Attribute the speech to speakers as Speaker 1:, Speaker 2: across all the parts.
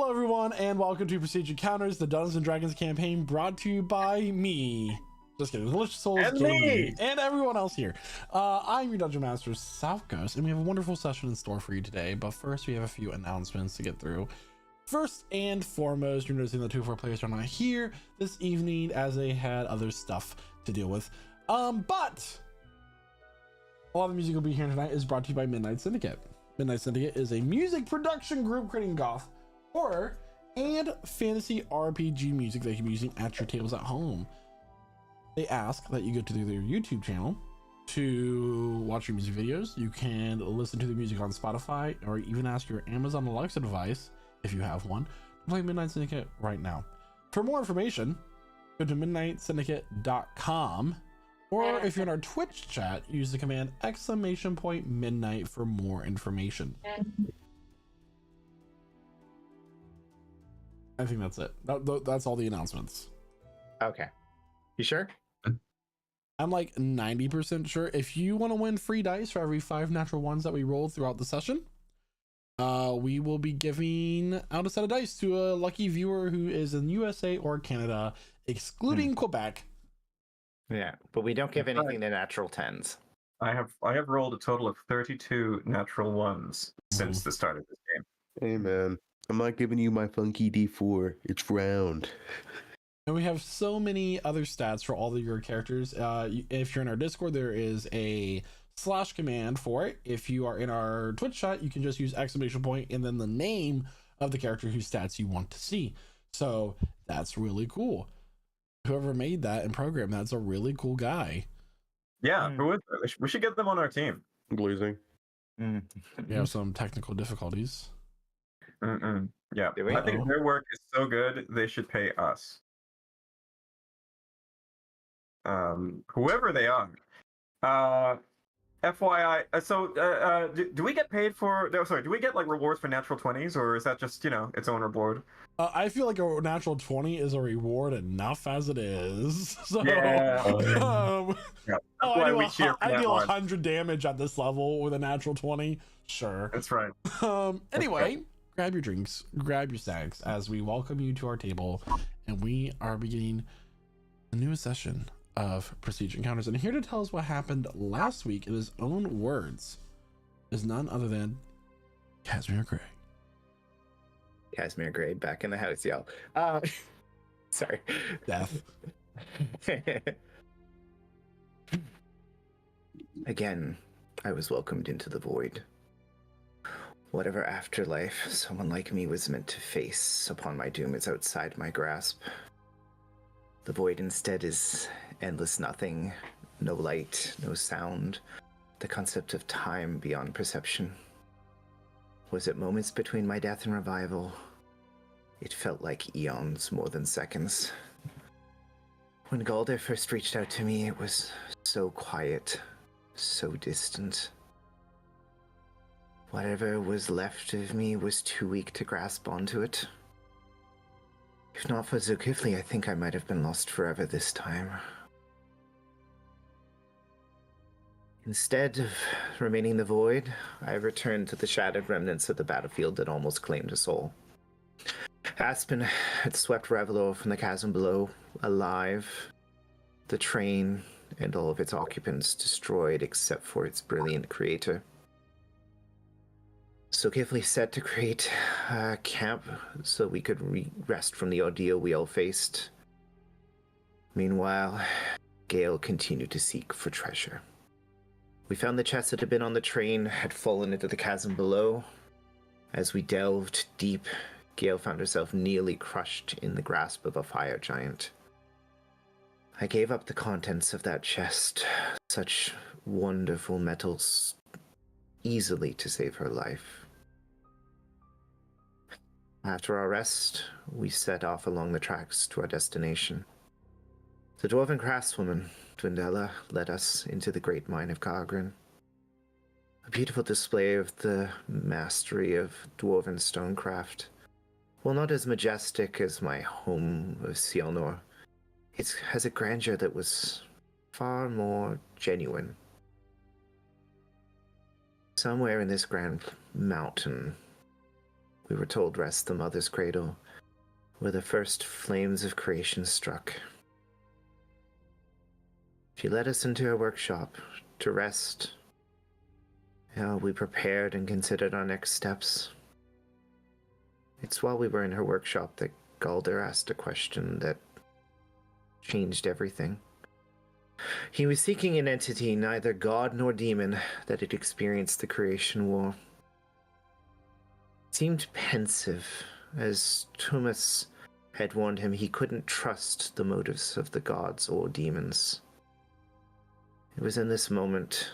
Speaker 1: Hello, everyone, and welcome to Prestige Encounters, the Dungeons & Dragons campaign brought to you by me. Just kidding. Delicious Souls,
Speaker 2: and
Speaker 1: Jamie,
Speaker 2: me,
Speaker 1: and everyone else here. I'm your Dungeon Master, South Ghost, and we have a wonderful session in store for you today. But first, we have a few announcements to get through. First and foremost, you're noticing the 2 of our players are not here this evening as they had other stuff to deal with. But a lot of the music will be here tonight is brought to you by Midnight Syndicate. Midnight Syndicate is a music production group creating goth, horror, and fantasy RPG music that you can be using at your tables at home. They ask that you go to their YouTube channel to watch your music videos. You can listen to the music on Spotify, or even ask your Amazon Alexa device, if you have one, to play Midnight Syndicate right now. For more information, go to midnightsyndicate.com, or if you're in our Twitch chat, use the command !midnight for more information. I think that's it. That's all the announcements.
Speaker 2: Okay. You sure?
Speaker 1: I'm like 90% sure. If you want to win free dice for every 5 natural ones that we roll throughout the session, we will be giving out a set of dice to a lucky viewer who is in USA or Canada, excluding Quebec.
Speaker 2: Yeah, but we don't give anything to natural 10s.
Speaker 3: I have rolled a total of 32 natural ones since the start of this game.
Speaker 4: Hey man, I'm not giving you my funky D4. It's round.
Speaker 1: And we have so many other stats for all of your characters. If you're in our Discord, there is a / command for it. If you are in our Twitch chat, you can just use ! And then the name of the character whose stats you want to see. So that's really cool. Whoever made that and programmed that's a really cool guy.
Speaker 3: Yeah, who is it? We should get them on our team.
Speaker 4: Glazing.
Speaker 1: We have some technical difficulties.
Speaker 3: Yeah, I think their work is so good, they should pay us. Whoever they are. FYI, do we get paid for? No, sorry, do we get like rewards for natural 20s, or is that just its own reward?
Speaker 1: I feel like a natural 20 is a reward enough as it is. So,
Speaker 3: yeah.
Speaker 1: I deal 100 damage at this level with a natural 20. Sure,
Speaker 3: that's right.
Speaker 1: Anyway, grab your drinks, grab your snacks as we welcome you to our table, and we are beginning the newest session of Prestige Encounters. And here to tell us what happened last week in his own words is none other than Casimir Gray.
Speaker 2: Casimir Gray back in the house, y'all. Sorry.
Speaker 1: Death.
Speaker 2: Again, I was welcomed into the void. Whatever afterlife someone like me was meant to face upon my doom is outside my grasp. The void instead is endless nothing, no light, no sound, the concept of time beyond perception. Was it moments between my death and revival? It felt like eons more than seconds. When Galder first reached out to me, it was so quiet, so distant. Whatever was left of me was too weak to grasp onto it. If not for Zulkifli, I think I might have been lost forever this time. Instead of remaining the void, I returned to the shattered remnants of the battlefield that almost claimed us all. Aspen had swept Revelor from the chasm below, alive. The train and all of its occupants destroyed except for its brilliant creator. Zulkifli set to create a camp so we could rest from the ordeal we all faced. Meanwhile, Gale continued to seek for treasure. We found the chest that had been on the train had fallen into the chasm below. As we delved deep, Gale found herself nearly crushed in the grasp of a fire giant. I gave up the contents of that chest, such wonderful metals, easily to save her life. After our rest, we set off along the tracks to our destination. The dwarven craftswoman, Dwindella, led us into the great mine of Gargrin. A beautiful display of the mastery of dwarven stonecraft. While not as majestic as my home of Sionor, it has a grandeur that was far more genuine. Somewhere in this grand mountain, we were told rest the mother's cradle, where the first flames of creation struck. She led us into her workshop to rest. We prepared and considered our next steps. It's while we were in her workshop that Galder asked a question that changed everything. He was seeking an entity, neither god nor demon, that had experienced the creation war. He seemed pensive, as Tumas had warned him he couldn't trust the motives of the gods or demons. It was in this moment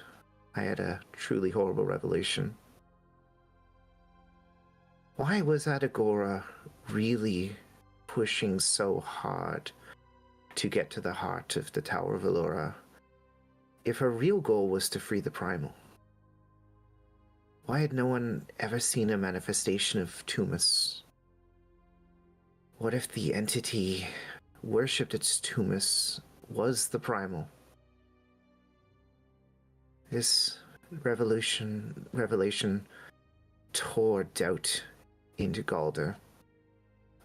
Speaker 2: I had a truly horrible revelation. Why was Adagora really pushing so hard to get to the heart of the Tower of Allura, if her real goal was to free the Primal? Why had no one ever seen a manifestation of Tumas? What if the entity worshipped its Tumas was the Primal? This revelation tore doubt into Galder,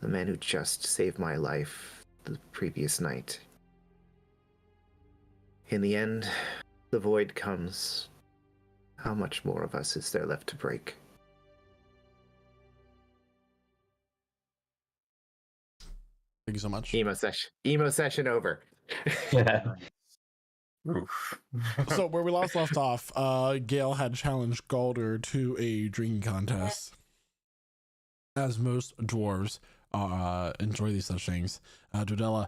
Speaker 2: the man who just saved my life the previous night. In the end, the void comes. How much more of us is there left to break?
Speaker 1: Thank you so much.
Speaker 2: Emo session over.
Speaker 3: Oof.
Speaker 1: So where we left off, Gale had challenged Galder to a drinking contest. As most dwarves enjoy these such things, Dodella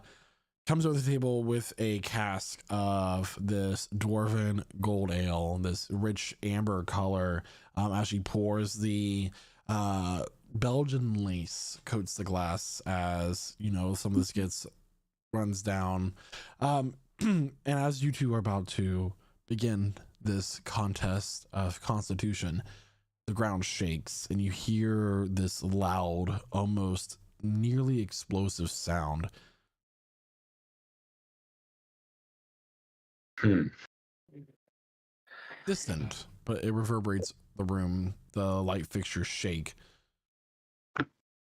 Speaker 1: comes over the table with a cask of this dwarven gold ale, this rich amber color, as she pours the Belgian lace coats the glass, as you know, some of this runs down. And as you two are about to begin this contest of constitution, the ground shakes and you hear this loud, almost nearly explosive sound. Distant, but it reverberates the room. The light fixtures shake.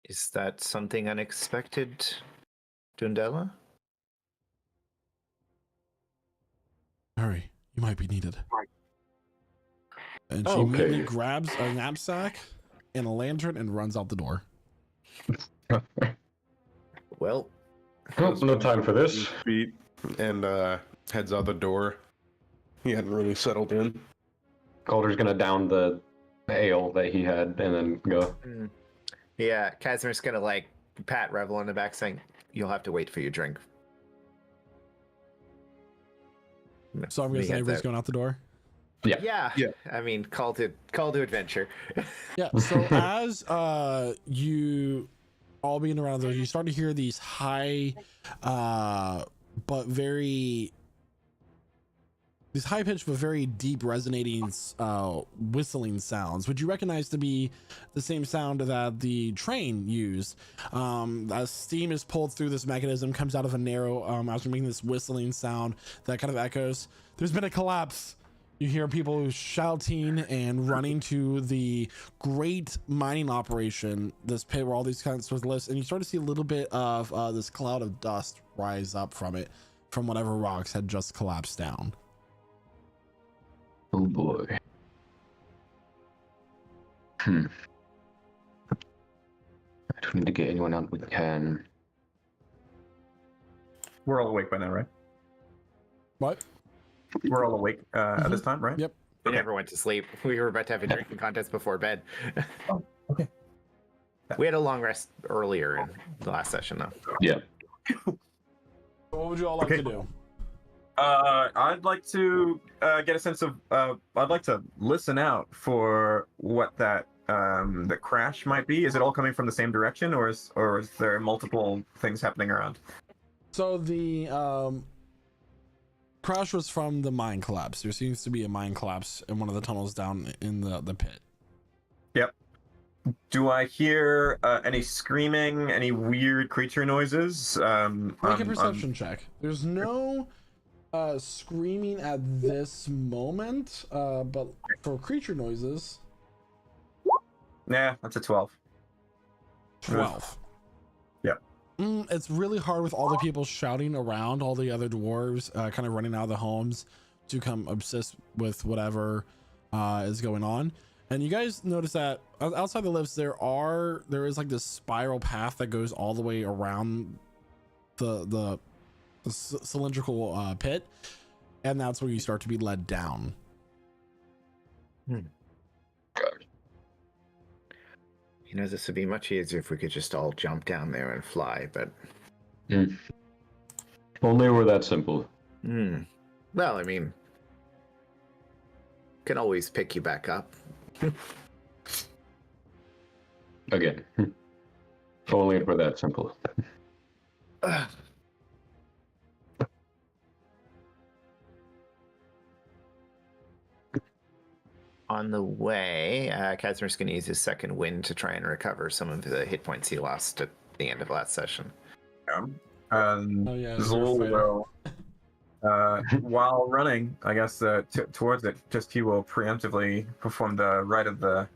Speaker 2: Is that something unexpected, Dundella?
Speaker 1: Hurry, you might be needed. And she
Speaker 5: Okay.
Speaker 1: immediately grabs a knapsack and a lantern and runs out the door.
Speaker 2: Well,
Speaker 5: Oh, no time for this.
Speaker 4: Feet and heads out the door. He hadn't really settled in.
Speaker 5: Calder's gonna down the ale that he had and then go.
Speaker 2: yeah, Casimir's gonna pat Revel on the back saying, "You'll have to wait for your drink."
Speaker 1: So I'm guessing everybody's going out the door.
Speaker 2: Yeah.
Speaker 4: Yeah.
Speaker 2: I mean, call to adventure.
Speaker 1: Yeah. So as you all being around those, you start to hear these high, but very high-pitched but very deep resonating whistling sounds, which you recognize to be the same sound that the train used. As steam is pulled through this mechanism, comes out of a narrow, as you're making this whistling sound that kind of echoes. There's been a collapse. You hear people shouting and running to the great mining operation, this pit where all these kinds of lives, and you start to see a little bit of this cloud of dust rise up from it, from whatever rocks had just collapsed down.
Speaker 5: Oh boy. I don't need to get anyone out we can.
Speaker 3: We're all awake by now, right?
Speaker 1: What?
Speaker 3: We're all awake at this time, right?
Speaker 1: Yep.
Speaker 2: We never went to sleep. We were about to have a drinking contest before bed.
Speaker 3: Oh, okay.
Speaker 2: We had a long rest earlier in the last session, though.
Speaker 5: Yeah.
Speaker 1: What would you all like to do?
Speaker 3: I'd like to get a sense of. I'd like to listen out for what that the crash might be. Is it all coming from the same direction, or is there multiple things happening around?
Speaker 1: So the crash was from the mine collapse. There seems to be a mine collapse in one of the tunnels down in the pit.
Speaker 3: Yep. Do I hear any screaming, any weird creature noises?
Speaker 1: Make a perception check. There's no screaming at this moment, but for creature noises.
Speaker 3: Yeah, that's a 12.
Speaker 1: 12.
Speaker 3: Yeah.
Speaker 1: It's really hard with all the people shouting around, all the other dwarves kind of running out of the homes to come obsessed with whatever is going on. And you guys notice that outside the lifts there is like this spiral path that goes all the way around the cylindrical pit, and that's where you start to be led down.
Speaker 2: You know, this would be much easier if we could just all jump down there and fly, but...
Speaker 5: Only we're that simple.
Speaker 2: Well, I mean... Can always pick you back up.
Speaker 5: Again. Only if we're that simple.
Speaker 2: On the way, Casimir's going to use his second wind to try and recover some of the hit points he lost at the end of last session.
Speaker 3: Zol will, while running, I guess towards it, he will preemptively perform the rite of the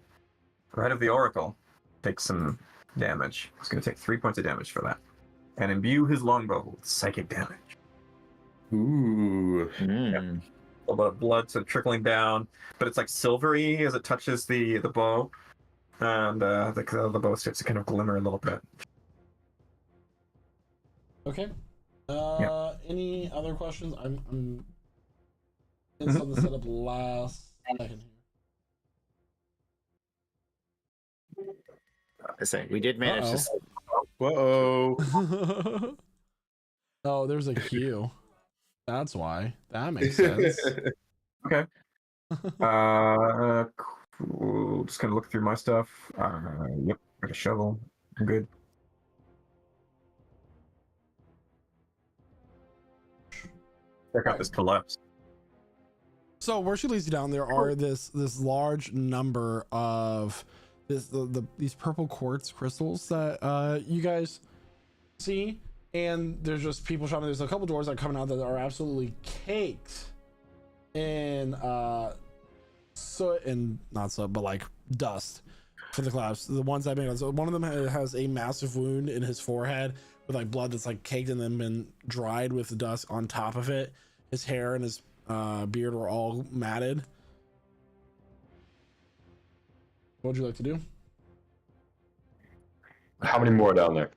Speaker 3: Oracle. Take some damage. He's going to take 3 points of damage for that, and imbue his longbow with psychic damage.
Speaker 4: Ooh.
Speaker 3: Yep. A little bit of blood sort of trickling down, but it's like silvery as it touches the bow, and the bow starts to kind of glimmer a little bit.
Speaker 1: Okay. Any other questions? I'm it's on the setup last second here.
Speaker 2: I say we did manage to.
Speaker 4: Whoa.
Speaker 1: Oh, there's a queue. That's why. That makes sense.
Speaker 3: Okay. Cool. Just gonna look through my stuff. Yep, got a shovel. I'm good. Check out this collapse.
Speaker 1: So where she leads you down, there are this large number of these purple quartz crystals that you guys see, and there's just people shouting. There's a couple doors that are coming out that are absolutely caked in soot and not soot, but like dust for the collapse. The ones that made, so one of them has a massive wound in his forehead with like blood that's like caked and then been dried with the dust on top of it. His hair and his beard were all matted. What would you like to do?
Speaker 5: How many more down there?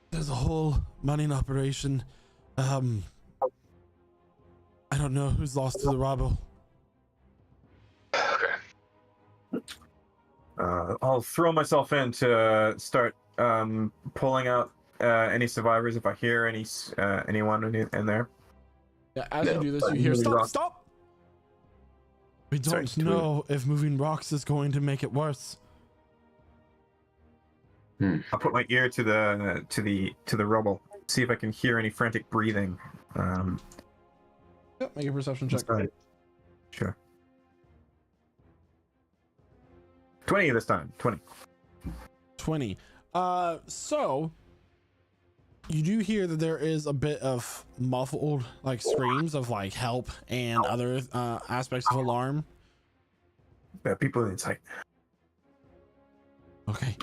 Speaker 1: There's a whole mining operation. I don't know who's lost to the rubble.
Speaker 5: Okay.
Speaker 3: I'll throw myself in to start pulling out any survivors if I hear anyone in there.
Speaker 1: Yeah, as you do this, you hear stop. We don't know if moving rocks is going to make it worse.
Speaker 3: I'll put my ear to the rubble, see if I can hear any frantic breathing.
Speaker 1: Yep, make a perception check.
Speaker 3: Sure. 20 this time.
Speaker 1: 20. So you do hear that there is a bit of muffled like screams of like help and other aspects of alarm.
Speaker 3: There are people inside.
Speaker 1: Okay.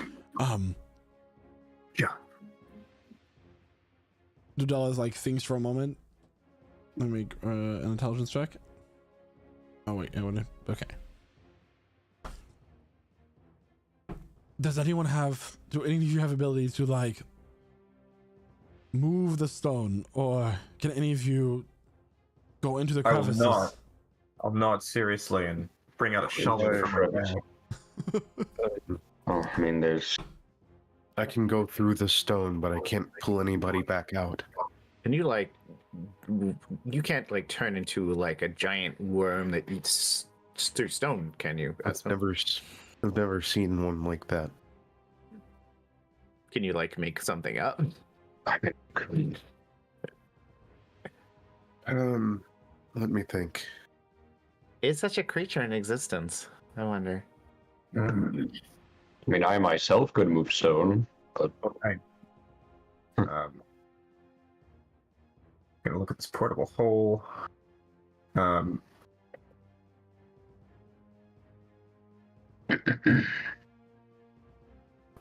Speaker 3: Yeah.
Speaker 1: Dudella's like thinks for a moment. Let me make an intelligence check. Oh wait, okay. Do any of you have ability to like move the stone, or can any of you go into the crevices?
Speaker 3: I'll nod seriously and bring out a shovel from my bag.
Speaker 5: Oh, I mean,
Speaker 4: I can go through the stone, but I can't pull anybody back out.
Speaker 2: Can you you can't like turn into like a giant worm that eats through stone, can you?
Speaker 4: I've never seen one like that.
Speaker 2: Can you like make something up?
Speaker 4: Let me think.
Speaker 2: Is such a creature in existence? I wonder.
Speaker 5: I mean, I myself could move stone, but
Speaker 3: Okay. Gonna look at this portable hole.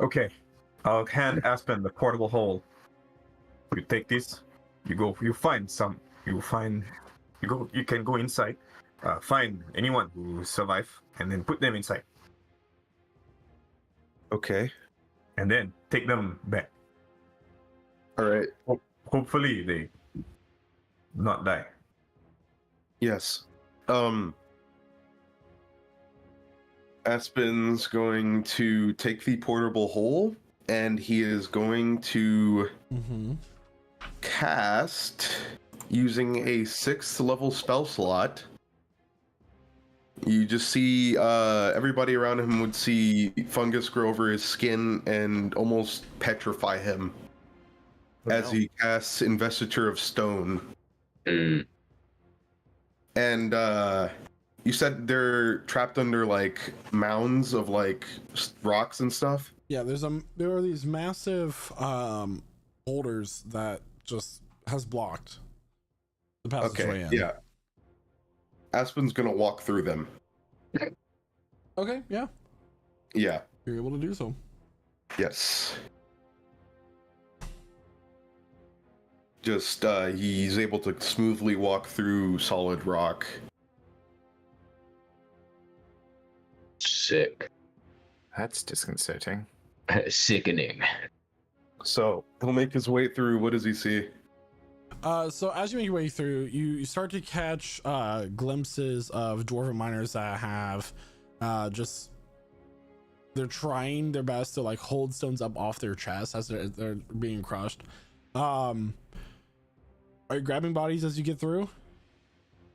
Speaker 3: Okay, I'll hand Aspen the portable hole. You take this. You go. You find some. You find. You go. You can go inside. Find anyone who survived, and then put them inside,
Speaker 4: Okay.
Speaker 3: and then take them back.
Speaker 4: All right.
Speaker 3: Hopefully, they not die.
Speaker 4: Yes. Aspen's going to take the portable hole, and he is going to cast using a 6th level spell slot. You just see everybody around him would see fungus grow over his skin and almost petrify him as he casts Investiture of Stone. And you said they're trapped under like mounds of like rocks and stuff.
Speaker 1: Yeah, there are these massive boulders that just has blocked the passageway in.
Speaker 4: Yeah. Aspen's gonna walk through them.
Speaker 1: Okay, yeah,
Speaker 4: Yeah.
Speaker 1: you're able to do so.
Speaker 4: Yes. Just he's able to smoothly walk through solid rock.
Speaker 5: Sick.
Speaker 2: That's disconcerting.
Speaker 5: Sickening.
Speaker 4: So he'll make his way through. What does he see?
Speaker 1: So as you make your way through, you start to catch glimpses of dwarven miners that have they're trying their best to like hold stones up off their chest as they're being crushed. Are you grabbing bodies as you get through?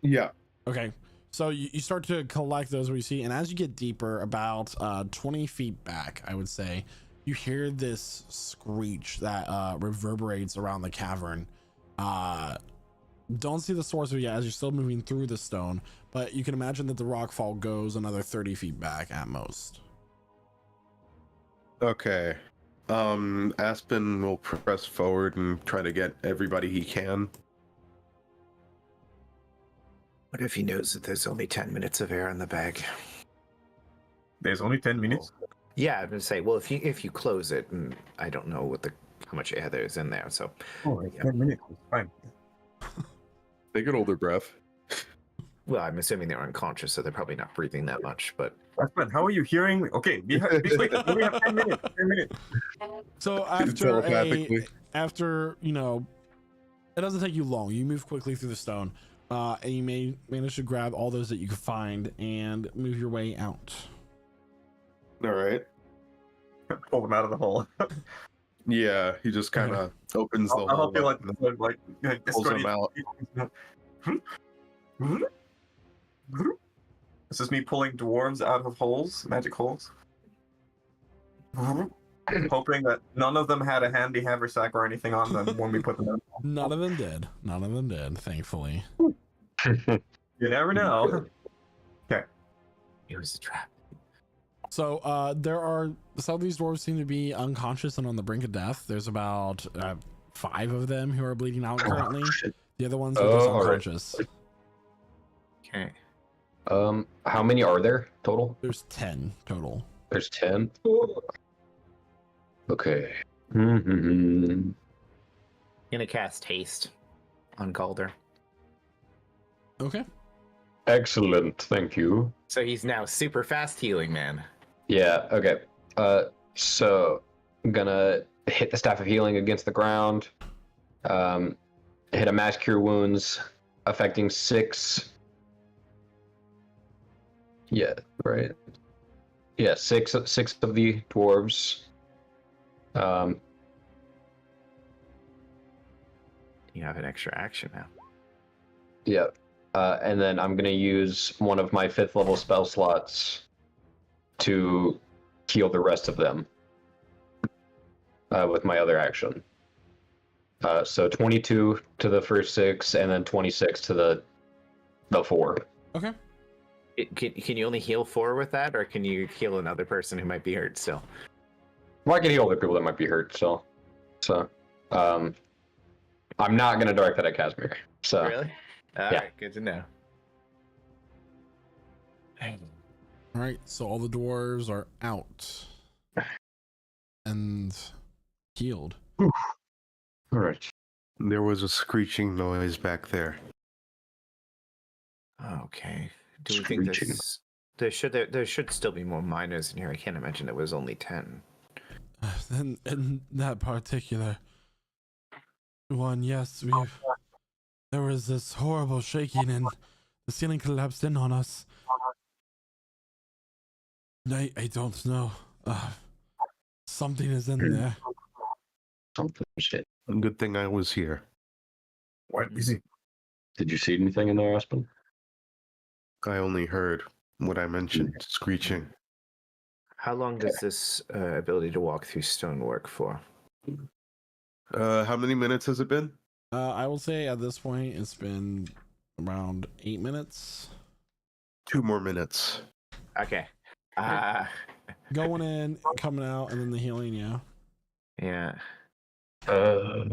Speaker 4: Yeah.
Speaker 1: Okay, so you start to collect those where you see, and as you get deeper, about 20 feet back, I would say, you hear this screech that reverberates around the cavern. Don't see the source of it yet as you're still moving through the stone, but you can imagine that the rockfall goes another 30 feet back at most.
Speaker 4: Okay. Aspen will press forward and try to get everybody he can.
Speaker 2: What if he knows that there's only 10 minutes of air in the bag?
Speaker 3: There's only 10 minutes.
Speaker 2: Yeah, I'm gonna say, well, if you close it, and I don't know how much air there is in there, so
Speaker 3: Oh, it's 10 minutes. It's fine.
Speaker 4: They get older breath.
Speaker 2: well, I'm assuming they're unconscious, so they're probably not breathing that much. But
Speaker 3: Aspen, how are you hearing? Okay, we have 10 minutes. 10 minutes.
Speaker 1: So
Speaker 4: Telepathically.
Speaker 1: after you know, it doesn't take you long. You move quickly through the stone, and you may manage to grab all those that you can find and move your way out.
Speaker 4: All right.
Speaker 3: Pull them out of the hole.
Speaker 4: Yeah, he just kind of opens the
Speaker 3: I'll
Speaker 4: hole
Speaker 3: help you
Speaker 4: up
Speaker 3: like
Speaker 4: pulls them out.
Speaker 3: This is me pulling dwarves out of holes, magic holes. Hoping that none of them had a handy haversack or anything on them when we put them in.
Speaker 1: None of them did. None of them did, thankfully.
Speaker 3: You never know. Okay.
Speaker 2: it was a trap.
Speaker 1: So some of these dwarves seem to be unconscious and on the brink of death. There's about 5 of them who are bleeding out currently. The other ones are just unconscious.
Speaker 2: Okay.
Speaker 5: How many are there total?
Speaker 1: There's 10 total.
Speaker 5: There's 10. Okay. Mm-hmm.
Speaker 2: Gonna cast haste on Calder.
Speaker 1: Okay.
Speaker 5: Excellent, thank you.
Speaker 2: So he's now super fast healing, man.
Speaker 5: Yeah, okay. So I'm gonna hit the Staff of Healing against the ground. Hit a Mass Cure Wounds, affecting 6. Yeah, right. Yeah, 6 of the dwarves.
Speaker 2: You have an extra action now.
Speaker 5: Yeah. And then I'm gonna use one of my 5th level spell slots to heal the rest of them with my other action. So 22 to the first 6, and then 26 to the 4.
Speaker 1: Okay.
Speaker 2: Can you only heal 4 with that, or can you heal another person who might be hurt still?
Speaker 5: Well, I can heal other people that might be hurt still. So, I'm not gonna direct that at Casimir. So.
Speaker 2: Really? All
Speaker 5: Yeah.
Speaker 2: right, good to know.
Speaker 1: All right. So all the dwarves are out. and healed.
Speaker 5: All right.
Speaker 4: There was a screeching noise back there.
Speaker 2: Okay. Do we think
Speaker 5: Screeching.
Speaker 2: there should still be more miners in here? I can't imagine it was only 10.
Speaker 1: In that particular one, yes, there was this horrible shaking and the ceiling collapsed in on us. I don't know. Something is in there.
Speaker 5: Something shit.
Speaker 4: Good thing I was here.
Speaker 3: What is it?
Speaker 5: Did you see anything in there, Aspen?
Speaker 4: I only heard what I mentioned, screeching.
Speaker 2: How long does this ability to walk through stone work for?
Speaker 4: How many minutes has it been?
Speaker 1: I will say at this point it's been around 8 minutes.
Speaker 4: 2 more minutes.
Speaker 2: Okay.
Speaker 1: Going in, coming out, and then the healing, yeah.
Speaker 2: Yeah.
Speaker 5: Uh,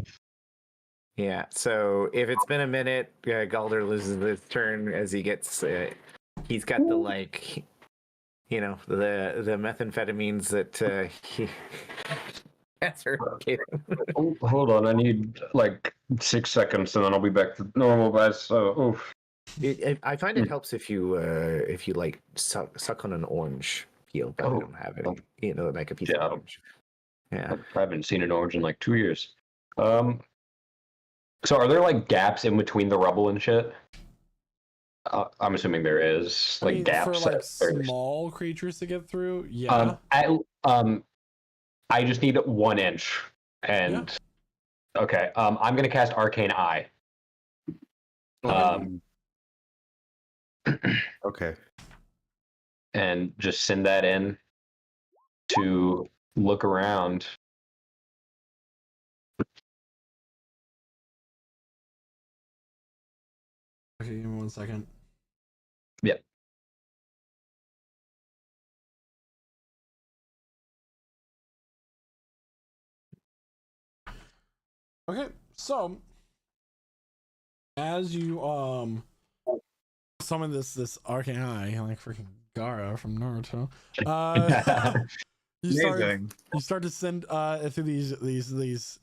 Speaker 2: Yeah. So if it's been a minute, Galder loses his turn as he gets. He's got the the methamphetamines that he. That's her.
Speaker 5: oh, hold on, I need like 6 seconds, and then I'll be back to normal, guys. So, oof.
Speaker 2: I find it helps if you like suck on an orange peel, but I don't have it. Like a piece of orange. Yeah.
Speaker 5: I haven't seen an orange in like 2 years. So are there like gaps in between the rubble and shit? I'm assuming there is like gaps
Speaker 1: for like small creatures to get through. Yeah.
Speaker 5: I just need 1 inch, and okay. I'm gonna cast Arcane Eye.
Speaker 4: Okay.
Speaker 5: And just send that in to look around.
Speaker 1: Okay, give me 1 second.
Speaker 5: Yep.
Speaker 1: Okay, so as you summon this arcane eye, like freaking Gaara from Naruto, you start to send through these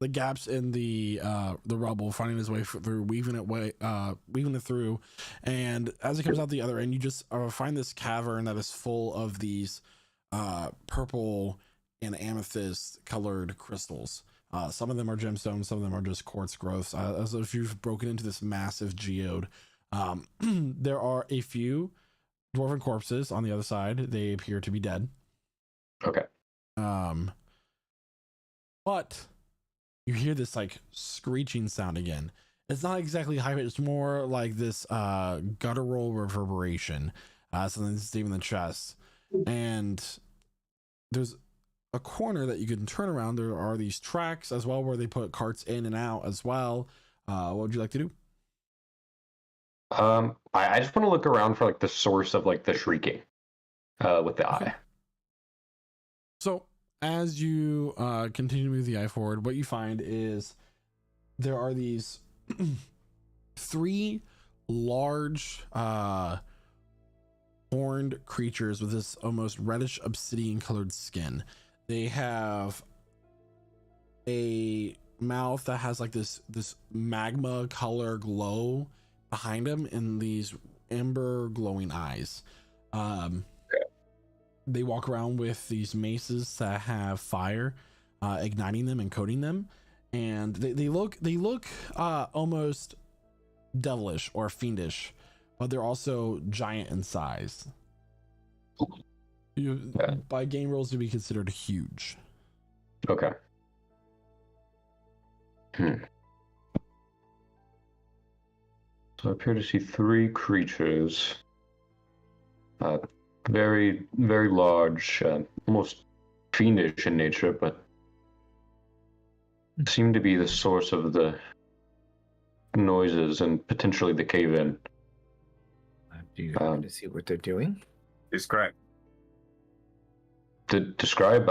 Speaker 1: the gaps in the rubble, finding his way through, weaving it through, and as it comes out the other end, you just find this cavern that is full of these purple and amethyst colored crystals. Some of them are gemstones, some of them are just quartz growths. As if you've broken into this massive geode. There are a few dwarven corpses on the other side. They appear to be dead.
Speaker 5: Okay.
Speaker 1: But you hear this like screeching sound again. It's not exactly high, it's more like this guttural reverberation. Something that's deep in the chest. And there's a corner that you can turn around. There are these tracks as well where they put carts in and out as well. What would you like to do?
Speaker 5: I just want to look around for like the source of like the shrieking with the eye.
Speaker 1: So as you continue to move the eye forward, what you find is there are these 3 large horned creatures with this almost reddish obsidian colored skin. They have a mouth that has like this magma color glow behind them and these amber glowing eyes. They walk around with these maces that have fire igniting them and coating them, and they look almost devilish or fiendish, but they're also giant in size. By game rules to be considered huge.
Speaker 5: Okay. So I appear to see 3 creatures. Very, very large, almost fiendish in nature, but seem to be the source of the noises and potentially the cave-in.
Speaker 2: Do you want to see what they're doing?
Speaker 3: Describe.
Speaker 5: Describe.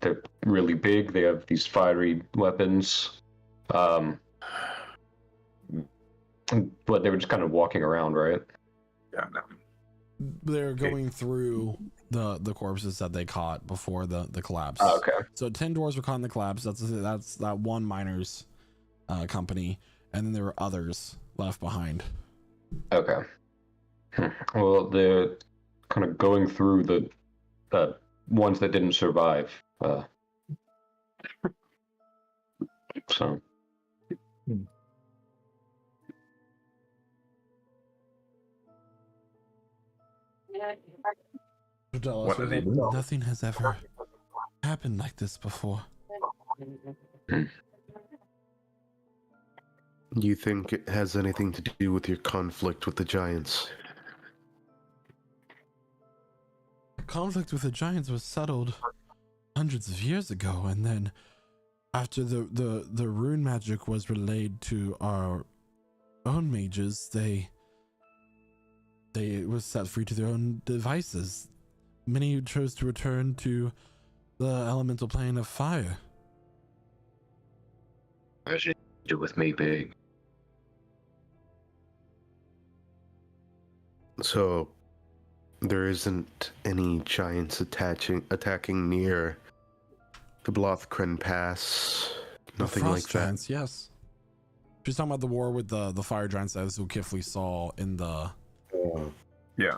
Speaker 5: They're really big. They have these fiery weapons. But they were just kind of walking around, right?
Speaker 3: Yeah, no.
Speaker 1: They're going through the corpses that they caught before the collapse.
Speaker 5: Oh, okay.
Speaker 1: So 10 dwarves were caught in the collapse. That's that one miner's company, and then there were others left behind.
Speaker 5: Okay. Well, they're kind of going through the ones that didn't survive. So.
Speaker 3: What are they doing?
Speaker 1: Nothing has ever happened like this before.
Speaker 4: You think it has anything to do with your conflict with the giants?
Speaker 1: Conflict with the giants was settled hundreds of years ago, and then after the rune magic was relayed to our own mages, they was set free to their own devices. Many chose to return to the elemental plane of fire.
Speaker 5: What does it do with me, big?
Speaker 4: So, there isn't any giants attacking near the Blothkren Pass. Nothing
Speaker 1: the
Speaker 4: like
Speaker 1: frost
Speaker 4: that.
Speaker 1: giants, yes. She's talking about the war with the fire giants as Zulkifli saw in the
Speaker 3: Yeah.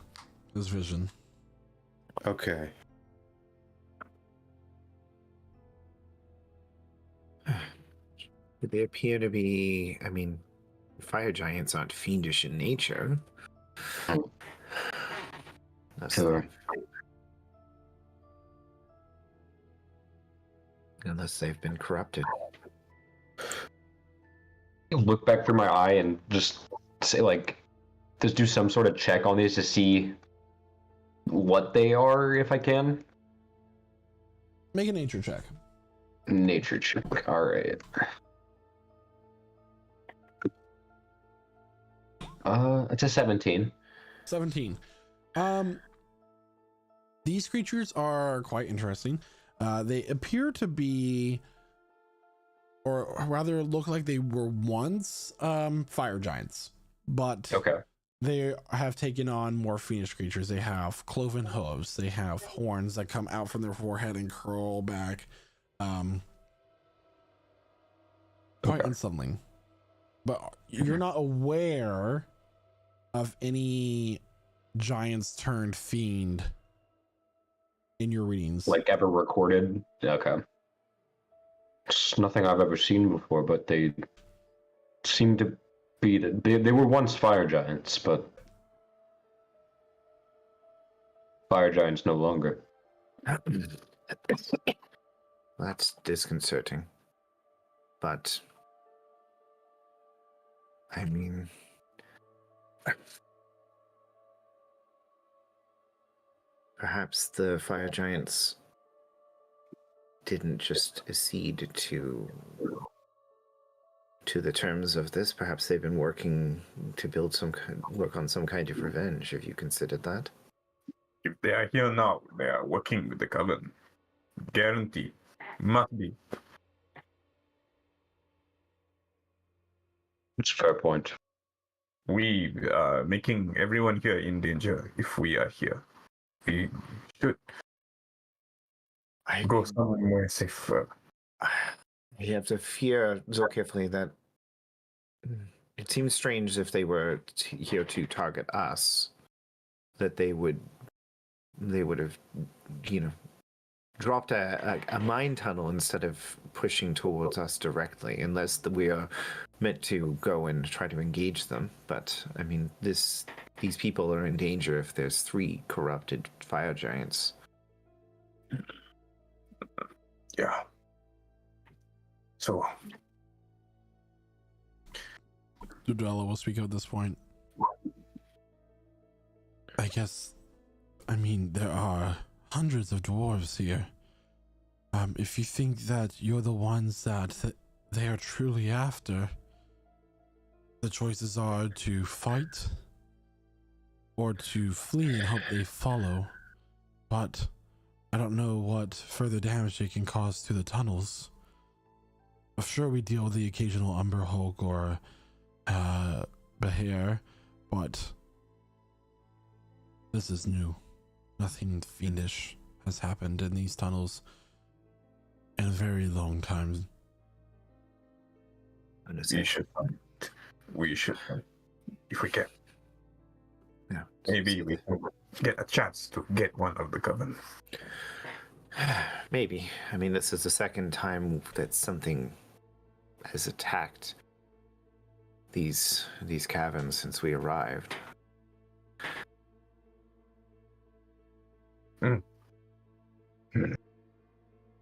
Speaker 1: his vision.
Speaker 4: Okay.
Speaker 2: They appear to be, I mean, fire giants aren't fiendish in nature. That's
Speaker 5: Sure.
Speaker 2: Unless they've been corrupted.
Speaker 5: Look back through my eye and just say, like, just do some sort of check on these to see what they are, if I can.
Speaker 1: Make a nature check.
Speaker 5: Nature check. All right. It's a 17.
Speaker 1: 17. These creatures are quite interesting. They appear to be, or rather look like they were once fire giants, but
Speaker 5: Okay.
Speaker 1: they have taken on more fiendish creatures. They have cloven hooves. They have horns that come out from their forehead and curl back. Quite
Speaker 5: Okay.
Speaker 1: unsettling. But you're not aware of any giants turned fiend in your readings.
Speaker 5: Like ever recorded? Okay. It's nothing I've ever seen before, but they seem to be they were once fire giants, but fire giants no longer.
Speaker 2: That's disconcerting. But, I mean, perhaps the fire giants didn't just accede to the terms of this. Perhaps they've been working to work on some kind of revenge. Have you considered that?
Speaker 3: If they are here now, they are working with the Coven. Guarantee. Must be.
Speaker 5: It's a fair point.
Speaker 3: We are making everyone here in danger if we are here. We should
Speaker 2: I
Speaker 3: go somewhere safer.
Speaker 2: You have to fear, Zulkifli, that it seems strange if they were here to target us, that they would have, dropped a mine tunnel instead of pushing towards us directly, unless we are meant to go and try to engage them. But I mean, these people are in danger if there's 3 corrupted fire giants.
Speaker 3: Yeah. So,
Speaker 1: Dudella will speak at this point. I guess, I mean, there are hundreds of dwarves here. If you think that you're the ones that they are truly after, the choices are to fight or to flee and hope they follow. But I don't know what further damage they can cause to the tunnels. Sure, we deal with the occasional Umber Hulk or Behair, but this is new. Nothing fiendish has happened in these tunnels in a very long time.
Speaker 3: We should find. We should find. If we can.
Speaker 2: Yeah.
Speaker 3: Maybe we can get a chance to get one of the coven.
Speaker 2: Maybe. I mean, this is the second time that something has attacked these caverns since we arrived.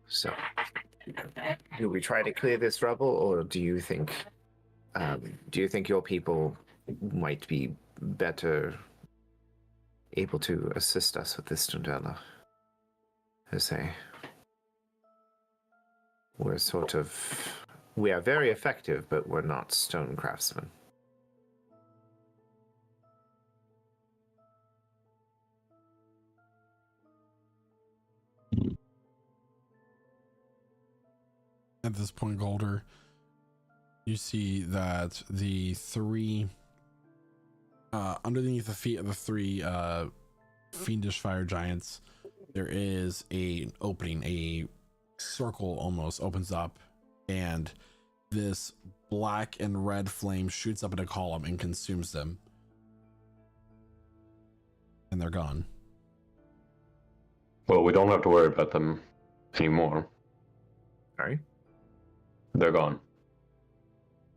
Speaker 2: So, do we try to clear this rubble, or do you think your people might be better able to assist us with this, Stundella? We are very effective, but we're not stone craftsmen.
Speaker 1: At this point, Golder, you see that the three underneath the feet of the three fiendish fire giants, there is an opening, a circle almost opens up, and this black and red flame shoots up in a column and consumes them, and they're gone.
Speaker 5: Well, we don't have to worry about them anymore.
Speaker 2: Sorry?
Speaker 5: They're gone.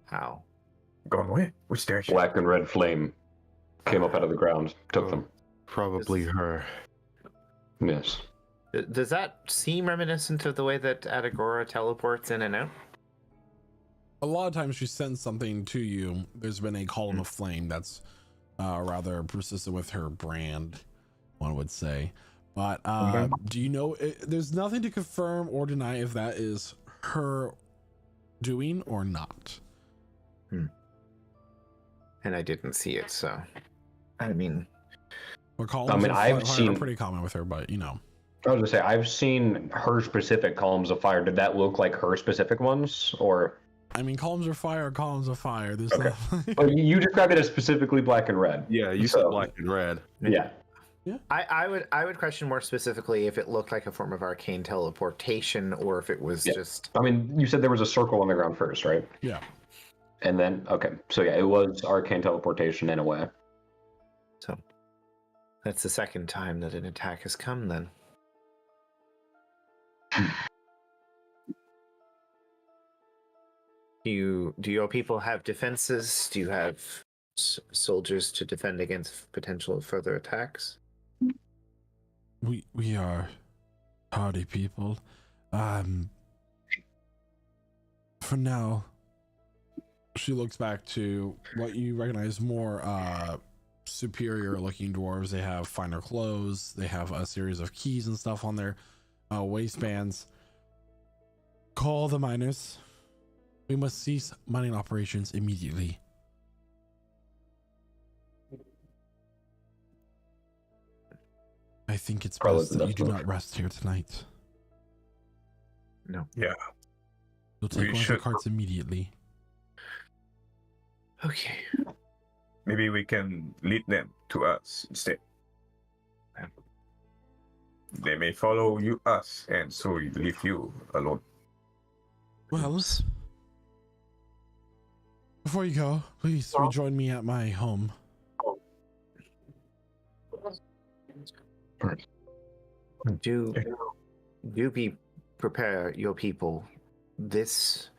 Speaker 2: How?
Speaker 3: Gone away. Which direction?
Speaker 5: Black and red flame came up out of the ground, took them.
Speaker 6: Probably her.
Speaker 5: Yes.
Speaker 2: Does that seem reminiscent of the way that Adagora teleports in and out?
Speaker 1: A lot of times she sends something to you. There's been a column of flame that's rather persistent with her brand, one would say. But do you know, there's nothing to confirm or deny if that is her doing or not.
Speaker 2: And I didn't see it, so I mean,
Speaker 1: Well, columns
Speaker 5: I mean,
Speaker 1: of
Speaker 5: I've
Speaker 1: fire
Speaker 5: seen-
Speaker 1: are pretty common with her, but you know.
Speaker 5: I was gonna say, I've seen her specific columns of fire. Did that look like her specific ones, or?
Speaker 1: I mean, columns of fire are columns of fire. There's
Speaker 5: Okay.
Speaker 1: no...
Speaker 5: But you described it as specifically black and red.
Speaker 6: Yeah, you said black and red.
Speaker 5: Yeah.
Speaker 2: I would question more specifically if it looked like a form of arcane teleportation or if it was
Speaker 5: Yeah.
Speaker 2: just
Speaker 5: I mean, you said there was a circle on the ground first, right?
Speaker 1: Yeah.
Speaker 5: And then, okay. So yeah, it was arcane teleportation in a way.
Speaker 2: so. That's the second time that an attack has come. Then. Do your people have defenses? Do you have soldiers to defend against potential further attacks?
Speaker 1: We are hardy people. For now, she looks back to what you recognize more superior looking dwarves. They have finer clothes. They have a series of keys and stuff on their waistbands. Call the miners. We must cease mining operations immediately. I think it's
Speaker 5: Probably
Speaker 1: best
Speaker 5: the
Speaker 1: that you
Speaker 5: best
Speaker 1: do
Speaker 5: move.
Speaker 1: not rest here tonight.
Speaker 2: No.
Speaker 3: Yeah.
Speaker 1: You'll take
Speaker 3: We
Speaker 1: one of the
Speaker 3: should-
Speaker 1: carts immediately.
Speaker 2: Okay.
Speaker 3: Maybe we can lead them to us instead. They may follow us, and so we leave you alone.
Speaker 1: Well, before you go, please rejoin me at my home.
Speaker 2: Do prepare your people. This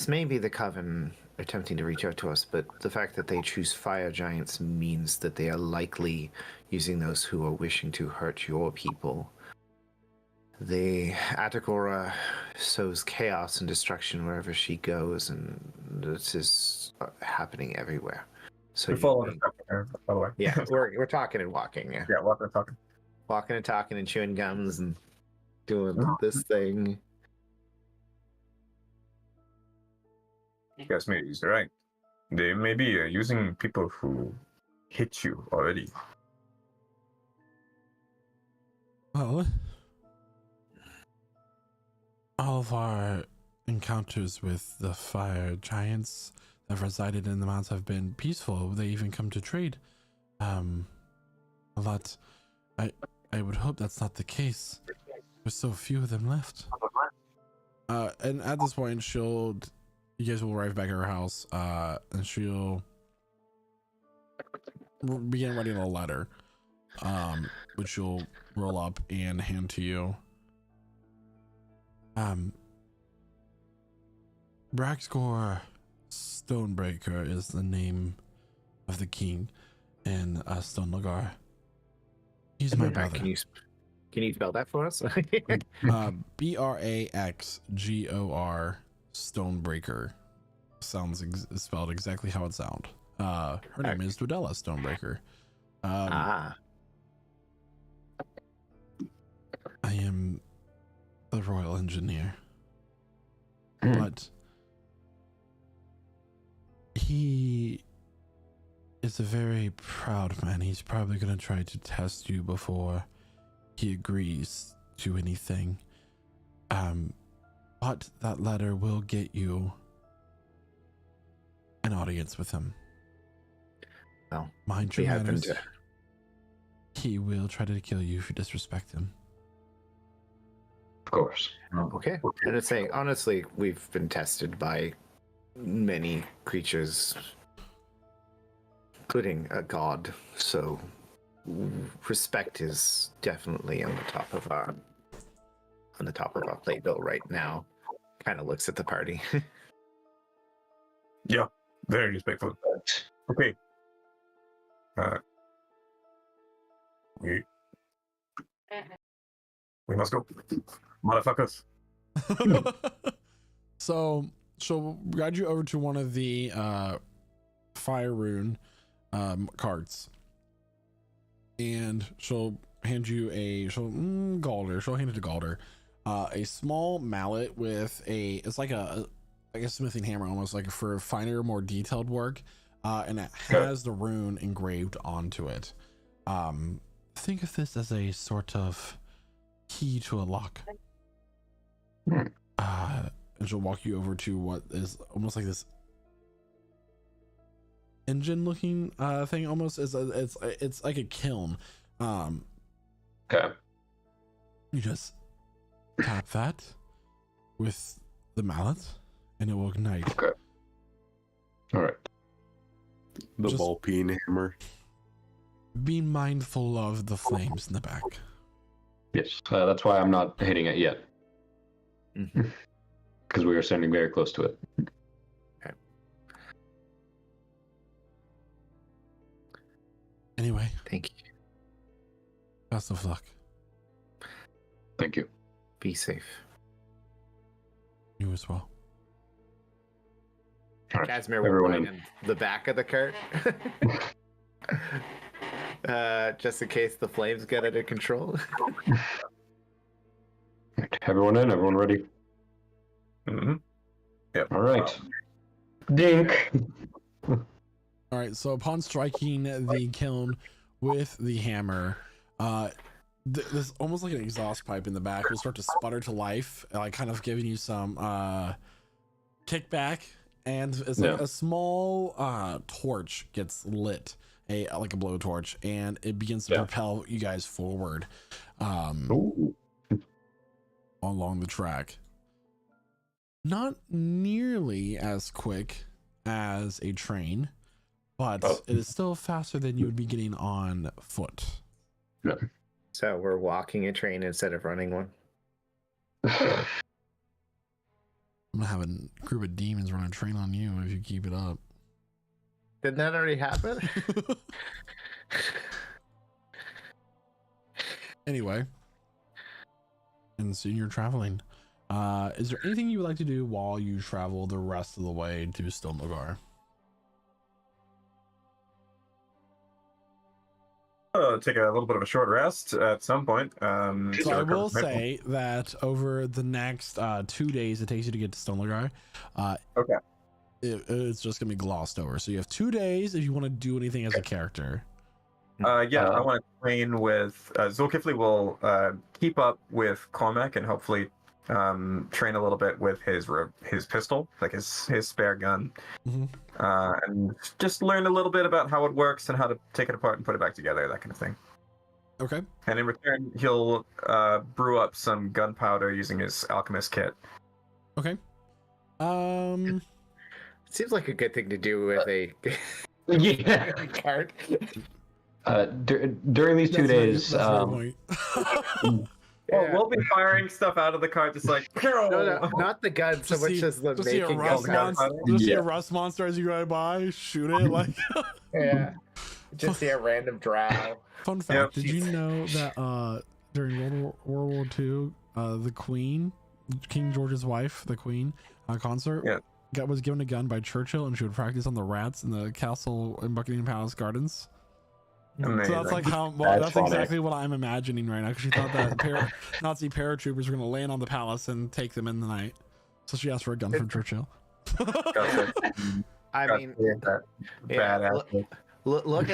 Speaker 2: may be the Coven attempting to reach out to us, but the fact that they choose fire giants means that they are likely using those who are wishing to hurt your people. The Atagora sows chaos and destruction wherever she goes, and this is happening everywhere. So
Speaker 3: We follow the by the way.
Speaker 2: yeah, we're talking and walking. Yeah.
Speaker 3: Yeah, walking and talking.
Speaker 2: Walking and talking and chewing gums and doing this thing.
Speaker 3: Yes, maybe he's right. They may be using people who hit you already.
Speaker 1: Well, all of our encounters with the fire giants that have resided in the mountains have been peaceful. They even come to trade. A lot I would hope that's not the case. There's so few of them left. And at this point, you guys will arrive back at her house, and she'll begin writing a letter, which you'll roll up and hand to you. Braxgore Stonebreaker is the name of the king in Stone Lagar. He's my brother.
Speaker 2: Can you spell that for us?
Speaker 1: Braxgor Stonebreaker. Sounds spelled exactly how it sounds. Her name is Dwedella Stonebreaker. I am the royal engineer, but he is a very proud man. He's probably going to try to test you before he agrees to anything. But that letter will get you an audience with him.
Speaker 2: Well,
Speaker 1: mind your manners. He will try to kill you if you disrespect him.
Speaker 5: Of course.
Speaker 2: Okay. And to say, honestly, we've been tested by many creatures, including a god. So respect is definitely on the top of our playbill right now. Kind of looks at the party.
Speaker 3: Yeah, very respectful. Okay. We must go, motherfuckers.
Speaker 1: So she'll guide you over to one of the fire rune carts, and she'll hand you Galder. She'll hand it to Galder. A small mallet with it's like a smithing hammer, almost like for finer, more detailed work, and it has the rune engraved onto it. Think of this as a sort of key to a lock. And she'll walk you over to what is almost like this engine looking thing. Almost it's like a kiln.
Speaker 5: Okay.
Speaker 1: You just tap that with the mallet and it will ignite.
Speaker 5: Okay. All right.
Speaker 4: The ball peen hammer.
Speaker 1: Be mindful of the flames in the back.
Speaker 5: Yes, that's why I'm not hitting it yet. Because we are standing very close to it.
Speaker 2: Okay.
Speaker 1: Anyway,
Speaker 2: Thank you.
Speaker 1: best of luck.
Speaker 5: Thank you.
Speaker 2: Be safe.
Speaker 1: You as well.
Speaker 5: All right.
Speaker 2: Casimir will
Speaker 5: Everyone
Speaker 2: ride
Speaker 5: in.
Speaker 2: in the back of the cart. Just in case the flames get out of control.
Speaker 5: Everyone in? Everyone ready?
Speaker 3: Mm-hmm. Yep.
Speaker 5: All right. Dink.
Speaker 1: All right, so upon striking the kiln with the hammer, this almost like an exhaust pipe in the back will start to sputter to life, like kind of giving you some kickback, and it's like a small torch gets lit, like a blowtorch, and it begins to propel you guys forward along the track. Not nearly as quick as a train, but it is still faster than you would be getting on foot.
Speaker 5: Yeah.
Speaker 2: So we're walking a train instead of running one.
Speaker 1: I'm gonna have a group of demons run a train on you if you keep it up.
Speaker 2: Didn't that already happen?
Speaker 1: Anyway, and so you're traveling. Is there anything you would like to do while you travel the rest of the way to Stone Lagar?
Speaker 3: Take a little bit of a short rest at some point.
Speaker 1: So I will say that over the next 2 days it takes you to get to Stone Lagar,
Speaker 3: okay,
Speaker 1: it's just gonna be glossed over. So you have 2 days if you want to do anything as a character.
Speaker 3: I want to train with Zulkifli will keep up with Cormac and hopefully train a little bit with his pistol, like his spare gun, and just learn a little bit about how it works and how to take it apart and put it back together, that kind of thing.
Speaker 1: Okay.
Speaker 3: And in return, he'll brew up some gunpowder using his alchemist kit.
Speaker 1: Okay.
Speaker 2: Seems like a good thing to do with a
Speaker 5: Yeah.
Speaker 2: card.
Speaker 5: During these 2 days,
Speaker 1: That's a good point.
Speaker 3: Well,
Speaker 2: Yeah.
Speaker 3: we'll be firing stuff out of the cart, just like
Speaker 2: No, not the gun so
Speaker 1: Just
Speaker 2: much
Speaker 1: see-
Speaker 2: as the
Speaker 1: just see a
Speaker 2: making
Speaker 1: rust
Speaker 2: of
Speaker 1: monster.
Speaker 2: gunpowder.
Speaker 1: Just see
Speaker 5: Yeah.
Speaker 1: a rust monster as you go by. Shoot it like.
Speaker 2: Yeah. Just see a random drow.
Speaker 1: Fun fact:
Speaker 3: Yep.
Speaker 1: did you know that during World War II, the Queen, King George's wife, the Queen, consort,
Speaker 3: Yeah.
Speaker 1: was given a gun by Churchill, and she would practice on the rats in the castle in Buckingham Palace Gardens.
Speaker 3: amazing.
Speaker 1: So that's like how. Well, that's
Speaker 5: funny.
Speaker 1: exactly what I'm imagining right now, because she thought that Nazi paratroopers were going to land on the palace and take them in the night. So she asked for a gun from Churchill.
Speaker 3: Gotcha.
Speaker 2: I
Speaker 3: Gotcha.
Speaker 2: mean,
Speaker 3: Yeah,
Speaker 2: yeah,
Speaker 3: badass.
Speaker 2: look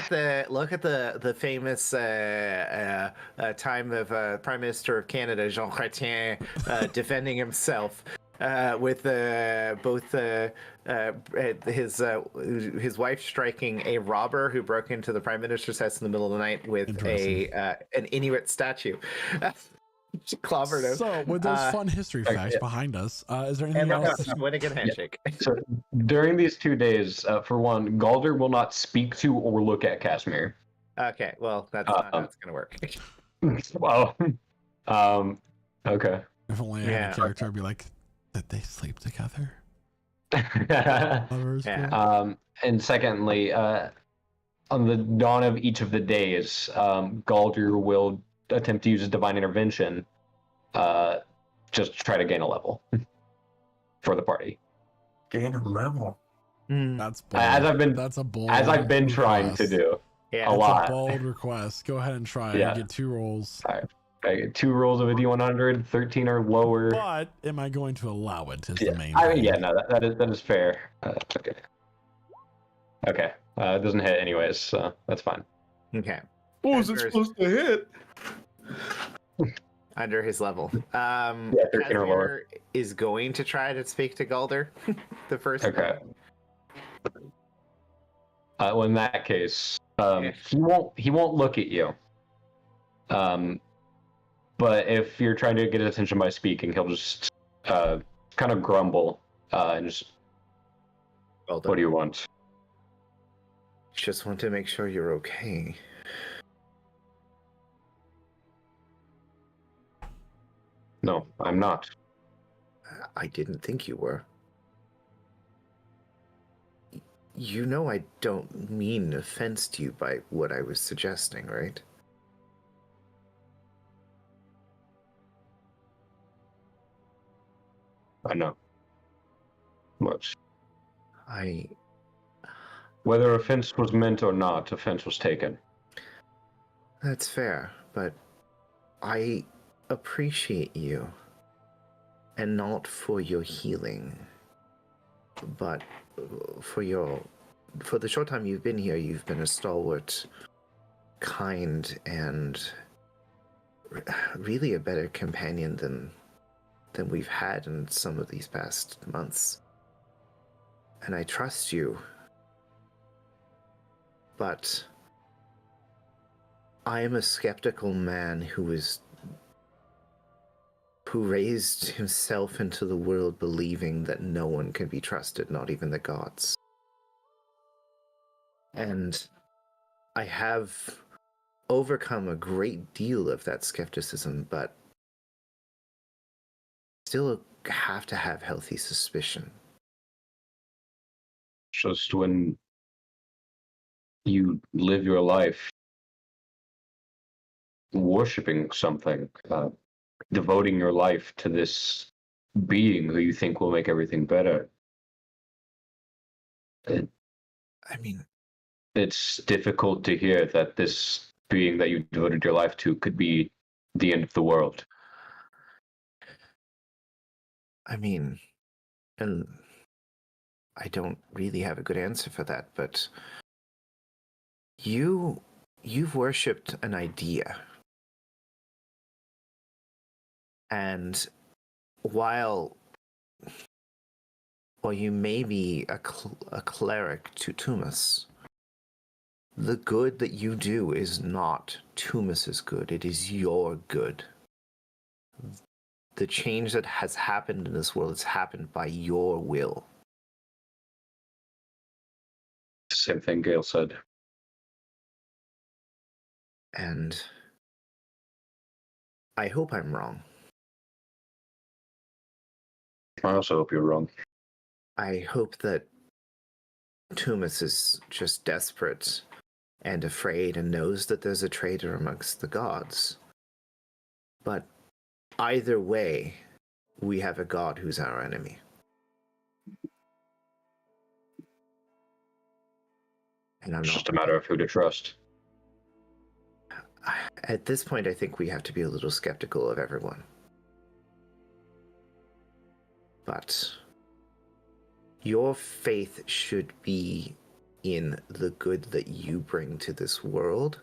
Speaker 2: at the famous time of Prime Minister of Canada Jean Chrétien defending himself with both his wife striking a robber who broke into the Prime Minister's house in the middle of the night with an Inuit statue. She clobbered him.
Speaker 1: So, with those fun history facts behind us, is there anything
Speaker 2: And
Speaker 1: else?
Speaker 2: win a good handshake.
Speaker 5: So during these 2 days, for one, Galder will not speak to or look at Casimir.
Speaker 2: Okay, well, that's not how it's gonna work.
Speaker 5: Well, okay.
Speaker 1: If only I had
Speaker 2: Yeah.
Speaker 1: a character, I'd be like, did they sleep together? Lovers,
Speaker 2: Yeah.
Speaker 1: bro?
Speaker 5: And secondly, on the dawn of each of the days, Galder will attempt to use his divine intervention, just to try to gain a level for the party.
Speaker 3: Gain a level.
Speaker 1: That's bold. That's a bold.
Speaker 5: As I've been trying to
Speaker 1: request.
Speaker 5: do
Speaker 2: Yeah.
Speaker 5: a
Speaker 1: That's
Speaker 5: lot.
Speaker 1: a bold request. Go ahead and try it.
Speaker 5: Yeah.
Speaker 1: You get 2 rolls.
Speaker 5: I get 2 rolls of a D100, 13 or lower.
Speaker 1: But am I going to allow it? Is the main
Speaker 5: I mean,
Speaker 1: thing.
Speaker 5: yeah, no, that is fair. Okay. Okay. It doesn't hit anyways, so that's fine.
Speaker 2: Okay.
Speaker 4: What was it supposed to hit?
Speaker 2: Under his level.
Speaker 5: 13 or lower.
Speaker 2: Casimir is going to try to speak to Galder the first.
Speaker 5: Okay. Well, in that case,
Speaker 2: Yeah.
Speaker 5: he won't look at you. But if you're trying to get his attention by speaking, he'll just kind of grumble and just,
Speaker 2: Galder.
Speaker 5: what do you want?
Speaker 2: Just want to make sure you're okay.
Speaker 5: No, I'm not.
Speaker 2: I didn't think you were. You know I don't mean offense to you by what I was suggesting, right?
Speaker 5: I know. Much. Whether offense was meant or not, offense was taken.
Speaker 2: That's fair, but I appreciate you. And not for your healing, but for the short time you've been here, you've been a stalwart, kind, and really a better companion than we've had in some of these past months. And I trust you. But I am a skeptical man who raised himself into the world believing that no one can be trusted, not even the gods. And I have overcome a great deal of that skepticism, but still have to have healthy suspicion.
Speaker 5: Just when you live your life worshipping something, devoting your life to this being who you think will make everything better.
Speaker 2: I mean,
Speaker 5: It's difficult to hear that this being that you devoted your life to could be the end of the world.
Speaker 2: And I don't really have a good answer for that, but you've worshipped an idea. And while you may be a cleric to Tumas, The good that you do is not Tumas's good. It is your good. The change that has happened in this world has happened by your will.
Speaker 5: Same thing Gail said.
Speaker 2: And I hope I'm wrong.
Speaker 5: I also hope you're wrong.
Speaker 2: I hope that Tumas is just desperate and afraid and knows that there's a traitor amongst the gods. But either way, we have a god who's our enemy. And
Speaker 5: It's just a matter of who to trust.
Speaker 2: At this point, I think we have to be a little skeptical of everyone. But your faith should be in the good that you bring to this world.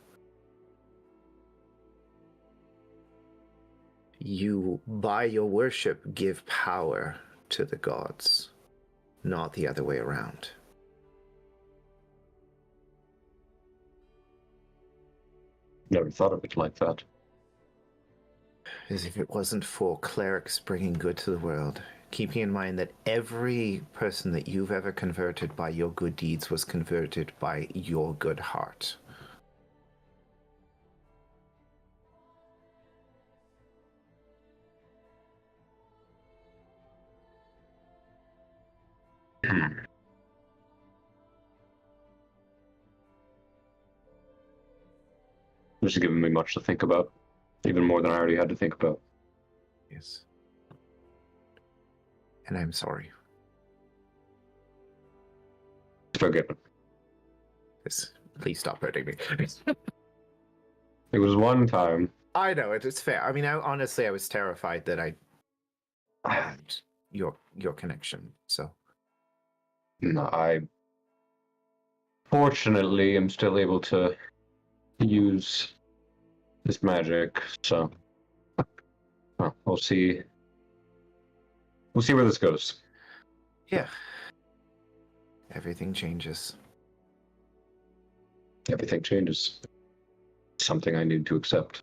Speaker 2: You, by your worship, give power to the gods, not the other way around.
Speaker 5: Never thought of it like that.
Speaker 2: As if it wasn't for clerics bringing good to the world, keeping in mind that every person that you've ever converted by your good deeds was converted by your good heart.
Speaker 5: This is giving me much to think about. Even more than I already had to think about.
Speaker 2: Yes. And I'm sorry.
Speaker 5: Forgiven.
Speaker 2: Yes. Please stop hurting me.
Speaker 5: It was one time.
Speaker 2: I know, it's fair. I mean, honestly, I was terrified that I had your connection, so.
Speaker 5: No, I fortunately am still able to use this magic, so we'll see. We'll see where this goes.
Speaker 2: Yeah. Everything changes.
Speaker 5: Everything changes. Something I need to accept.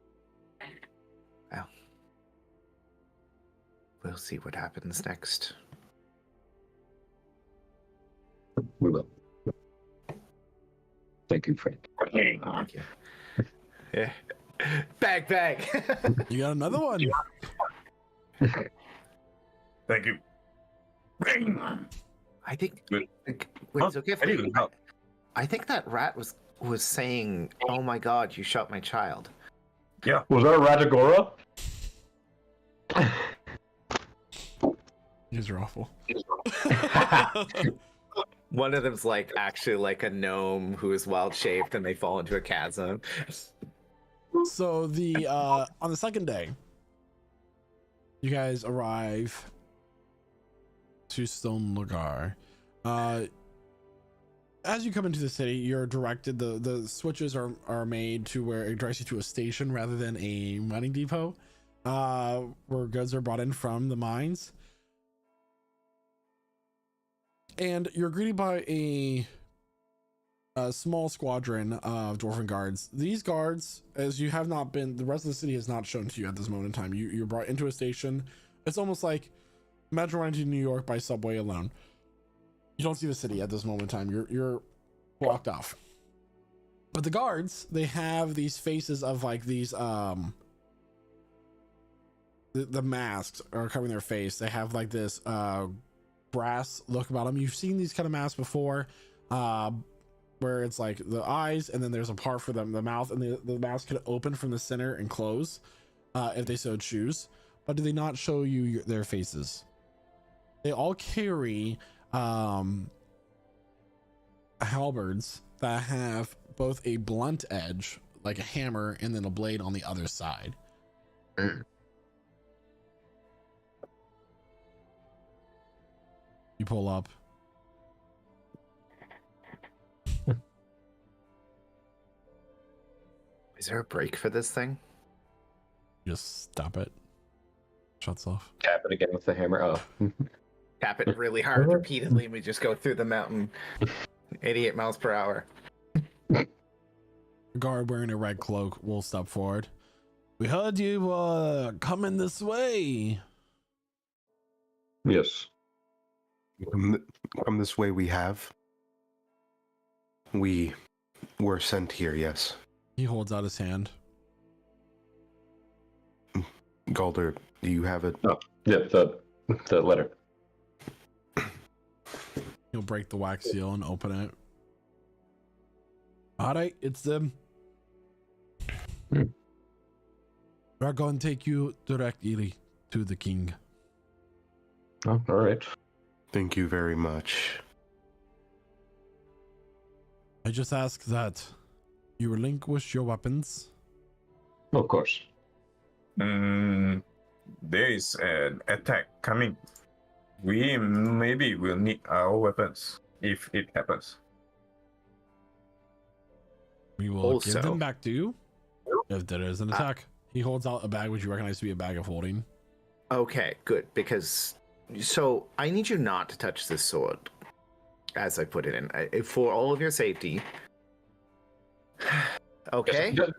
Speaker 2: Well, we'll see what happens next.
Speaker 5: We will. Thank you, Frank.
Speaker 2: Thank you. Yeah. Bang.
Speaker 1: You got another one.
Speaker 3: Thank you.
Speaker 2: I think.
Speaker 3: Wait.
Speaker 2: Wait, it's okay if
Speaker 3: I didn't even help.
Speaker 2: I think that rat was saying, "Oh my God, you shot my child."
Speaker 5: Was that a Ratagora?
Speaker 1: You guys are awful.
Speaker 2: One of them's like actually like a gnome who is wild shaped, and they fall into a chasm.
Speaker 1: So the on the second day, you guys arrive to Stone Lagar. As you come into the city, you're directed. The switches are made to where it directs you to a station rather than a mining depot, where goods are brought in from the mines. And you're greeted by a small squadron of dwarven guards. These guards, as you have not been, the rest of the city has not shown to you at this moment in time. You're brought into a station. It's almost like imagine riding to New York by subway alone. You don't see the city at this moment in time. You're blocked off. But the guards, they have these faces of like these the masks are covering their face. They have like this brass look about them. You've seen these kind of masks before, where it's like the eyes and then there's a part for them, the mouth, and the mask can open from the center and close if they so choose. But do they not show you their faces? They all carry halberds that have both a blunt edge like a hammer and then a blade on the other side. You pull up.
Speaker 2: Is there a break for this thing?
Speaker 1: Just stop it. Shuts off.
Speaker 5: Tap it again with the hammer. Oh.
Speaker 2: Tap it really hard repeatedly, and we just go through the mountain, 88 miles per hour.
Speaker 1: A guard wearing a red cloak will step forward. We heard you coming this way.
Speaker 5: Yes.
Speaker 6: Come this way, we have. We were sent here, yes.
Speaker 1: He holds out his hand.
Speaker 6: Galder, do you have it?
Speaker 5: Oh, yeah, the letter.
Speaker 1: He'll break the wax seal and open it. All right, it's them. We're going to take you directly to the king.
Speaker 5: Oh, all right.
Speaker 6: Thank you very much.
Speaker 1: I just ask that you relinquish your weapons.
Speaker 5: Of course.
Speaker 3: There is an attack coming. We maybe will need our weapons if it happens.
Speaker 1: We will give them back to you if there is an attack. He holds out a bag which you recognize to be a bag of holding.
Speaker 2: Okay, good. Because so I need you not to touch this sword as I put it in for all of your safety. Okay.
Speaker 5: Yes,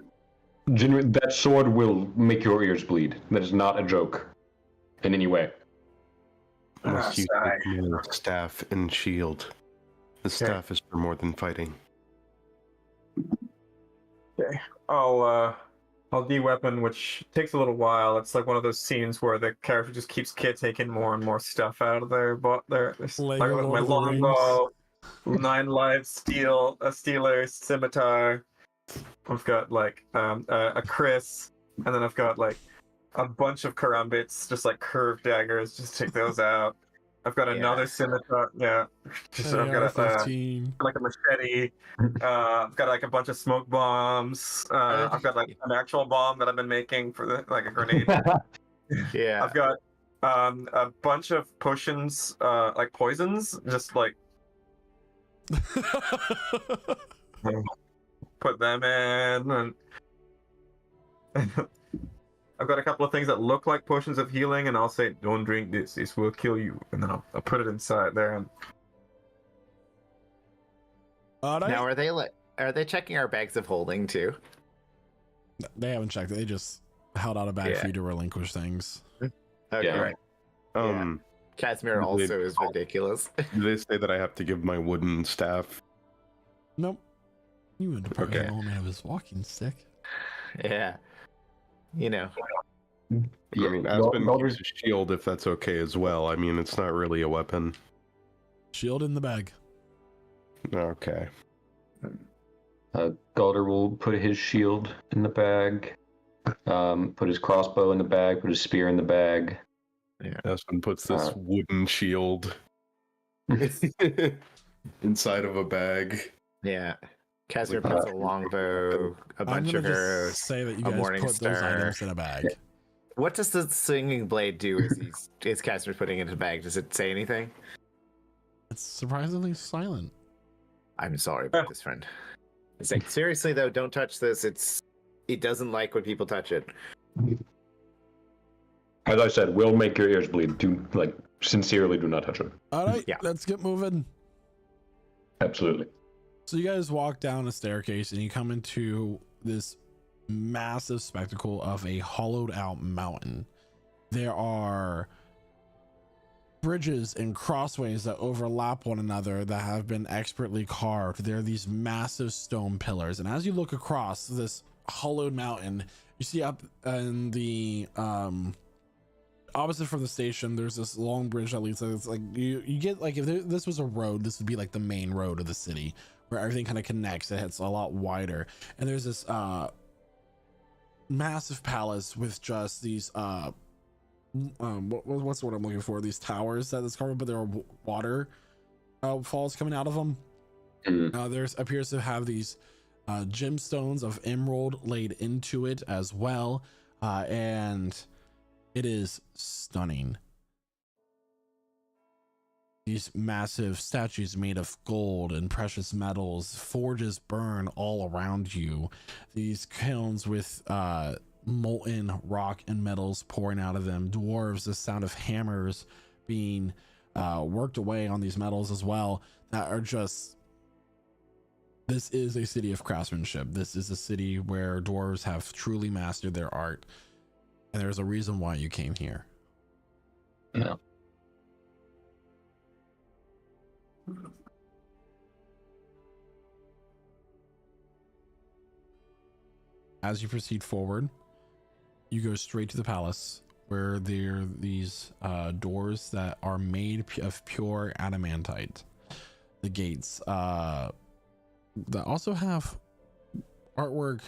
Speaker 5: genuine, that sword will make your ears bleed. That is not a joke in any way.
Speaker 6: Unless you take the staff and shield. The staff is for more than fighting.
Speaker 3: Okay. I'll de-weapon, which takes a little while. It's like one of those scenes where the character just keeps taking more and more stuff out of their like my longbow, 9 lives, a stealer, scimitar. I've got like a Chris, and then I've got like a bunch of karambits, just like curved daggers. Just take those out. I've got another scimitar. Yeah. So I've got like a machete. I've got like a bunch of smoke bombs. I've got like an actual bomb that I've been making for like a grenade.
Speaker 2: Yeah.
Speaker 3: I've got a bunch of potions, like poisons, just like put them in, and I've got a couple of things that look like potions of healing, and I'll say, "Don't drink this; this will kill you." And then I'll put it inside there. And
Speaker 2: now, are they checking our bags of holding too?
Speaker 1: They haven't checked it. They just held out a bag for you to relinquish things.
Speaker 2: Okay,
Speaker 5: Yeah.
Speaker 2: right. Casimir also is ridiculous.
Speaker 6: Do they say that I have to give my wooden staff?
Speaker 1: Nope. You would probably
Speaker 6: Okay.
Speaker 1: an old man of his walking stick.
Speaker 2: Yeah. You know.
Speaker 6: I mean, Aspen keeps a shield if that's okay as well. I mean, it's not really a weapon.
Speaker 1: Shield in the bag.
Speaker 6: Okay.
Speaker 5: Galder will put his shield in the bag, put his crossbow in the bag, put his spear in the bag.
Speaker 6: Aspen puts this wooden shield inside of a bag.
Speaker 2: Yeah. Casimir puts a longbow, a bunch of arrows.
Speaker 1: Say that you
Speaker 2: a
Speaker 1: guys
Speaker 2: morning
Speaker 1: put those
Speaker 2: star.
Speaker 1: items in a bag.
Speaker 2: What does the singing blade do is Casimir putting it in a bag? Does it say anything?
Speaker 1: It's surprisingly silent.
Speaker 2: I'm sorry about this, friend. It's like, seriously though, don't touch this. It doesn't like when people touch it.
Speaker 5: As I said, will make your ears bleed. Sincerely do not touch it.
Speaker 1: All right,
Speaker 2: Yeah.
Speaker 1: let's get moving.
Speaker 5: Absolutely.
Speaker 1: So you guys walk down a staircase and you come into this massive spectacle of a hollowed out mountain. There are bridges and crossways that overlap one another that have been expertly carved. There are these massive stone pillars, and as you look across this hollowed mountain, you see up in the opposite from the station, there's this long bridge that leads. It's like you get like, if this was a road, this would be like the main road of the city where everything kind of connects. It's a lot wider, and there's this massive palace with just these what's the word I'm looking for? These towers that is covered, but there are water falls coming out of them. There's appears to have these gemstones of emerald laid into it as well, and it is stunning. These massive statues made of gold and precious metals, forges burn all around you. These kilns with molten rock and metals pouring out of them. Dwarves, the sound of hammers being worked away on these metals as well, that are just This is a city of craftsmanship. This is a city where dwarves have truly mastered their art, and there's a reason why you came here.
Speaker 5: No.
Speaker 1: As you proceed forward, you go straight to the palace, where there are these doors that are made of pure adamantite. The gates that also have artwork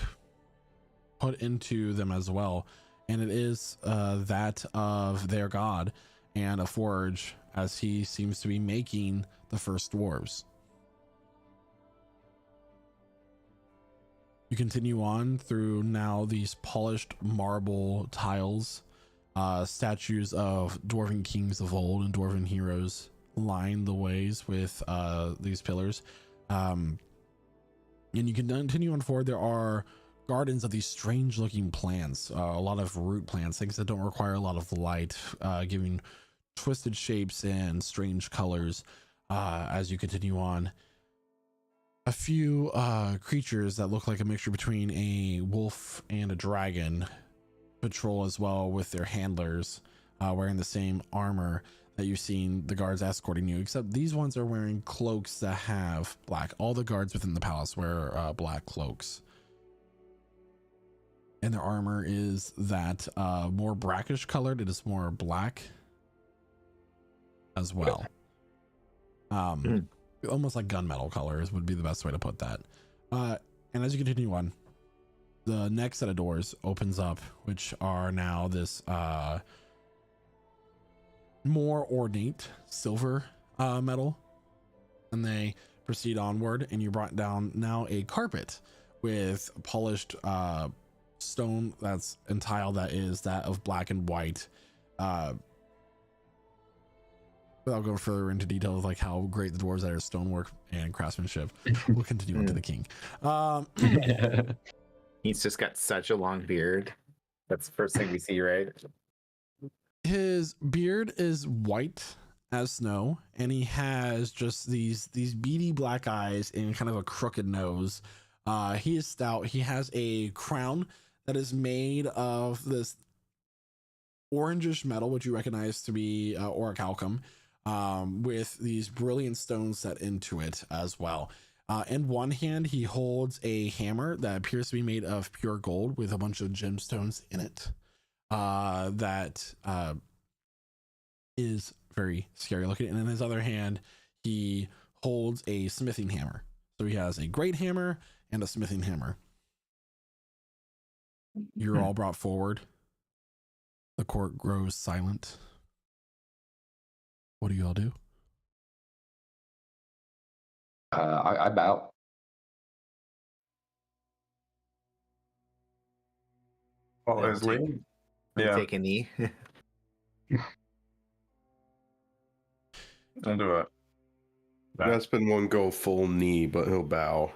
Speaker 1: put into them as well, and it is that of their god and a forge, as he seems to be making the first dwarves. You continue on through now these polished marble tiles. Statues of dwarven kings of old and dwarven heroes line the ways with these pillars. And you can continue on forward. There are gardens of these strange looking plants, a lot of root plants, things that don't require a lot of light, giving twisted shapes and strange colors. As you continue on, a few creatures that look like a mixture between a wolf and a dragon patrol as well, with their handlers wearing the same armor that you've seen the guards escorting you, except these ones are wearing cloaks that have black. All the guards within the palace wear black cloaks, and their armor is that more brackish colored. It is more black as well. Almost like gunmetal colors would be the best way to put that. And as you continue on, the next set of doors opens up, which are now this more ornate silver metal, and they proceed onward, and you brought down now a carpet with polished stone that's and tile that is that of black and white. Without going further into detail of like how great the dwarves are at stonework and craftsmanship, we'll continue on to the king.
Speaker 2: He's just got such a long beard. That's the first thing we see, right?
Speaker 1: His beard is white as snow, and he has just these beady black eyes and kind of a crooked nose. He is stout. He has a crown that is made of this orangish metal, which you recognize to be orichalcum, with these brilliant stones set into it as well. In one hand, he holds a hammer that appears to be made of pure gold with a bunch of gemstones in it. That is very scary looking. And in his other hand, he holds a smithing hammer. So he has a great hammer and a smithing hammer. You're all brought forward. The court grows silent. What do you all do?
Speaker 5: I bow.
Speaker 3: Well, as we, yeah,
Speaker 2: Take a knee.
Speaker 3: I'll do it.
Speaker 4: Aspen won't go full knee, but he'll bow.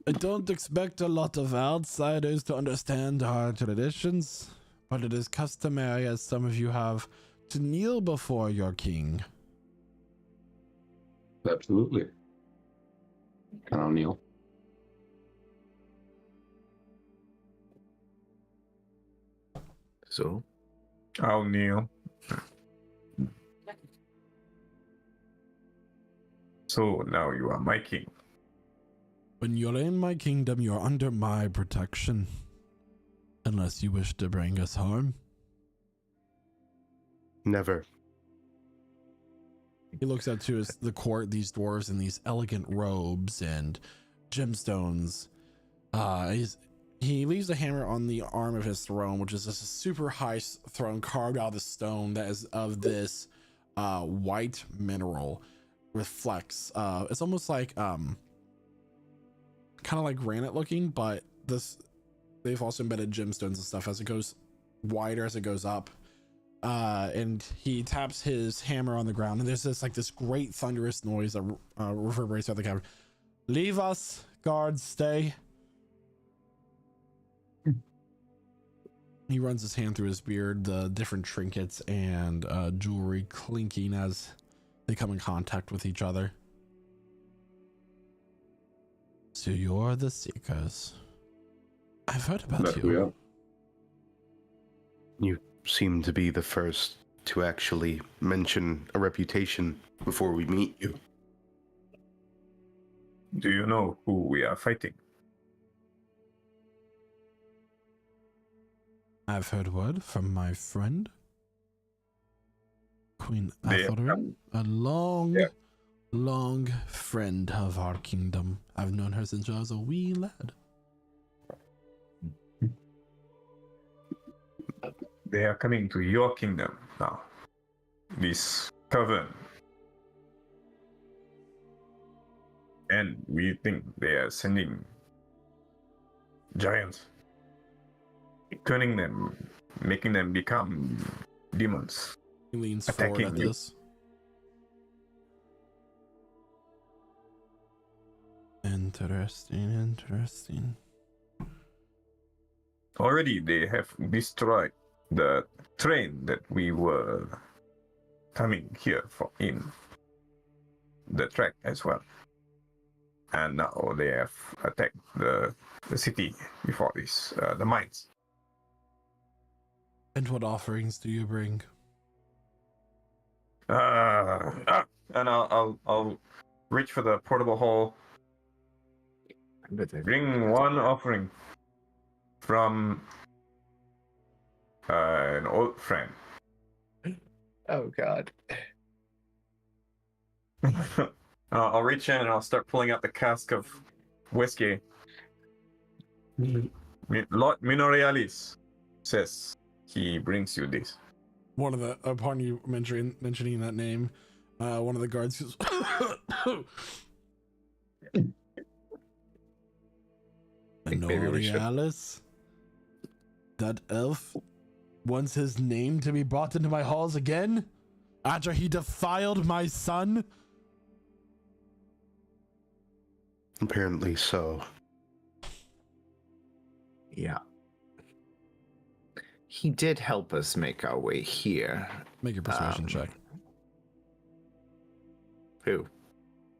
Speaker 1: I don't expect a lot of outsiders to understand our traditions, but it is customary, as some of you have, to kneel before your king.
Speaker 5: Absolutely. Can I kneel?
Speaker 2: So,
Speaker 3: I'll kneel. So now you are my king.
Speaker 1: When you're in my kingdom, you're under my protection. Unless you wish to bring us harm.
Speaker 6: Never.
Speaker 1: He looks out to the court, these dwarves in these elegant robes and gemstones. He leaves the hammer on the arm of his throne, which is just a super high throne carved out of the stone that is of this white mineral with flecks. It's almost like kind of like granite looking, but they've also embedded gemstones and stuff as it goes wider, as it goes up. And he taps his hammer on the ground, and there's this great thunderous noise that reverberates out the cavern. Leave us, guards, stay. He runs his hand through his beard, the different trinkets and jewelry clinking as they come in contact with each other. So you're the Seekers. I've heard about
Speaker 7: That we
Speaker 1: you.
Speaker 7: are.
Speaker 6: You seem to be the first to actually mention a reputation before we meet you.
Speaker 3: Do you know who we are fighting?
Speaker 1: I've heard word from my friend, Queen
Speaker 3: They-
Speaker 1: Athelrin, a long,
Speaker 3: Yeah.
Speaker 1: long friend of our kingdom. I've known her since I was a wee lad.
Speaker 3: They are coming to your kingdom now. This coven. And we think they are sending giants. Turning them, making them become demons.
Speaker 1: He leans
Speaker 3: Attacking
Speaker 1: forward at
Speaker 3: you.
Speaker 1: this. Interesting.
Speaker 3: Already they have destroyed the train that we were coming here for in the track as well. And now they have attacked the city before this, the mines.
Speaker 1: And what offerings do you bring?
Speaker 3: And I'll reach for the portable hole. Bring one offering from an old friend.
Speaker 2: Oh God.
Speaker 3: I'll reach in and I'll start pulling out the cask of whiskey. Lord Minorialis says he brings you this.
Speaker 1: One of the, upon you mentioning that name, one of the guards goes, Minorialis? That elf wants his name to be brought into my halls again? After he defiled my son?
Speaker 6: Apparently so.
Speaker 2: Yeah. He did help us make our way here.
Speaker 1: Make your persuasion check.
Speaker 2: Who?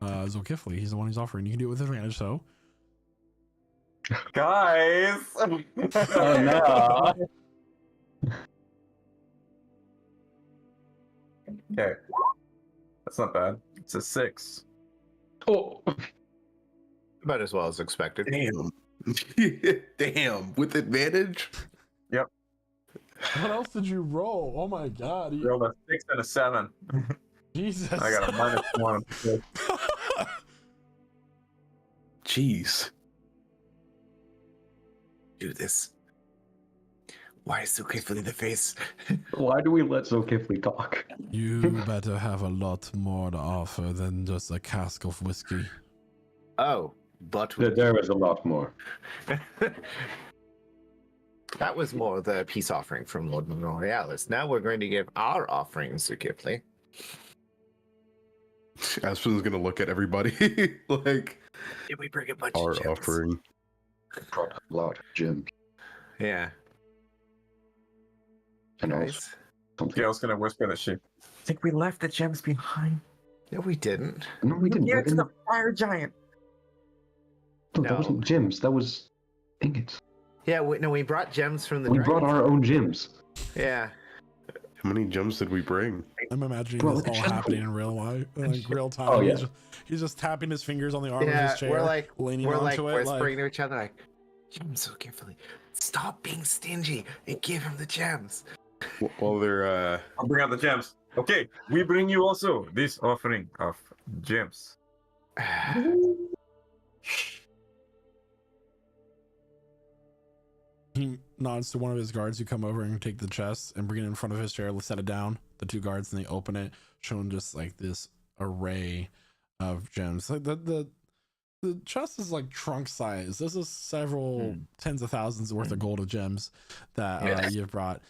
Speaker 1: Zolkifli, he's the one who's offering. You can do it with advantage, so.
Speaker 3: Guys!
Speaker 5: Oh no.
Speaker 3: Okay. That's not bad. It's a 6.
Speaker 5: Oh.
Speaker 2: About as well as expected.
Speaker 6: Damn. Damn. With advantage?
Speaker 1: What else did you roll? Oh my god.
Speaker 3: Rolled a 6 and a 7.
Speaker 1: Jesus.
Speaker 3: I got a -1.
Speaker 6: Jeez.
Speaker 2: Do this. Why is so carefully the face?
Speaker 5: Why do we let Zolkifli talk?
Speaker 1: You better have a lot more to offer than just a cask of whiskey.
Speaker 2: Oh, but
Speaker 5: There is a lot more.
Speaker 2: that was more the peace offering from Lord Memorialis. Now we're going to give our offerings to Kipling.
Speaker 6: Aspen's gonna look at everybody like
Speaker 2: Did we bring a bunch
Speaker 6: our
Speaker 2: of gems?
Speaker 6: offering.
Speaker 7: Brought a lot of gems.
Speaker 2: Yeah.
Speaker 7: And also
Speaker 2: Nice.
Speaker 7: something.
Speaker 3: Gail's gonna whisper that she. I think we left the gems behind.
Speaker 2: No, we didn't.
Speaker 7: No, we didn't.
Speaker 3: Give it to the fire giant.
Speaker 7: No, that
Speaker 2: No.
Speaker 7: wasn't gems. That was ingots.
Speaker 2: Yeah, we brought gems from the
Speaker 7: We
Speaker 2: dragon.
Speaker 7: brought our own gems.
Speaker 2: Yeah.
Speaker 6: How many gems did we bring?
Speaker 1: I'm imagining
Speaker 7: Bro,
Speaker 1: this
Speaker 7: look at
Speaker 1: all
Speaker 7: Shannon.
Speaker 1: happening in real time.
Speaker 5: Oh, yeah.
Speaker 1: He's just tapping his fingers on the arm of
Speaker 2: Yeah,
Speaker 1: his chair,
Speaker 2: we're like
Speaker 1: leaning
Speaker 2: we're
Speaker 1: onto
Speaker 2: like
Speaker 1: it.
Speaker 2: whispering to each other like, gems so carefully. Stop being stingy and give him the gems.
Speaker 6: Well, they're
Speaker 3: I'll bring out the gems. Okay, we bring you also this offering of gems.
Speaker 1: He nods to one of his guards who come over and take the chest and bring it in front of his chair, set it down. The two guards, and they open it, showing just like this array of gems. Like the chest is like trunk size. This is several tens of thousands worth of gold of gems that you've brought.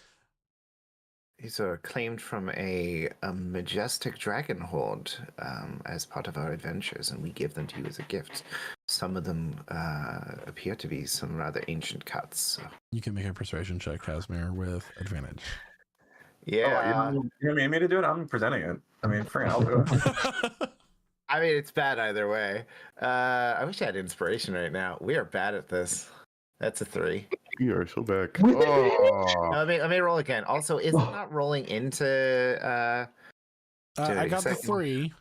Speaker 2: These are claimed from a majestic dragon horde as part of our adventures, and we give them to you as a gift. some of them appear to be some rather ancient cuts. So.
Speaker 1: You can make a persuasion check, Casimir, with advantage.
Speaker 2: Yeah.
Speaker 3: You need me to do it? I'm presenting it. I mean, friggin', I'll do it.
Speaker 2: I mean, it's bad either way. I wish I had inspiration right now. We are bad at this. That's a 3.
Speaker 6: You are so back. Oh,
Speaker 2: Let me roll again. Also, is it not rolling into
Speaker 1: I got the 3.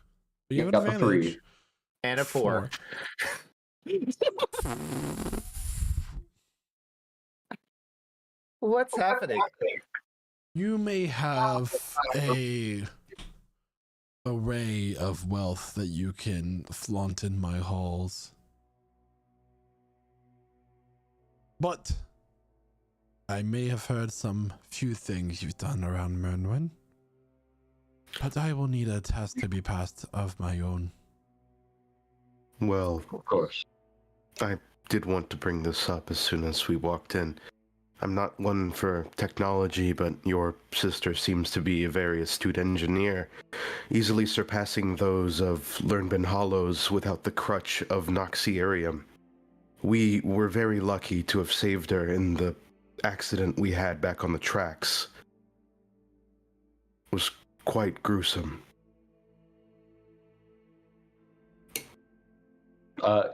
Speaker 1: You have
Speaker 5: got the
Speaker 1: advantage.
Speaker 5: 3.
Speaker 2: and a 4? What's happening?
Speaker 1: You may have a array of wealth that you can flaunt in my halls. But I may have heard some few things you've done around Mernwin. But I will need a test to be passed of my own.
Speaker 6: well,
Speaker 5: Of course.
Speaker 6: I did want to bring this up as soon as we walked in. I'm not one for technology, but your sister seems to be a very astute engineer, easily surpassing those of Lernben Hollows without the crutch of Noxiarium. We were very lucky to have saved her in the accident we had back on the tracks. It was quite gruesome.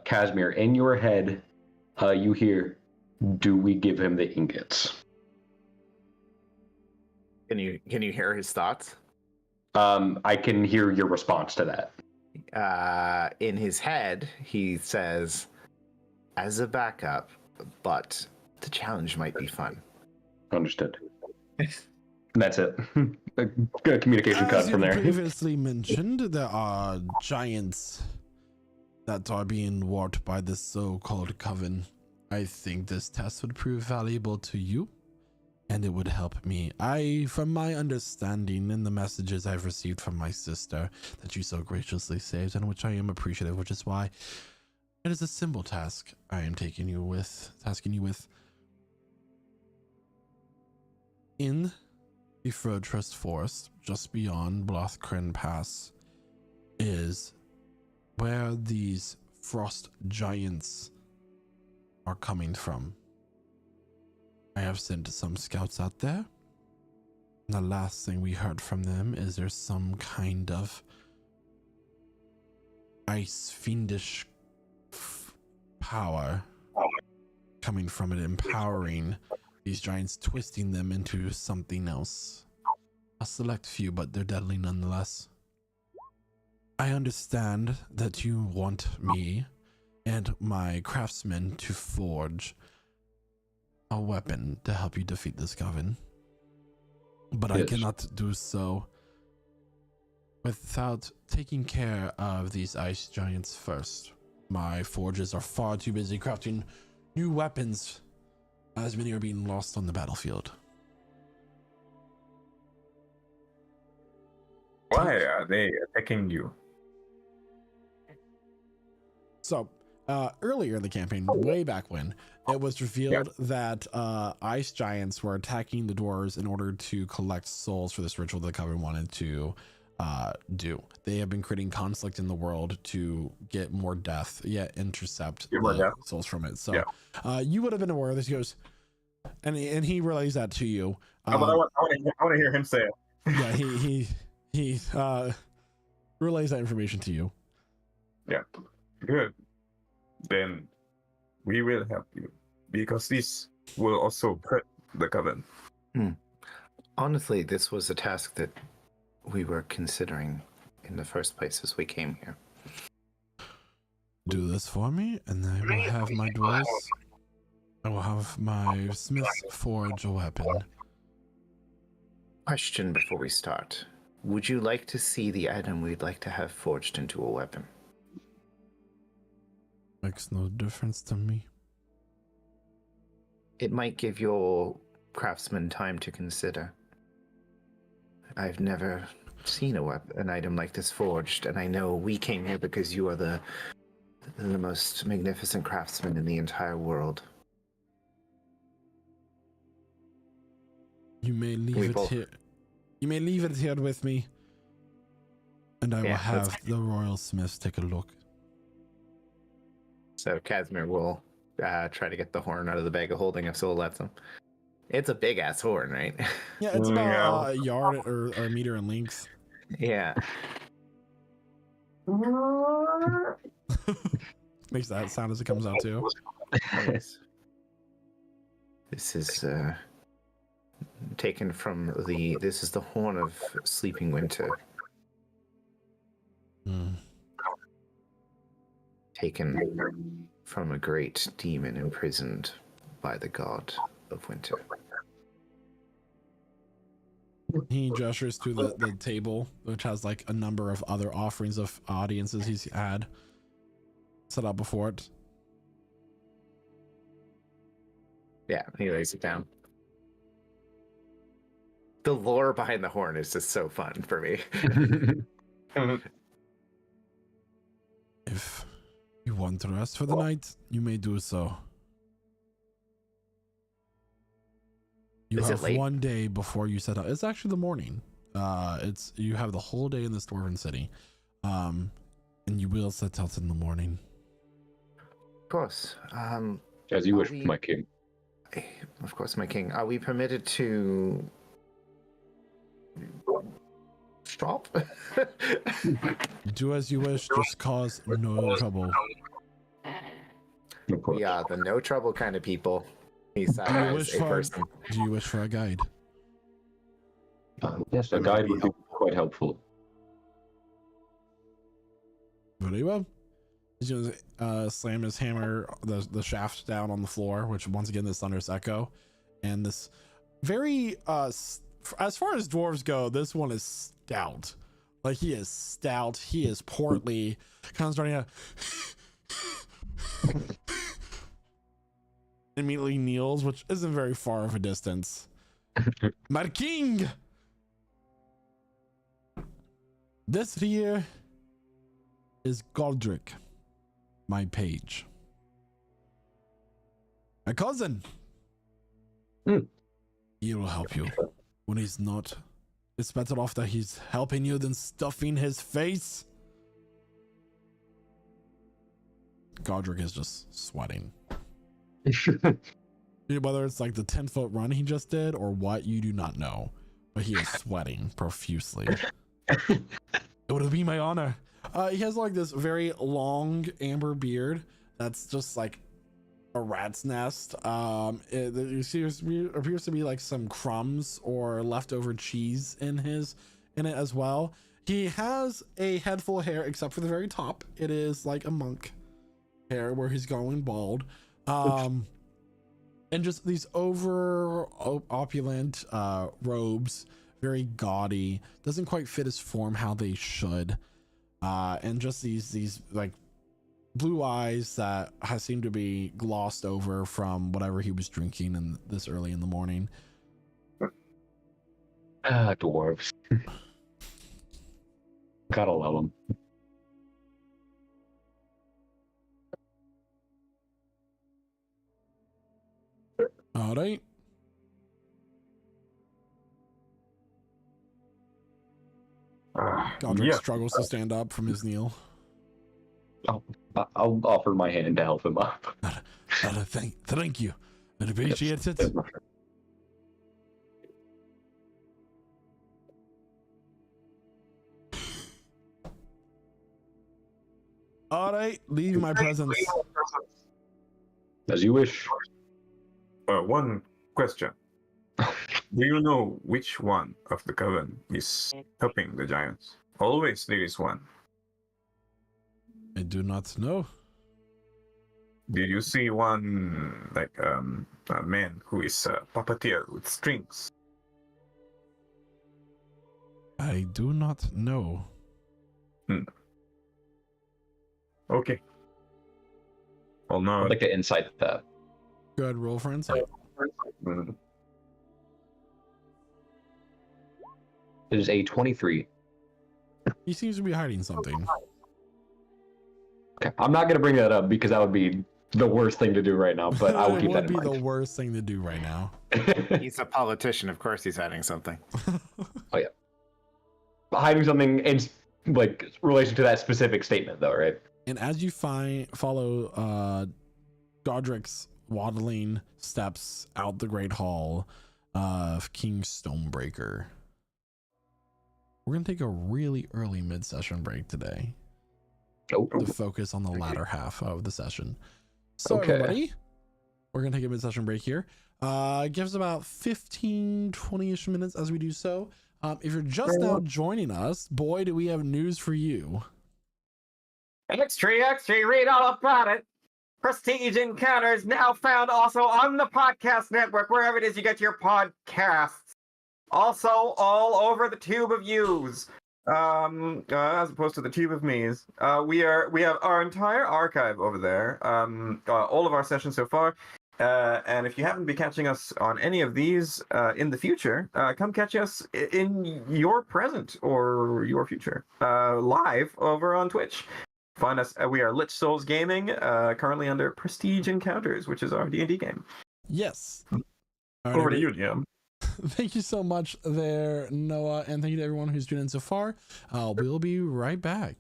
Speaker 5: Casimir, in your head, you hear, do we give him the ingots?
Speaker 2: Can you hear his thoughts?
Speaker 5: I can hear your response to that.
Speaker 2: In his head, he says, as a backup, but the challenge might be fun.
Speaker 5: Understood. That's it. A good communication cut
Speaker 1: As
Speaker 5: from
Speaker 1: you
Speaker 5: there.
Speaker 1: previously mentioned, there are giants that are being warped by this so-called coven. I think this test would prove valuable to you, and it would help me. From my understanding and the messages I've received from my sister that you so graciously saved, and which I am appreciative, which is why it is a simple task I am tasking you with. In the Frodtrust Forest, just beyond Blothkren Pass, is where these frost giants are coming from. I have sent some scouts out there. The last thing we heard from them is there's some kind of ice fiendish power coming from it, empowering these giants, twisting them into something else. A select few, but they're deadly nonetheless. I understand that you want me and my craftsmen to forge a weapon to help you defeat this coven. But I
Speaker 5: Yes.
Speaker 1: cannot do so without taking care of these ice giants first. My forges are far too busy crafting new weapons, as many are being lost on the battlefield.
Speaker 3: Why are they attacking you?
Speaker 1: So, earlier in the campaign, way back when, it was revealed that ice giants were attacking the dwarves in order to collect souls for this ritual the coven wanted to do. They have been creating conflict in the world to get more death, yet intercept the souls from it. So, you would have been aware of this. He goes, and he relayed that to you.
Speaker 3: But I want to hear him say it.
Speaker 1: Yeah, he relays that information to you.
Speaker 3: Yeah, good. Then we will help you because this will also hurt the coven.
Speaker 2: Honestly, this was a task that we were considering in the first place as we came here.
Speaker 1: Do this for me, and I will have my dwarves. I will have my smiths forge a weapon.
Speaker 2: Question before we start. Would you like to see the item we'd like to have forged into a weapon?
Speaker 1: Makes no difference to me.
Speaker 2: It might give your craftsman time to consider. I've never seen an item like this forged, and I know we came here because you are the most magnificent craftsman in the entire world.
Speaker 1: You may leave it here. You may leave it here with me, and I will have the royal smiths take a look.
Speaker 2: So Casimir will try to get the horn out of the bag of holding if Soul lets him. It's a big ass horn, right?
Speaker 1: Yeah, it's about
Speaker 3: Yeah.
Speaker 1: a yard or a meter in length.
Speaker 2: Yeah.
Speaker 1: Makes that sound as it comes out too.
Speaker 2: Yes. This is taken from the. This is the horn of Sleeping Winter, taken from a great demon imprisoned by the god of winter.
Speaker 1: He gestures to the table, which has like a number of other offerings of audiences he's had set up before it.
Speaker 2: Yeah, he lays it down. The lore behind the horn is just so fun for me.
Speaker 1: If you want to rest for the night, you may do so. You
Speaker 2: Is it
Speaker 1: have
Speaker 2: late?
Speaker 1: one day before you set out. It's actually the morning. You have the whole day in this dwarven city. And you will set out in the morning.
Speaker 2: Of course.
Speaker 5: As you
Speaker 2: Are
Speaker 5: wish,
Speaker 2: we-
Speaker 5: my king.
Speaker 2: Of course, my king. Are we permitted to stop?
Speaker 1: Do as you wish, just cause no trouble.
Speaker 5: Of course.
Speaker 2: We are the no trouble kind of people. He sighs
Speaker 1: wish
Speaker 2: a
Speaker 1: for-
Speaker 2: person.
Speaker 1: Do you wish for a guide?
Speaker 5: Yes, a guide would be quite helpful.
Speaker 1: Very well. He's gonna slam his hammer, the shaft down on the floor, which once again this thunderous echo, and this very as far as dwarves go, this one is stout. Like he is stout, he is portly, kind of starting to immediately kneels, which isn't very far of a distance. My king, this here is Godric, my page. My cousin. He will help you. When he's not, it's better off that he's helping you than stuffing his face. Godric is just sweating. Whether it's like the 10-foot run he just did or what, you do not know. But he is sweating profusely. It would be my honor. He has like this very long amber beard that's just like a rat's nest. There appears to be like some crumbs or leftover cheese in it as well. He has a head full of hair except for the very top. It is like a monk hair where he's going bald. And just these over opulent robes, very gaudy, doesn't quite fit his form how they should. And just these like blue eyes that seem to be glossed over from whatever he was drinking in this early in the morning.
Speaker 5: Dwarves. Gotta love them.
Speaker 1: All right. Godric
Speaker 3: Yeah.
Speaker 1: struggles to stand up from his kneel.
Speaker 5: I'll offer my hand to help him up.
Speaker 1: Thank you. I appreciate it.
Speaker 5: Yes, my friend.
Speaker 1: All right, leave my presence.
Speaker 5: As you wish.
Speaker 3: One question. Do you know which one of the coven is helping the giants? Always there is one.
Speaker 1: I do not know.
Speaker 3: Did you see one, like, a man who is a puppeteer with strings?
Speaker 1: I do not know.
Speaker 3: Okay. Well, no.
Speaker 5: I'd like to insight that.
Speaker 1: Good, roll for insight.
Speaker 3: Mm,
Speaker 5: It is a 23.
Speaker 1: He seems to be hiding something.
Speaker 5: Okay. I'm not going to bring that up because that would be the worst thing to do right now, but I will
Speaker 1: It
Speaker 5: keep
Speaker 1: would
Speaker 5: that
Speaker 1: be
Speaker 5: in
Speaker 1: the
Speaker 5: mind.
Speaker 1: worst thing to do right now.
Speaker 2: He's a politician. Of course, he's hiding something.
Speaker 5: Hiding something in like relation to that specific statement, though, right?
Speaker 1: And as you follow Godric's waddling steps out the great hall of King Stonebreaker, we're gonna take a really early mid-session break today
Speaker 5: Oh,
Speaker 1: to focus on the latter half of the session. So
Speaker 5: Okay.
Speaker 1: everybody, we're gonna take a mid-session break here. Give us about 20-ish minutes as we do so. If you're just now joining us, boy, do we have news for you.
Speaker 3: Extra, read all about it. Prestige Encounters now found also on the podcast network, wherever it is you get your podcasts. Also, all over the tube of yous. As opposed to the tube of me's. We have our entire archive over there. All of our sessions so far. And if you happen to be catching us on any of these in the future, come catch us in your present or your future live over on Twitch. Find us. We are Lich Souls Gaming, currently under Prestige Encounters, which is our D&D game.
Speaker 1: Yes.
Speaker 3: Over to you, Jim.
Speaker 1: Thank you so much there, Noah, and thank you to everyone who's tuned in so far. We'll be right back.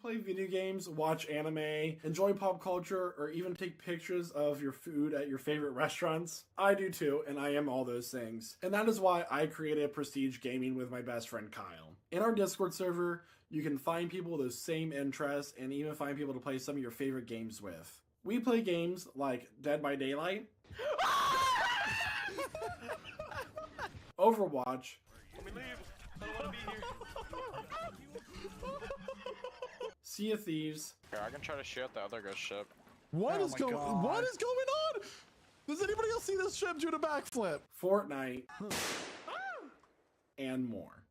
Speaker 1: Play video games, watch anime, enjoy pop culture, or even take pictures of your food at your favorite restaurants? I do too, and I am all those things. And that is why I created Prestige Gaming with my best friend Kyle. In our Discord server, you can find people with those same interests and even find people to play some of your favorite games with. We play games like Dead by Daylight, Overwatch, Sea of Thieves.
Speaker 8: Here, I can try to shoot the other ghost ship.
Speaker 1: What is going on? Does anybody else see this ship doing a backflip? Fortnite, and more.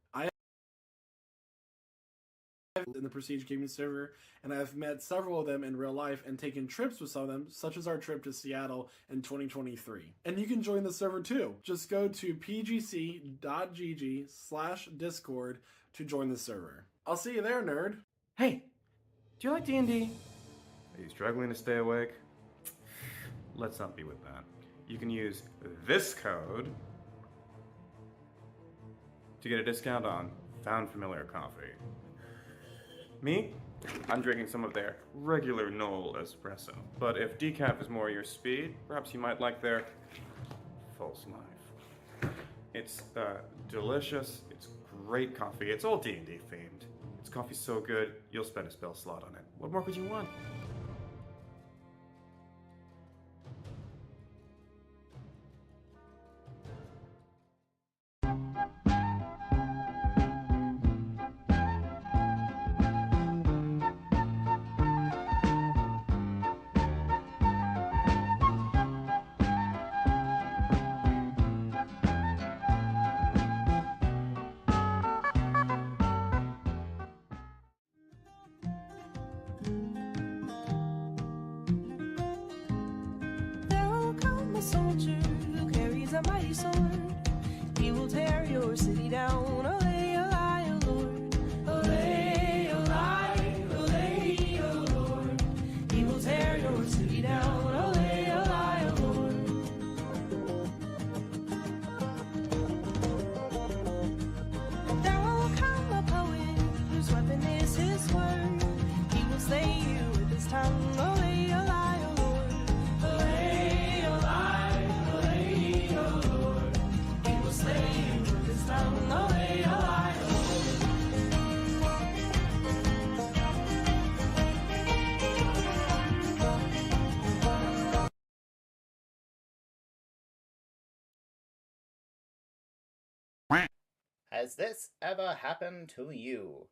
Speaker 1: I have in the Prestige Gaming server, and I've met several of them in real life and taken trips with some of them, such as our trip to Seattle in 2023. And you can join the server too. Just go to pgc.gg/discord to join the server. I'll see you there, nerd.
Speaker 9: Hey, do you like D&D? Are you struggling to stay awake? Let's not be with that. You can use this code to get a discount on Found Familiar coffee. Me? I'm drinking some of their regular Knoll espresso. But if decaf is more your speed, perhaps you might like their False Life. It's delicious, it's great coffee, it's all D&D themed. This coffee's so good, you'll spend a spell slot on it. What more could you want?
Speaker 10: There will come a soldier who carries a mighty sword. He will tear your city down. Olay, olay, O Lord. Olay, olay, olay, O Lord. He will tear your city down. Olay, olay, O Lord. There will come a poet whose weapon is his word. He will slay you with his tongue. Olay, olay, O Lord. Olay, olay, olay, O Lord. He will slay you with his tongue. Olay, olay, O
Speaker 2: Has this ever happened to you?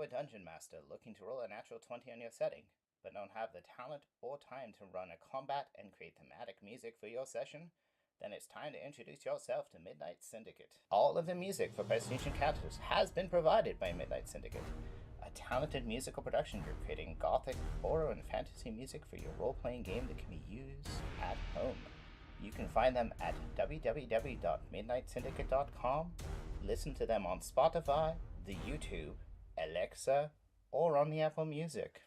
Speaker 11: you a dungeon master looking to roll a natural 20 on your setting, but don't have the talent or time to run a combat and create thematic music for your session? Then it's time to introduce yourself to Midnight Syndicate. All of the music for Prestige Encounters has been provided by Midnight Syndicate, a talented musical production group creating gothic, horror, and fantasy music for your role-playing game that can be used at home. You can find them at www.midnightsyndicate.com, listen to them on Spotify, the YouTube, Alexa, or on the Apple Music.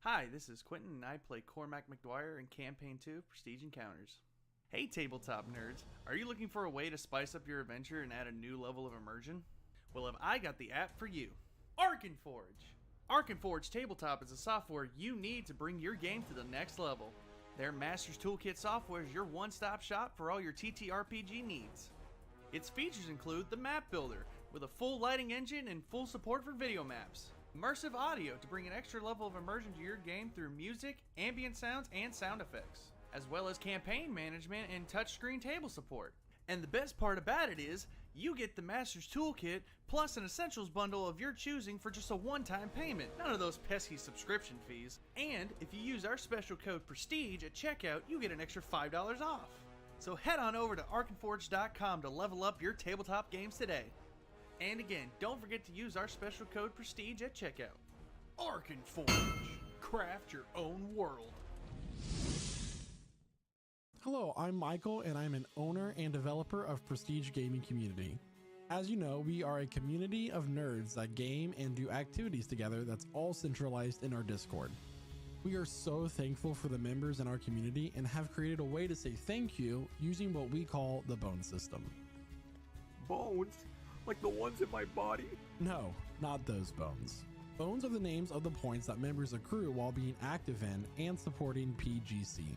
Speaker 12: Hi, this is Quentin, and I play Cormac McDwyer in Campaign 2 Prestige Encounters. Hey tabletop nerds, are you looking for a way to spice up your adventure and add a new level of immersion? Well, have I got the app for you, Arkenforge! Arkenforge Tabletop is the software you need to bring your game to the next level. Their Master's Toolkit software is your one-stop shop for all your TTRPG needs. Its features include the Map Builder, with a full lighting engine and full support for video maps. Immersive audio to bring an extra level of immersion to your game through music, ambient sounds, and sound effects, as well as campaign management and touchscreen table support. And the best part about it is, you get the Master's Toolkit plus an Essentials bundle of your choosing for just a one-time payment. None of those pesky subscription fees. And if you use our special code PRESTIGE at checkout, you get an extra $5 off. So head on over to arkenforge.com to level up your tabletop games today. And again, don't forget to use our special code PRESTIGE at checkout. Arkenforge. Craft your own world.
Speaker 1: Hello, I'm Michael, and I'm an owner and developer of Prestige Gaming Community. As you know, we are a community of nerds that game and do activities together that's all centralized in our Discord. We are so thankful for the members in our community and have created a way to say thank you using what we call the Bone System.
Speaker 12: Bones? Like the ones in my body?
Speaker 1: No, not those bones. Bones are the names of the points that members accrue while being active in and supporting PGC.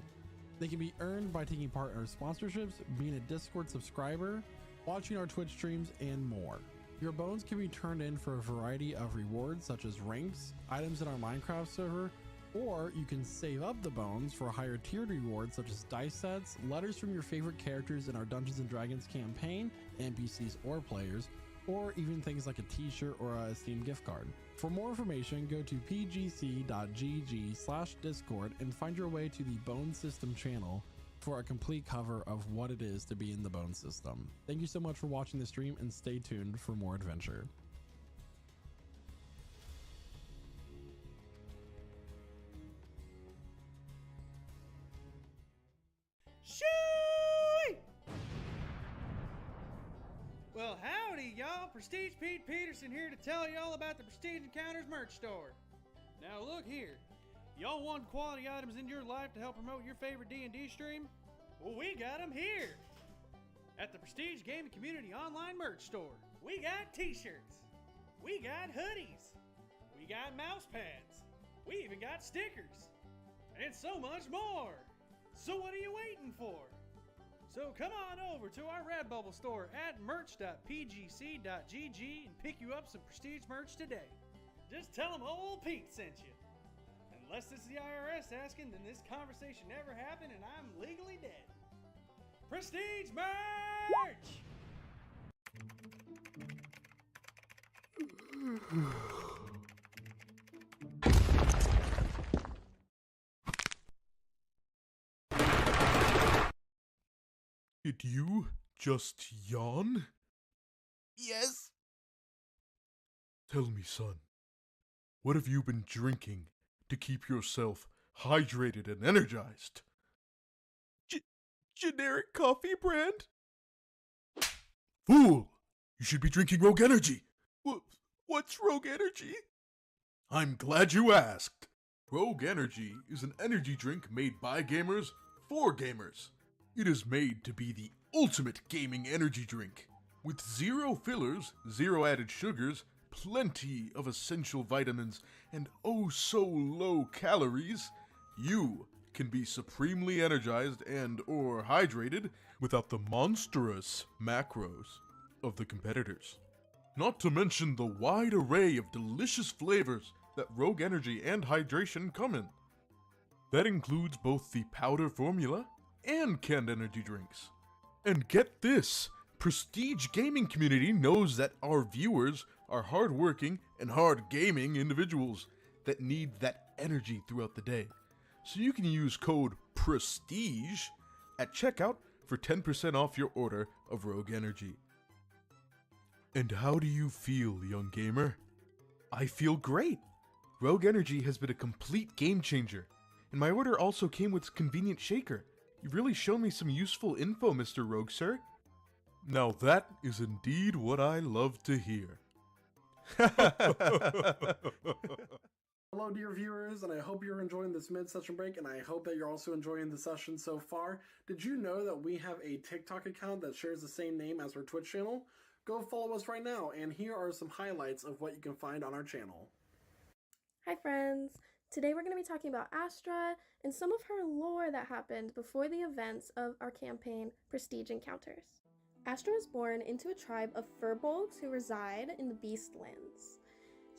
Speaker 1: They can be earned by taking part in our sponsorships, being a Discord subscriber, watching our Twitch streams, and more. Your bones can be turned in for a variety of rewards such as ranks, items in our Minecraft server, or you can save up the bones for higher tiered rewards such as dice sets, letters from your favorite characters in our Dungeons & Dragons campaign, NPCs or players, or even things like a t-shirt or a Steam gift card. For more information, go to pgc.gg/discord and find your way to the Bone System channel for a complete cover of what it is to be in the Bone System. Thank you so much for watching the stream, and stay tuned for more adventure.
Speaker 12: Shoo! Well, howdy, y'all. Prestige Pete Peterson here to tell y'all about the Prestige Encounters merch store. Now, look here. Y'all want quality items in your life to help promote your favorite D&D stream? Well, we got them here. At the Prestige Gaming Community online merch store, we got t-shirts. We got hoodies. We got mouse pads. We even got stickers. And so much more. So what are you waiting for? So come on over to our Redbubble store at merch.pgc.gg and pick you up some Prestige merch today. Just tell them old Pete sent you. Unless this is the IRS asking, then this conversation never happened and I'm legally dead. Prestige merch!
Speaker 13: Did you just yawn?
Speaker 1: Yes.
Speaker 13: Tell me, son, what have you been drinking to keep yourself hydrated and energized?
Speaker 1: Generic coffee brand?
Speaker 13: Fool! You should be drinking Rogue Energy.
Speaker 1: What's Rogue Energy?
Speaker 13: I'm glad you asked. Rogue Energy is an energy drink made by gamers for gamers. It is made to be the ultimate gaming energy drink. With 0 fillers, 0 added sugars, plenty of essential vitamins, and oh so low calories, you can be supremely energized and or hydrated without the monstrous macros of the competitors. Not to mention the wide array of delicious flavors that Rogue Energy and Hydration come in. That includes both the powder formula and canned energy drinks. And get this, Prestige Gaming Community knows that our viewers are hardworking and hard gaming individuals that need that energy throughout the day. So you can use code PRESTIGE at checkout for 10% off your order of Rogue Energy. And how do you feel, young gamer? I feel great! Rogue Energy has been a complete game changer, and my order also came with convenient shaker. You've really shown me some useful info, Mr. Rogue, sir. Now that is indeed what I love to hear.
Speaker 1: Hello, dear viewers, and I hope you're enjoying this mid-session break, and I hope that you're also enjoying the session so far. Did you know that we have a TikTok account that shares the same name as our Twitch channel? Go follow us right now, and here are some highlights of what you can find on our channel.
Speaker 14: Hi friends! Today we're going to be talking about Astra and some of her lore that happened before the events of our campaign, Prestige Encounters. Astra was born into a tribe of furbolgs who reside in the Beastlands.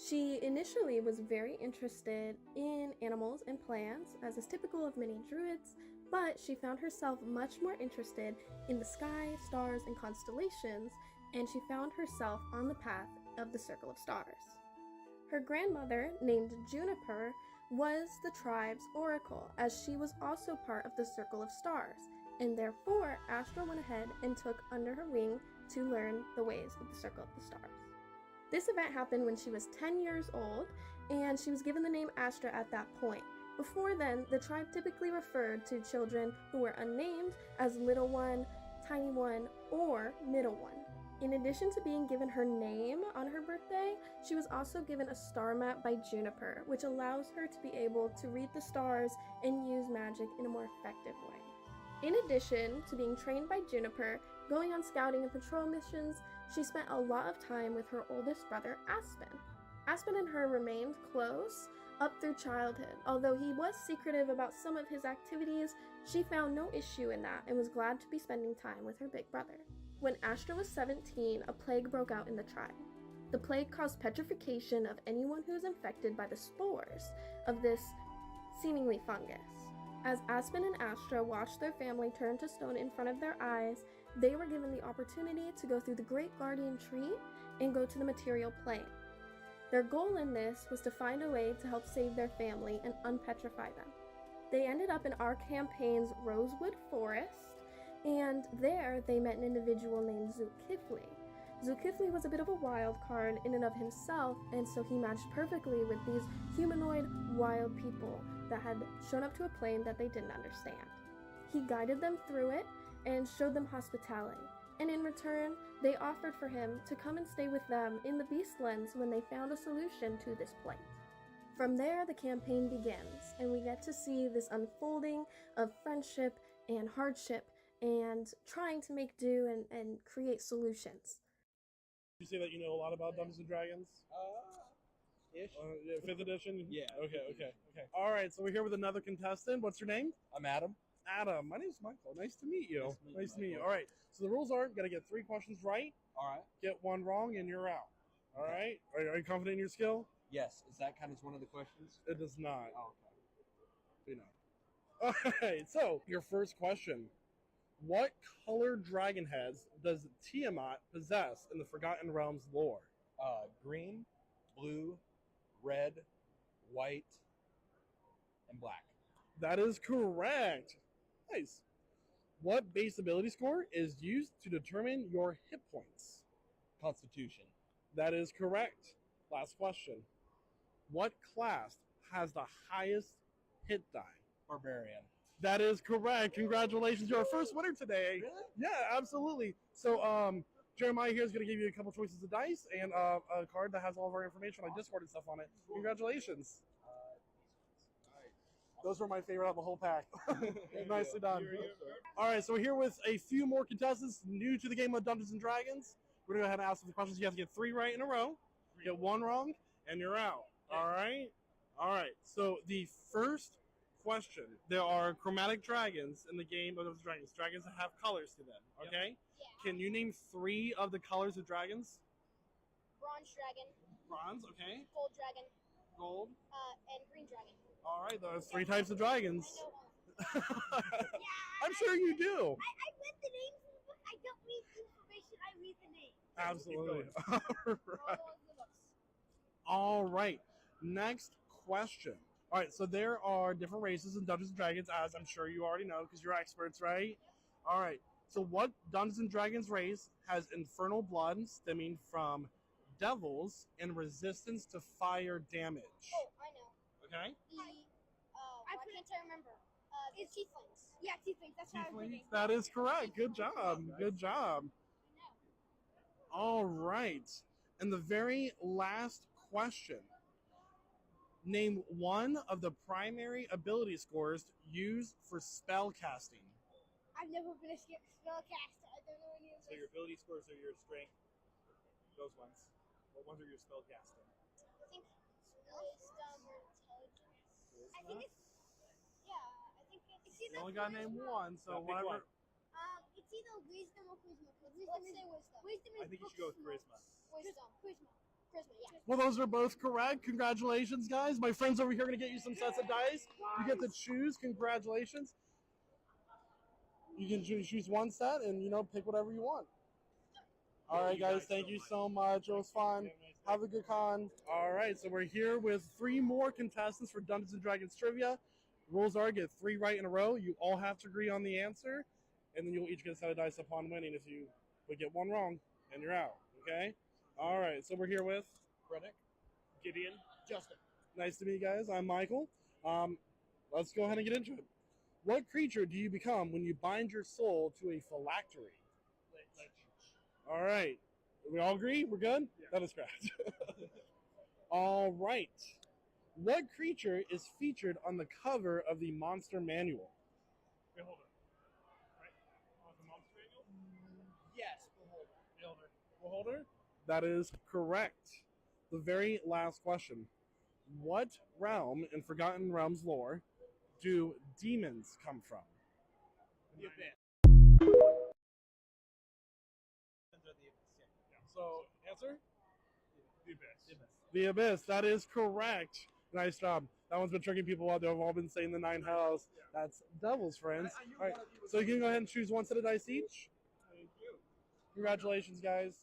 Speaker 14: She initially was very interested in animals and plants, as is typical of many druids, but she found herself much more interested in the sky, stars, and constellations, and she found herself on the path of the Circle of Stars. Her grandmother, named Juniper, was the tribe's oracle, as she was also part of the Circle of Stars, and therefore Astra went ahead and took under her wing to learn the ways of the Circle of the Stars. This event happened when she was 10 years old, and she was given the name Astra at that point. Before then, the tribe typically referred to children who were unnamed as Little One, Tiny One, or Middle One. In addition to being given her name on her birthday, she was also given a star map by Juniper, which allows her to be able to read the stars and use magic in a more effective way. In addition to being trained by Juniper, going on scouting and patrol missions, she spent a lot of time with her oldest brother, Aspen. Aspen and her remained close up through childhood. Although he was secretive about some of his activities, she found no issue in that and was glad to be spending time with her big brother. When Astra was 17, a plague broke out in the tribe. The plague caused petrification of anyone who was infected by the spores of this seemingly fungus. As Aspen and Astra watched their family turn to stone in front of their eyes, they were given the opportunity to go through the Great Guardian Tree and go to the material plane. Their goal in this was to find a way to help save their family and unpetrify them. They ended up in our campaign's Rosewood Forest, and there they met an individual named Zulkifli. Zulkifli was a bit of a wild card in and of himself, and so he matched perfectly with these humanoid wild people that had shown up to a plane that they didn't understand. He guided them through it and showed them hospitality, and in return, they offered for him to come and stay with them in the Beastlands when they found a solution to this plight. From there, the campaign begins, and we get to see this unfolding of friendship and hardship and trying to make do and create solutions.
Speaker 1: You say that you know a lot about Dungeons and Dragons?
Speaker 15: Ish.
Speaker 1: Yeah, 5th edition?
Speaker 15: Yeah.
Speaker 1: Okay. All right, so we're here with another contestant. What's your name?
Speaker 15: I'm Adam.
Speaker 1: Adam. My name's Michael. Nice to meet you.
Speaker 15: Nice to meet you.
Speaker 1: All right, so the rules are, gotta get 3 questions right,
Speaker 15: All right.
Speaker 1: get 1 wrong, and you're out. All right? Are you confident in your skill?
Speaker 15: Yes. Is that kind of one of the questions?
Speaker 1: It does not.
Speaker 15: Oh, okay.
Speaker 1: You know. All right, so your first question. What color dragon heads does Tiamat possess in the Forgotten Realms lore?
Speaker 15: Green, blue, red, white, and black.
Speaker 1: That is correct. Nice. What base ability score is used to determine your hit points?
Speaker 15: Constitution.
Speaker 1: That is correct. Last question. What class has the highest hit die?
Speaker 15: Barbarian.
Speaker 1: That is correct. Congratulations. You're our first winner today.
Speaker 15: Really?
Speaker 1: Yeah, absolutely. So, Jeremiah here is going to give you a couple choices of dice and a card that has all of our information on Discord and stuff on it. Congratulations. Those were my favorite out of the whole pack. Nicely done. All right, so we're here with a few more contestants new to the game of Dungeons & Dragons. We're going to go ahead and ask them the questions. You have to get 3 right in a row. You get 1 wrong, and you're out. All right? All right, so the first question. There are chromatic dragons in the game of Dungeons & Dragons. Dragons that have colors to them, okay? Yeah. Can you name 3 of the colors of dragons?
Speaker 16: Bronze dragon.
Speaker 1: Bronze, okay.
Speaker 16: Gold dragon.
Speaker 1: Gold.
Speaker 16: And green dragon.
Speaker 1: All right, those 3 types of dragons.
Speaker 16: I know. Yeah,
Speaker 1: I'm sure you do.
Speaker 16: I read the names in the book. I don't read the information. I read the names.
Speaker 1: Absolutely. All right.
Speaker 17: All right. Next question. All right, so there are different races in Dungeons and Dragons, as I'm sure you already know because you're experts, right? All right. So what Dungeons and Dragons race has infernal blood stemming from devils and resistance to fire damage?
Speaker 16: Oh, I know.
Speaker 17: Okay.
Speaker 16: Why can't I remember? It's tieflings. Yeah, tieflings. That's what I was
Speaker 17: Tieflings.
Speaker 16: thinking.
Speaker 17: That is correct. Good job. Good job. All right. And the very last question. Name one of the primary ability scores used for spell casting.
Speaker 16: I've never been a spellcaster. I don't know any of
Speaker 15: So
Speaker 16: this.
Speaker 15: your ability scores are your strength. Those ones. What ones are your spell casting?
Speaker 16: I think wisdom or intelligence. I think it's I think it's
Speaker 17: You
Speaker 16: either
Speaker 17: only got to name one, so
Speaker 15: Pick
Speaker 17: whatever.
Speaker 15: one.
Speaker 16: It's either wisdom or charisma. Let's say wisdom. Wisdom is
Speaker 15: I think you should go with charisma.
Speaker 16: Wisdom. Charisma, yeah.
Speaker 17: Well, those are both correct. Congratulations, guys. My friends over here are going to get you some sets of dice. You get to choose. Congratulations. You can choose one set and, pick whatever you want. All right, guys. Thank you so much. It was fun. Have a good con. All right, so we're here with 3 more contestants for Dungeons & Dragons Trivia. Rules are get 3 right in a row. You all have to agree on the answer, and then you'll each get a set of dice upon winning. If you would get one wrong, and you're out. Okay? All right, so we're here with
Speaker 15: Brennick, Gideon, Justin.
Speaker 17: Nice to meet you guys. I'm Michael. Let's go ahead and get into it. What creature do you become when you bind your soul to a phylactery? All right. We all agree? We're good? Yeah. That is correct. All right. What creature is featured on the cover of the Monster Manual?
Speaker 15: Beholder. Right? On the monster manual? Yes, Beholder.
Speaker 17: Beholder? That is correct. The very last question. What realm in Forgotten Realms lore do demons come from?
Speaker 15: The Abyss.
Speaker 17: So, answer?
Speaker 15: The Abyss.
Speaker 17: The Abyss. That is correct. Nice job. That one's been tricking people out. They've all been saying the 9 hells. That's Devil's friends. All right. So you can go ahead and choose one set of dice each.
Speaker 15: Thank you.
Speaker 17: Congratulations, guys.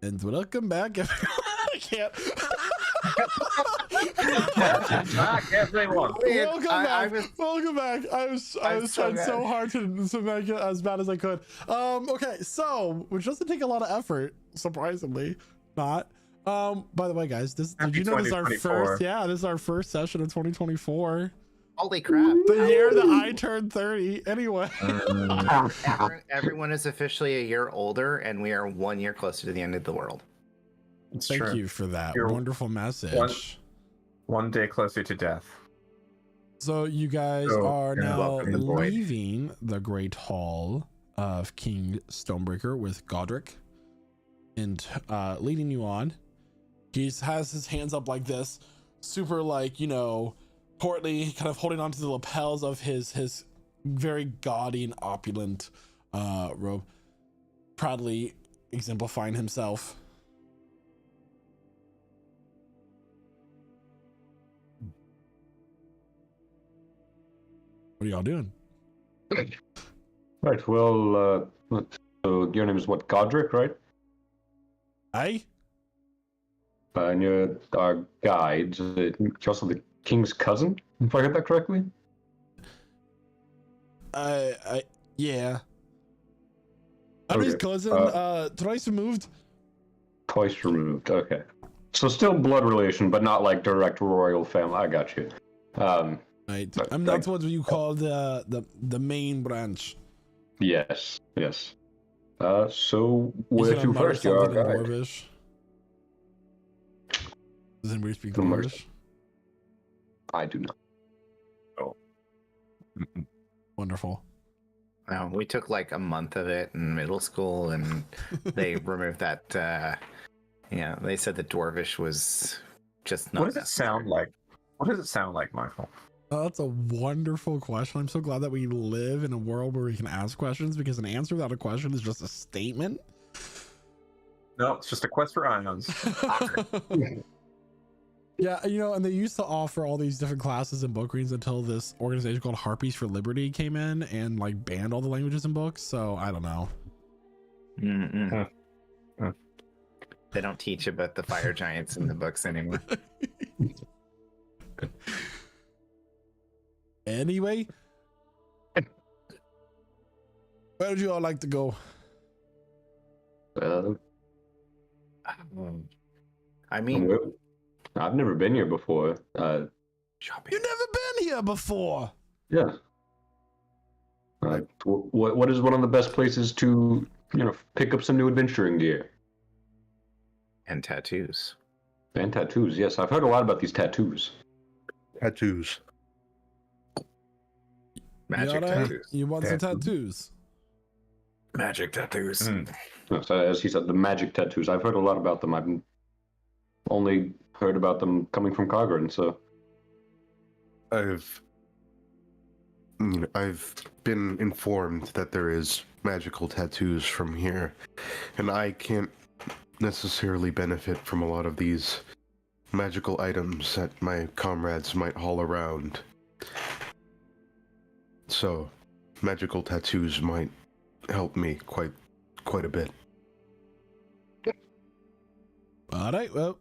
Speaker 1: And welcome back. I can't.
Speaker 3: Back, everyone.
Speaker 1: Welcome back. Welcome back. I was trying so hard to make it as bad as I could. Okay, so which doesn't take a lot of effort, surprisingly. Not. By the way, guys, did you know this is our first? Yeah, this is our first session of 2024.
Speaker 2: Holy crap!
Speaker 1: The year that I turned 30. Anyway,
Speaker 2: everyone is officially a year older, and we are 1 year closer to the end of the world.
Speaker 1: Thank you for that wonderful message.
Speaker 3: One day closer to death.
Speaker 1: So you guys are now leaving the Great Hall of King Stonebreaker with Godric, and leading you on. He has his hands up like this, super like, you know, portly, kind of holding onto the lapels of his very gaudy and opulent robe, proudly exemplifying himself. What are y'all doing?
Speaker 5: Right, well, so your name is what, Godric, right?
Speaker 1: Aye.
Speaker 5: And you're our guide. You're also the king's cousin, if I heard that correctly?
Speaker 1: Yeah. I'm his cousin, twice removed.
Speaker 5: Twice removed, okay. So still blood relation, but not like direct royal family. I got you.
Speaker 1: Right. I'm not what you call the main branch.
Speaker 5: Yes, yes. So where to first? You're our guide.
Speaker 1: Dwarvish. Does anybody speak Dwarvish?
Speaker 5: I do not.
Speaker 3: Oh.
Speaker 1: Wonderful.
Speaker 2: We took like a month of it in middle school, and they removed that. Yeah, they said that Dwarvish was just not.
Speaker 3: What does it sound like? What does it sound like, Michael?
Speaker 1: Oh, that's a wonderful question. I'm so glad that we live in a world where we can ask questions, because an answer without a question is just a statement.
Speaker 3: No, it's just a quest for ions.
Speaker 1: Yeah, you know, and they used to offer all these different classes and book readings until this organization called Harpies for Liberty came in and like banned all the languages in books. So I don't know.
Speaker 2: They don't teach about the fire giants in the books anymore.
Speaker 1: Anyway, where would you all like to go?
Speaker 2: I mean,
Speaker 5: I've never been here before.
Speaker 1: You've never been here before?
Speaker 5: Yeah. What is one of the best places to, you know, pick up some new adventuring gear?
Speaker 2: And tattoos.
Speaker 5: And tattoos, yes. I've heard a lot about these tattoos.
Speaker 4: Tattoos.
Speaker 2: Magic tattoos.
Speaker 1: You want some tattoos?
Speaker 2: Magic tattoos.
Speaker 5: So as he said, the magic tattoos. I've heard a lot about them. I've only heard about them coming from Cogran, so
Speaker 4: I've been informed that there is magical tattoos from here, and I can't necessarily benefit from a lot of these magical items that my comrades might haul around. So, magical tattoos might help me quite a bit.
Speaker 1: All right, well.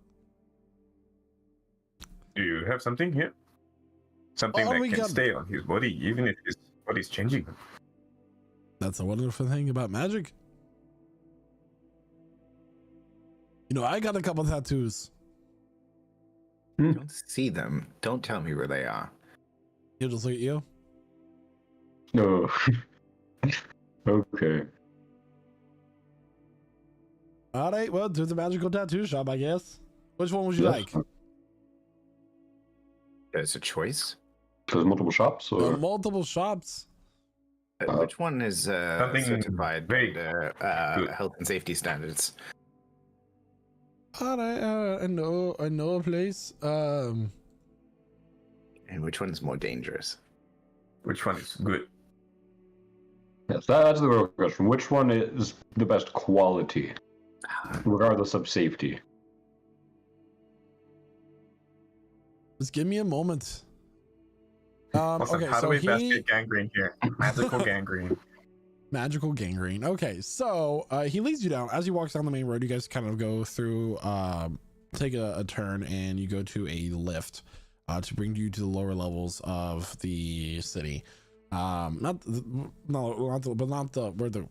Speaker 3: Do you have something here? Something that can stay on his body, even if his body's changing.
Speaker 1: That's a wonderful thing about magic. You know, I got a couple tattoos.
Speaker 2: Don't see them. Don't tell me where they are.
Speaker 1: He'll just look at you.
Speaker 5: No. Okay.
Speaker 1: All right, well, to the magical tattoo shop, I guess. Which one would you like?
Speaker 2: There's a choice.
Speaker 5: There's multiple shops? Or?
Speaker 1: Multiple shops.
Speaker 2: Which one is certified by health and safety standards?
Speaker 1: All right, I know a place.
Speaker 2: And which one is more dangerous?
Speaker 3: Which one is good?
Speaker 5: Yes, that's the real question. Which one is the best quality, regardless of safety?
Speaker 1: Just give me a moment.
Speaker 3: Listen,
Speaker 1: Okay,
Speaker 3: how
Speaker 1: so
Speaker 3: do we best get gangrene here? Magical gangrene.
Speaker 1: Magical gangrene. Okay, so he leads you down. As he walks down the main road, you guys kind of go through, take a turn, and you go to a lift to bring you to the lower levels of the city. Not the where the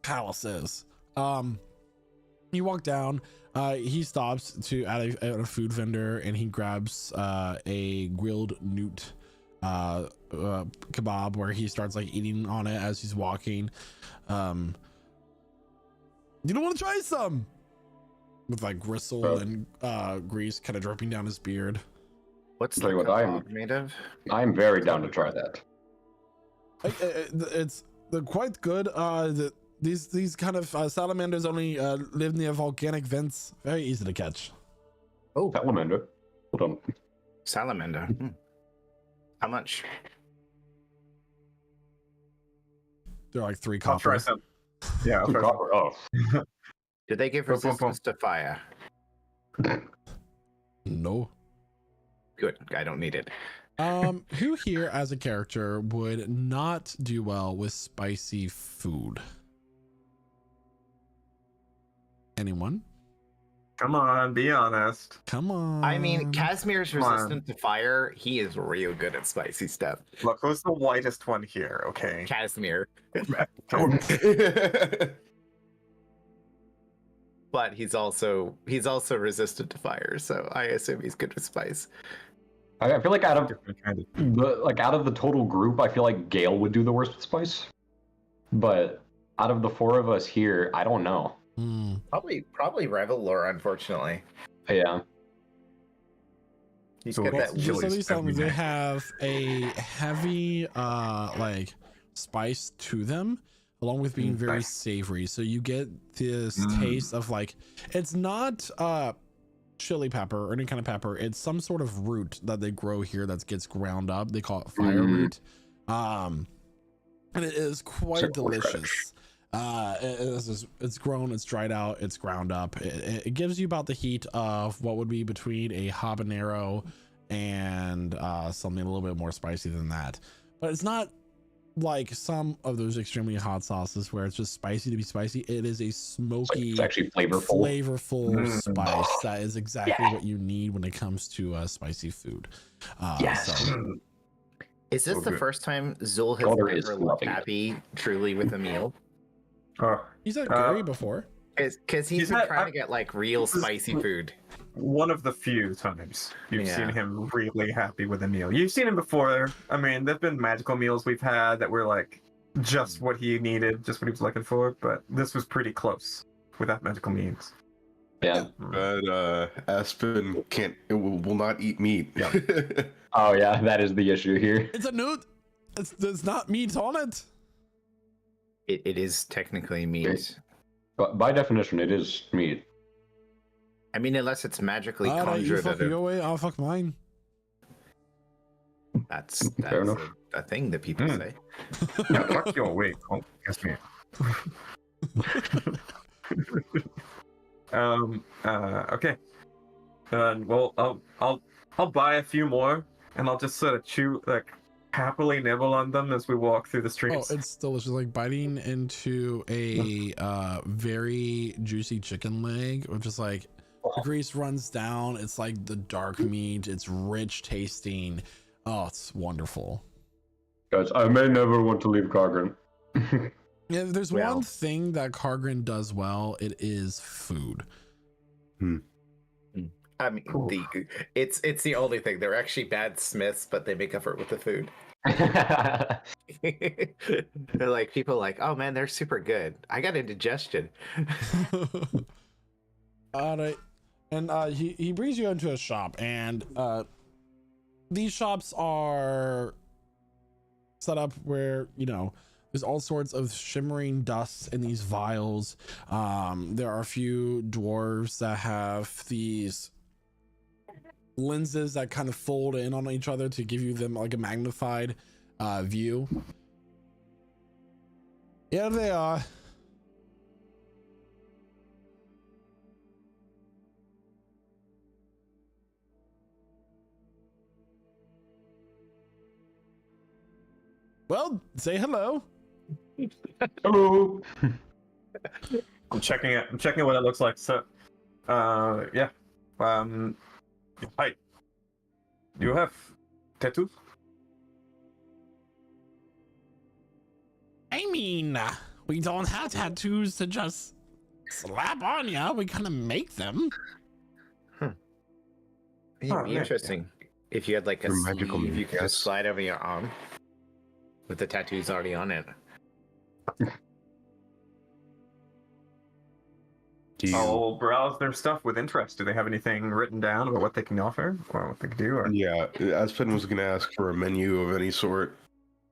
Speaker 1: palace is. You walk down. He stops at a food vendor, and he grabs a grilled newt kebab, where he starts like eating on it as he's walking. You don't want to try some? With like gristle and grease kind of dripping down his beard.
Speaker 2: What's
Speaker 7: Tell
Speaker 2: the
Speaker 7: you what,
Speaker 2: kebab made of?
Speaker 7: I'm very down to try that.
Speaker 1: They're quite good. These kind of salamanders only live near volcanic vents. Very easy to catch.
Speaker 2: Oh,
Speaker 7: salamander. Hold on.
Speaker 2: Salamander. How much?
Speaker 1: They're like 3
Speaker 3: I'll try
Speaker 1: copper.
Speaker 3: some. Yeah, I'll try
Speaker 7: Copper. Oh.
Speaker 2: Did they give resistance to fire?
Speaker 1: No.
Speaker 2: Good. I don't need it.
Speaker 1: Who here as a character would not do well with spicy food? Anyone?
Speaker 3: Come on, be honest.
Speaker 1: Come on.
Speaker 2: I mean, Casimir's
Speaker 3: Come on.
Speaker 2: resistant to fire. He is real good at spicy stuff.
Speaker 3: Look, who's the whitest one here? Okay.
Speaker 2: Casimir. But he's also resistant to fire, so I assume he's good with spice.
Speaker 5: I feel like out of the total group, I feel like Gale would do the worst with spice. But out of the 4 of us here, I don't know.
Speaker 2: Probably Revelor, unfortunately.
Speaker 5: Yeah.
Speaker 2: He's got that
Speaker 1: Just so
Speaker 2: chili
Speaker 1: these
Speaker 2: stuff.
Speaker 1: times, they have a heavy like spice to them, along with being very savory. So you get this taste of like, it's not chili pepper or any kind of pepper. It's some sort of root that they grow here that gets ground up. They call it fire root. And it is quite delicious. It's grown, it's dried out, it's ground up. It gives you about the heat of what would be between a habanero and something a little bit more spicy than that. But it's not like some of those extremely hot sauces where it's just spicy to be spicy. It is a smoky,
Speaker 5: It's actually flavorful
Speaker 1: spice that is exactly what you need when it comes to spicy food. So,
Speaker 2: is this the first time Zul has ever looked happy truly with a meal?
Speaker 1: He's had curry before.
Speaker 2: Because he's been trying to get like real spicy food.
Speaker 3: One of the few times you've
Speaker 2: Yeah.
Speaker 3: seen him really happy with a meal. You've seen him before. I mean, there've been magical meals we've had that were like just what he needed, just what he was looking for, but this was pretty close without magical means.
Speaker 5: Yeah.
Speaker 4: But Aspen will not eat meat.
Speaker 5: Oh yeah, that is the issue here.
Speaker 1: It's a newt. There's not meat on it.
Speaker 2: It is technically meat.
Speaker 5: But by definition, it is meat.
Speaker 2: I mean, unless it's magically
Speaker 1: You
Speaker 2: conjured
Speaker 1: fuck
Speaker 2: out of...
Speaker 1: your way, I'll fuck mine.
Speaker 2: That's
Speaker 5: enough.
Speaker 2: a thing that people say.
Speaker 3: Yeah, fuck your way. Oh, yes, me. Okay. Well, I'll buy a few more, and I'll just sort of chew, like, happily nibble on them as we walk through the streets.
Speaker 1: Oh, it's delicious. Like biting into a very juicy chicken leg, which is like the grease runs down. It's like the dark meat. It's rich tasting. Oh, it's wonderful.
Speaker 7: Guys, I may never want to leave Kargren.
Speaker 1: Yeah, if there's one thing that Kargren does well, it is food.
Speaker 2: I mean, it's the only thing. They're actually bad smiths, but they make up for it with the food. They're like, people are like, oh man, they're super good. I got indigestion.
Speaker 1: All right. And he brings you into a shop, and these shops are set up where, you know, there's all sorts of shimmering dust in these vials. There are a few dwarves that have these lenses that kind of fold in on each other to give you them like a magnified view. Here they are. Well, say hello.
Speaker 3: Hello. I'm checking it. I'm checking what it looks like. So, yeah. Hi. Do you have tattoos?
Speaker 1: I mean, we don't have tattoos to just slap on ya. We kind of make them.
Speaker 2: It'd be interesting if you had like a
Speaker 6: They're magical
Speaker 2: sleeve you could
Speaker 6: yes.
Speaker 2: just slide over your arm with the tattoos already on it.
Speaker 3: I'll browse their stuff with interest. Do they have anything written down about what they can offer or what they can do? Or...
Speaker 4: Yeah, Aspen was going to ask for a menu of any sort.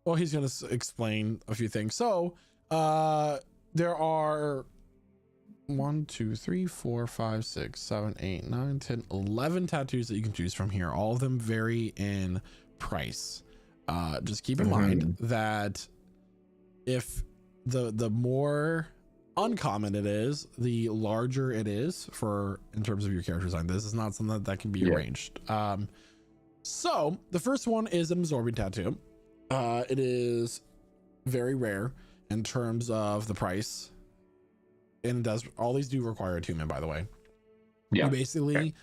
Speaker 1: Well, he's going to explain a few things. So, there are 1, 2, 3, 4, 5, 6, 7, 8, 9, 10, 11 tattoos that you can choose from here. All of them vary in price. Just keep in mind that if the more uncommon it is, the larger it is for in terms of your character design. This is not something that can be arranged. So the first one is an absorbing tattoo. It is very rare in terms of the price. And it does, all these do require attunement, by the way. You basically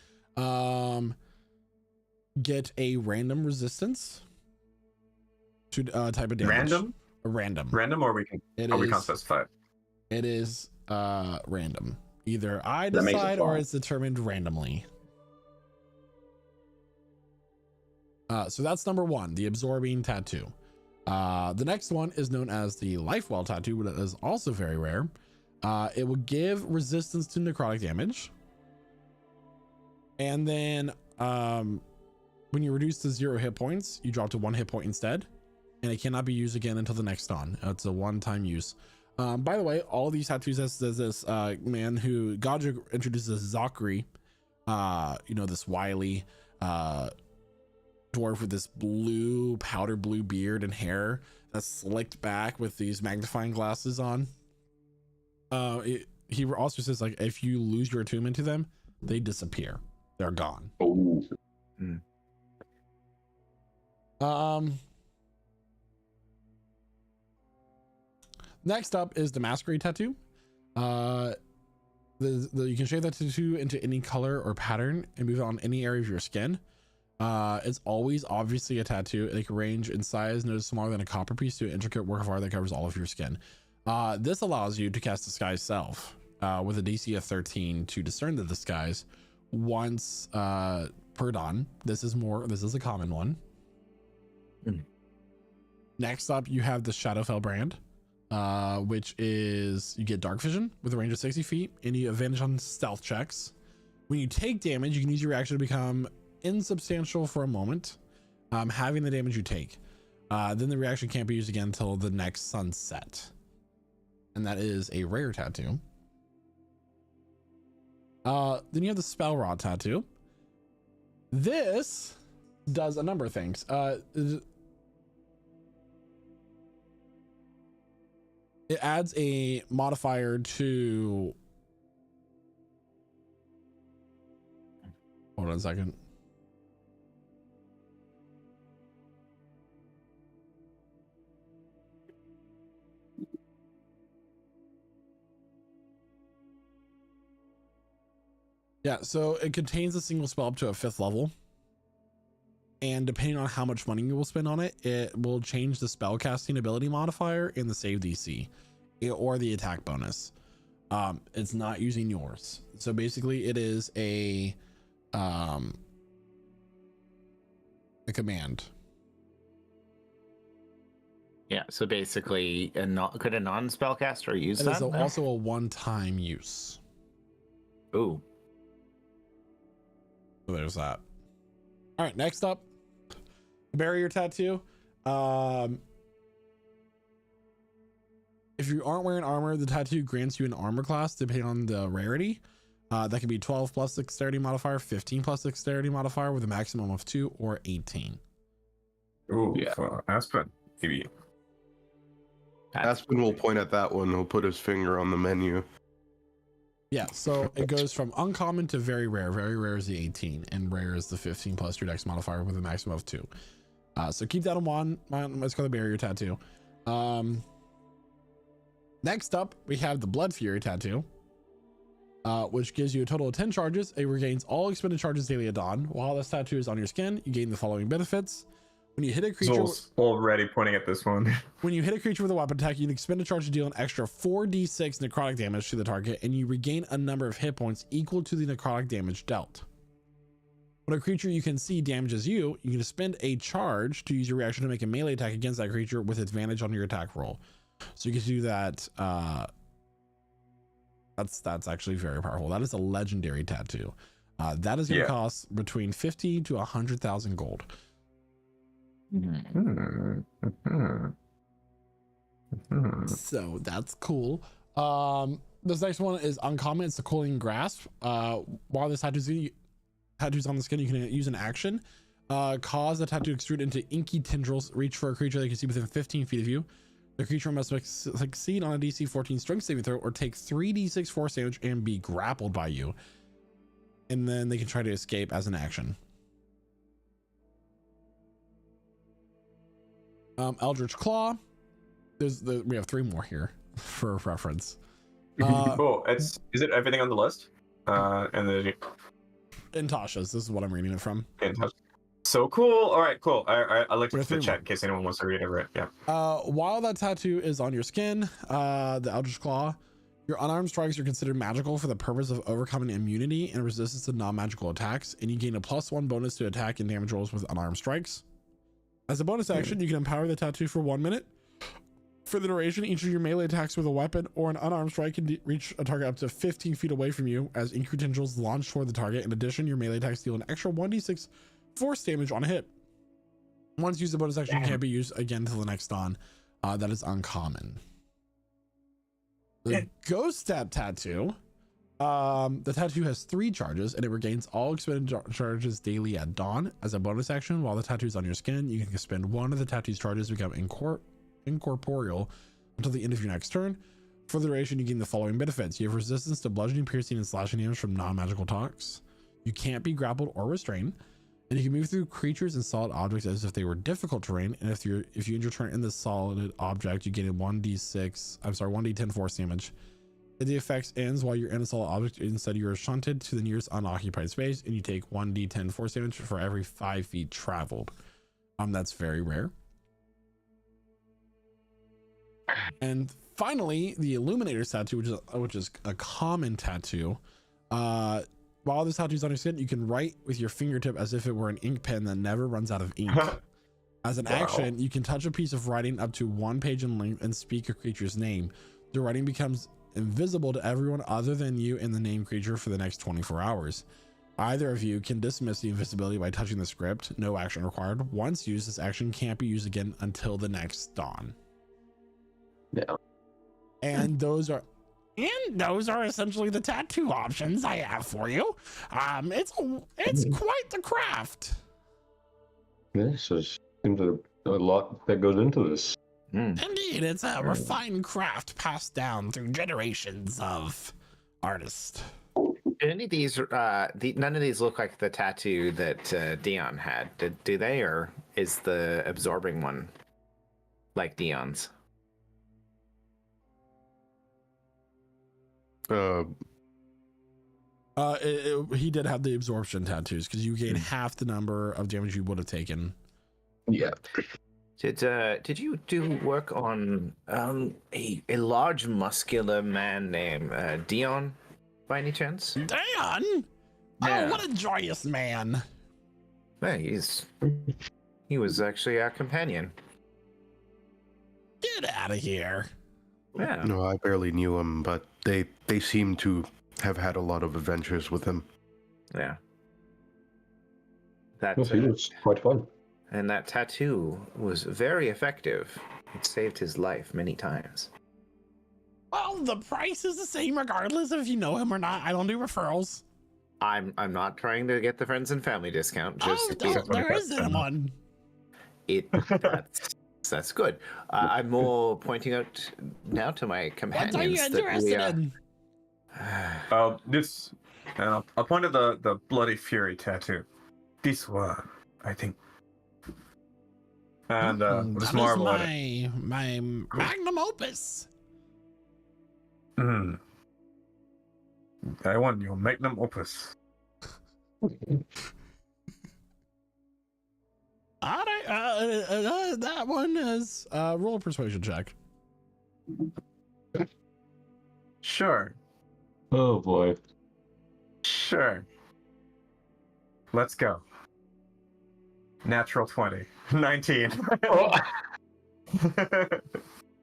Speaker 1: get a random resistance to type of damage. Random,
Speaker 3: or we can we can't specify.
Speaker 1: It is random. Either I decide or it's determined randomly. So that's number one, the absorbing tattoo. The next one is known as the life well tattoo, but it is also very rare. It will give resistance to necrotic damage. And then when you reduce to 0 hit points, you drop to 1 hit point instead. And it cannot be used again until the next dawn. It's a one-time use. By the way, all these tattoos has this man who Godric introduces Zachary, this wily dwarf with this blue, powder blue beard and hair that's slicked back with these magnifying glasses on. He also says, like, if you lose your attunement to them, they disappear. They're gone. Next up is the masquerade tattoo. You can shape that tattoo into any color or pattern and move it on any area of your skin. It's always obviously a tattoo. It can range in size, no smaller than a copper piece, to an intricate work of art that covers all of your skin. This allows you to cast Disguise Self with a DC of 13 to discern the disguise once per dawn. This is a common one. Next up, you have the Shadowfell brand, which is you get dark vision with a range of 60 feet and you advantage on stealth checks. When you take damage, you can use your reaction to become insubstantial for a moment, having the damage you take. Then the reaction can't be used again until the next sunset. And that is a rare tattoo. Then you have the Spell Rod tattoo. This does a number of things. It adds a modifier to... Hold on a second. Yeah, so it contains a single spell up to a 5th level. And depending on how much money you will spend on it, it will change the spell casting ability modifier and the save DC or the attack bonus. It's not using yours. So basically it is a command.
Speaker 2: Yeah, so basically could a non-spellcaster use
Speaker 1: It
Speaker 2: that?
Speaker 1: is also a one-time use.
Speaker 2: Ooh.
Speaker 1: So there's that. All right, next up, barrier tattoo. If you aren't wearing armor, the tattoo grants you an armor class depending on the rarity. That can be 12 plus dexterity modifier, 15 plus dexterity modifier with a maximum of 2, or 18.
Speaker 3: Ooh, yeah. For Aspen, maybe.
Speaker 4: Aspen will point at that one. He'll put his finger on the menu.
Speaker 1: Yeah, so it goes from uncommon to very rare. Very rare is the 18, and rare is the 15 plus your dex modifier with a maximum of 2. So keep that on one. Let's call the barrier tattoo. Next up, we have the Blood Fury tattoo, which gives you a total of 10 charges. It regains all expended charges daily at dawn. While this tattoo is on your skin, you gain the following benefits. When you hit a creature,
Speaker 3: already pointing at this one.
Speaker 1: When you hit a creature with a weapon attack, you can expend a charge to deal an extra 4d6 necrotic damage to the target, and you regain a number of hit points equal to the necrotic damage dealt. When a creature you can see damages you, you can spend a charge to use your reaction to make a melee attack against that creature with advantage on your attack roll. So you can do that. That's actually very powerful. That is a legendary tattoo. That is going to cost between 50 to 100,000 gold. So that's cool. This next one is uncommon. It's the Cooling Grasp. While this tattoo's on the skin, you can use an action. Cause the tattoo to extrude into inky tendrils. Reach for a creature that you can see within 15 feet of you. The creature must succeed on a DC 14 strength saving throw or take 3d6 force damage and be grappled by you. And then they can try to escape as an action. Eldritch Claw. We have 3 more here for reference.
Speaker 3: Cool. Is it everything on the list? And then
Speaker 1: in Tasha's. This is what I'm reading it from.
Speaker 3: So cool. All right, cool. I looked at the chat in case anyone wants to read over it. Yeah.
Speaker 1: While that tattoo is on your skin, the Eldritch Claw, your unarmed strikes are considered magical for the purpose of overcoming immunity and resistance to non-magical attacks, and you gain a +1 bonus to attack and damage rolls with unarmed strikes. As a bonus action, you can empower the tattoo for 1 minute. For the duration, each of your melee attacks with a weapon or an unarmed strike can reach a target up to 15 feet away from you as inky tendrils launch toward the target. In addition, your melee attacks deal an extra 1d6 force damage on a hit. Once used, the bonus action can't be used again until the next dawn. That is uncommon. The Ghost Stab tattoo. The tattoo has 3 charges and it regains all expended charges daily at dawn. As a bonus action, while the tattoo is on your skin, you can spend 1 of the tattoo's charges to become incorporeal until the end of your next turn. For the duration, you gain the following benefits. You have resistance to bludgeoning, piercing, and slashing damage from non-magical attacks. You can't be grappled or restrained, and you can move through creatures and solid objects as if they were difficult terrain. And if you end your turn in this solid object, you gain a 1d10 force damage. If the effect ends while you're in a solid object, instead you are shunted to the nearest unoccupied space, and you take 1d10 force damage for every 5 feet traveled. That's very rare. And finally, the Illuminator's tattoo, which is a common tattoo. While this tattoo is on your skin, you can write with your fingertip as if it were an ink pen that never runs out of ink. As an action, you can touch a piece of writing up to 1 page in length and speak a creature's name. The writing becomes invisible to everyone other than you and the named creature for the next 24 hours. Either of you can dismiss the invisibility by touching the script. No action required. Once used, this action can't be used again until the next dawn.
Speaker 5: Yeah.
Speaker 1: And those are essentially the tattoo options I have for you. It's quite the craft.
Speaker 7: This seems a lot that goes into this.
Speaker 1: Indeed, it's a refined craft passed down through generations of artists.
Speaker 2: None of these look like the tattoo that Dion had. Do they, or is the absorbing one like Dion's?
Speaker 1: He did have the absorption tattoos because you gain half the number of damage you would have taken.
Speaker 5: Yeah.
Speaker 2: Did you do work on a large muscular man named Dion by any chance?
Speaker 1: Dion?
Speaker 2: Yeah.
Speaker 1: Oh, what a joyous man.
Speaker 2: Yeah, he was actually our companion.
Speaker 1: Get out of here.
Speaker 2: Yeah.
Speaker 6: No, I barely knew him, but they seem to have had a lot of adventures with him.
Speaker 2: Yeah. That
Speaker 7: Yes, he was quite fun.
Speaker 2: And that tattoo was very effective. It saved his life many times.
Speaker 1: Well, the price is the same regardless of if you know him or not. I don't do referrals.
Speaker 2: I'm not trying to get the friends and family discount. Just
Speaker 1: there isn't one.
Speaker 2: That's good. I'm more pointing out now to my companions.
Speaker 1: What are you interested in?
Speaker 3: I'll point at the Bloody Fury tattoo. This one, I think. And just marvel at it.
Speaker 1: My magnum opus.
Speaker 3: Hmm. I want your magnum opus.
Speaker 1: All right, that one is roll a persuasion check.
Speaker 3: Sure.
Speaker 5: Oh boy.
Speaker 3: Sure. Let's go. Natural 20. 19.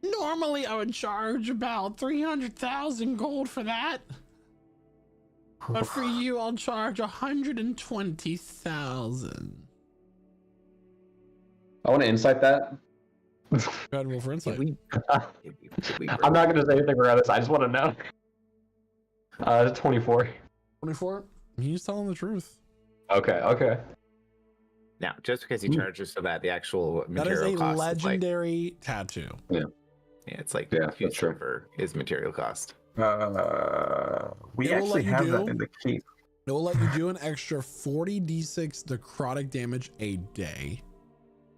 Speaker 1: Normally, I would charge about 300,000 gold for that. But for you, I'll charge 120,000.
Speaker 5: I want to insight that.
Speaker 1: Go ahead and roll for insight.
Speaker 5: I'm not going to say anything around this. I just want to know. 24.
Speaker 1: 24? He's telling the truth.
Speaker 5: Okay.
Speaker 2: Now, just because he charges for that, the actual
Speaker 1: That is
Speaker 2: material
Speaker 1: a
Speaker 2: cost
Speaker 1: legendary tattoo.
Speaker 2: yeah, it's like huge for his material cost.
Speaker 3: We
Speaker 1: It will
Speaker 3: actually
Speaker 1: let you
Speaker 3: have
Speaker 1: do-
Speaker 3: that in the keep.
Speaker 1: It will let you do an extra 40d6 necrotic damage a day.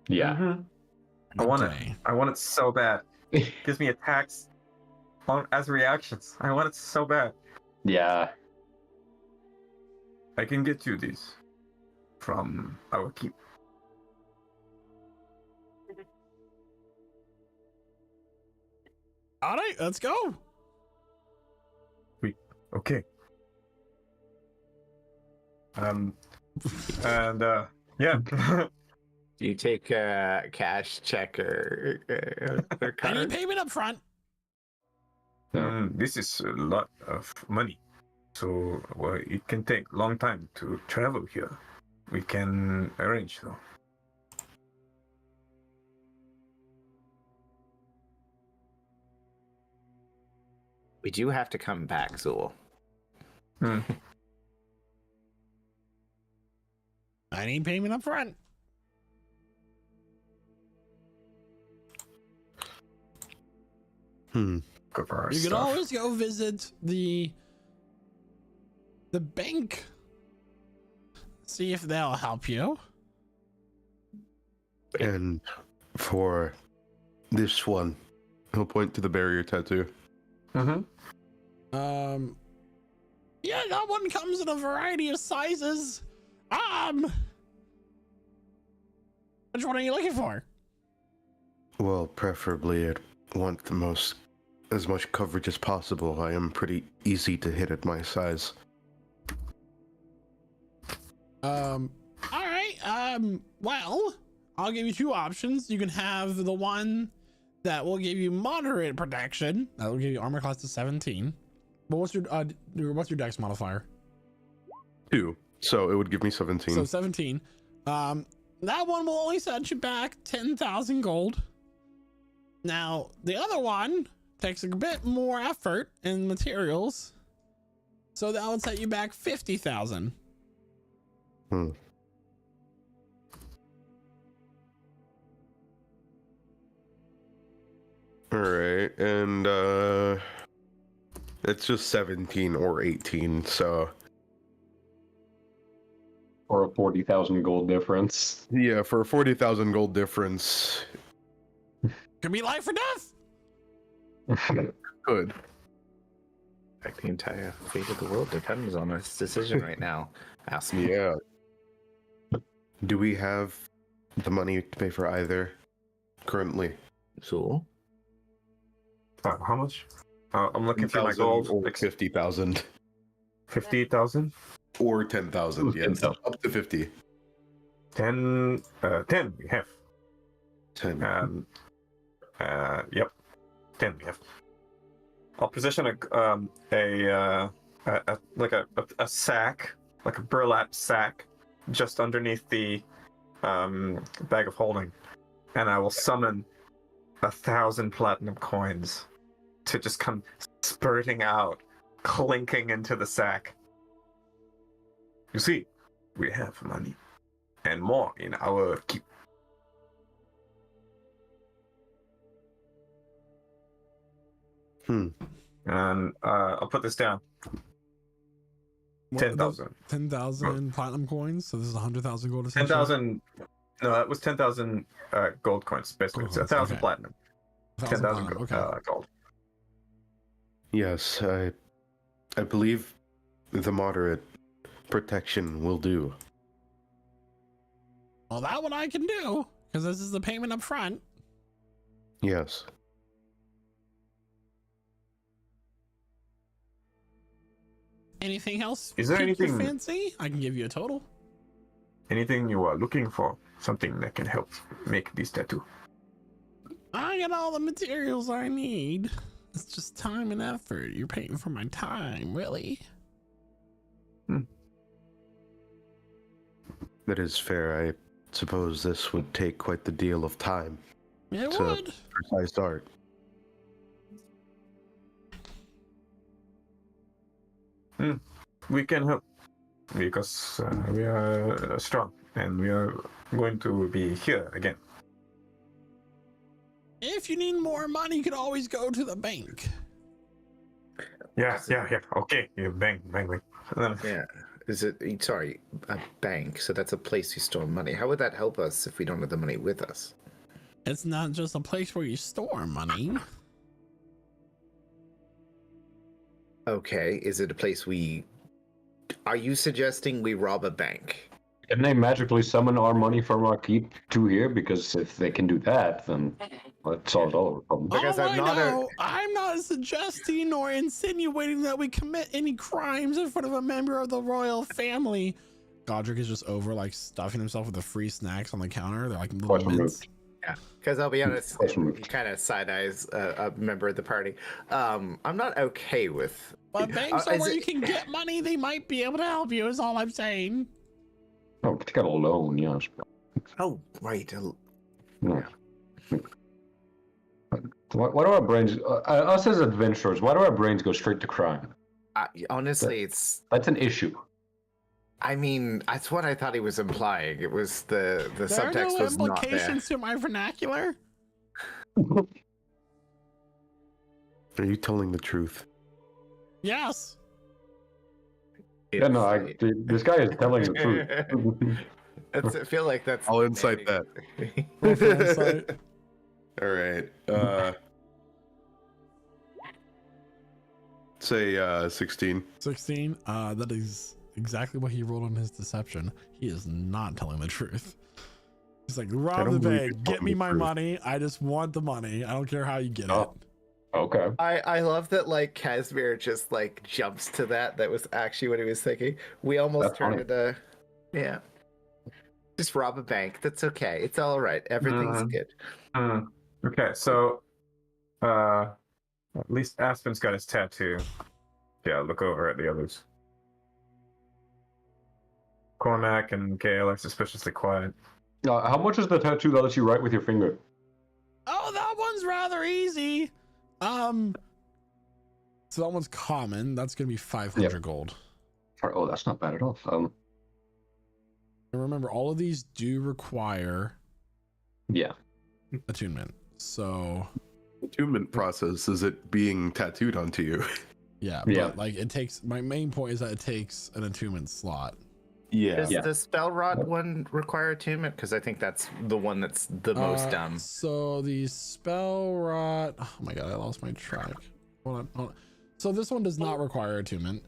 Speaker 5: Yeah.
Speaker 3: Mhm. I want it. I want it so bad. Gives me attacks as reactions. I want it so bad.
Speaker 5: Yeah.
Speaker 3: I can get you these from our keep.
Speaker 1: All right, let's go.
Speaker 3: Okay. And yeah.
Speaker 2: Do you take cash, check, or
Speaker 1: I need
Speaker 2: card?
Speaker 1: payment up front.
Speaker 3: This is a lot of money, so it can take a long time to travel here. We can arrange though.
Speaker 2: We do have to come back, Zool.
Speaker 1: I need payment up front.
Speaker 6: Hmm.
Speaker 1: You can always go visit the bank. See if they'll help you.
Speaker 6: And for this one, he'll point to the barrier tattoo.
Speaker 3: Mm-hmm.
Speaker 1: Yeah, that one comes in a variety of sizes. Which one are you looking for?
Speaker 6: Well, preferably I'd want as much coverage as possible. I am pretty easy to hit at my size.
Speaker 1: All right. Well, I'll give you two options. You can have the one that will give you moderate protection. That will give you armor class to 17. But what's your dex modifier?
Speaker 6: 2. So it would give me 17.
Speaker 1: So 17. That one will only set you back 10,000 gold. Now, the other one takes a bit more effort and materials. So that would set you back 50,000.
Speaker 6: All right, and it's just 17 or 18, so
Speaker 5: Or a 40,000 gold difference.
Speaker 6: yeah, for a 40,000 gold difference,
Speaker 1: Could be life or death.
Speaker 6: good.
Speaker 2: Like the entire fate of the world depends on this decision right now. Ask me.
Speaker 6: Yeah. Do we have the money to pay for either currently?
Speaker 2: Zool?
Speaker 3: How much? I'm looking through my gold.
Speaker 6: Or 50,000.
Speaker 3: 50,000?
Speaker 6: Or 10,000, yes. Up to 50.
Speaker 3: 10 we have.
Speaker 6: 10.
Speaker 3: Yep. 10 we have. I'll position a sack, like a burlap sack, just underneath the bag of holding, and I will summon 1,000 platinum coins to just come spurting out, clinking into the sack. You see, we have money and more in our keep. And I'll put this down. 10,000.
Speaker 1: 10,000 platinum coins. So this is 100,000 gold.
Speaker 3: 10,000. No, that was 10,000 gold coins, basically.
Speaker 1: Gold
Speaker 3: So
Speaker 1: coins,
Speaker 3: 1,000
Speaker 1: okay.
Speaker 3: platinum.
Speaker 1: 1,000
Speaker 3: 10,000
Speaker 1: platinum, okay.
Speaker 3: gold.
Speaker 6: Yes, I believe the moderate protection will do.
Speaker 1: Well, that one I can do, because this is the payment up front.
Speaker 6: Yes.
Speaker 1: Anything else
Speaker 3: Is there
Speaker 1: pique your
Speaker 3: anything-
Speaker 1: fancy? I can give you a total.
Speaker 3: Anything you are looking for? Something that can help make this tattoo.
Speaker 1: I got all the materials I need. It's just time and effort. You're paying for my time, really?
Speaker 6: That is fair. I suppose this would take quite the deal of time.
Speaker 1: It
Speaker 6: to
Speaker 1: would.
Speaker 6: precise art.
Speaker 3: We can help because we are strong and we are going to be here again.
Speaker 1: If you need more money, you can always go to the bank.
Speaker 3: Yeah. Okay. Yeah, bang.
Speaker 2: Yeah. Is it, sorry, a bank? So that's a place you store money. How would that help us if we don't have the money with us?
Speaker 1: It's not just a place where you store money.
Speaker 2: Okay. Is it a place are you suggesting we rob a bank?
Speaker 5: Can they magically summon our money from our keep to here? Because if they can do that, then that solves all of our problems.
Speaker 2: Because
Speaker 1: I'm not suggesting or insinuating that we commit any crimes in front of a member of the royal family. Godric is just over, like, stuffing himself with the free snacks on the counter. They're like little mints.
Speaker 2: Yeah, because I'll be honest, he kind of side eyes a member of the party. I'm not okay with.
Speaker 1: But banks are where you can get money. They might be able to help you. Is all I'm saying.
Speaker 5: Oh, but you got a loan, yes.
Speaker 2: Oh, right.
Speaker 5: Yeah. Why do our brains, us as adventurers, why do our brains go straight to crime?
Speaker 2: Honestly,
Speaker 5: that's an issue.
Speaker 2: I mean, that's what I thought he was implying. It was the subtext
Speaker 1: There are no
Speaker 2: was not there.
Speaker 1: implications to my vernacular.
Speaker 6: Are you telling the truth?
Speaker 1: Yes.
Speaker 5: Yeah, no, this guy is telling the truth.
Speaker 2: I feel like that's.
Speaker 4: I'll incite that. All right. Say 16.
Speaker 1: 16. That is exactly what he rolled on his deception. He is not telling the truth. He's like, rob the bank, get me my money. I just want the money. I don't care how you get it.
Speaker 5: Okay.
Speaker 2: I love that, like, Casimir just like jumps to that. That was actually what he was thinking. We almost
Speaker 5: That's
Speaker 2: turned
Speaker 5: funny.
Speaker 2: it yeah. Just rob a bank. That's okay. It's all right. Everything's good.
Speaker 3: Okay, so at least Aspen's got his tattoo. Yeah, look over at the others. Cormac and Gale are suspiciously quiet.
Speaker 5: How much is the tattoo that lets you write with your finger?
Speaker 1: Oh, that one's rather easy. So that one's common. That's gonna be 500 gold.
Speaker 5: Oh, that's not bad at all.
Speaker 1: And remember, all of these do require attunement. So
Speaker 4: attunement process is it being tattooed onto you?
Speaker 1: Yeah, but like it takes. My main point is that it takes an attunement slot.
Speaker 2: Does the spell rot one require attunement? Because I think that's the one that's the most dumb.
Speaker 1: So the spell rot. Oh my god, I lost my track. Hold on. So this one does not require attunement.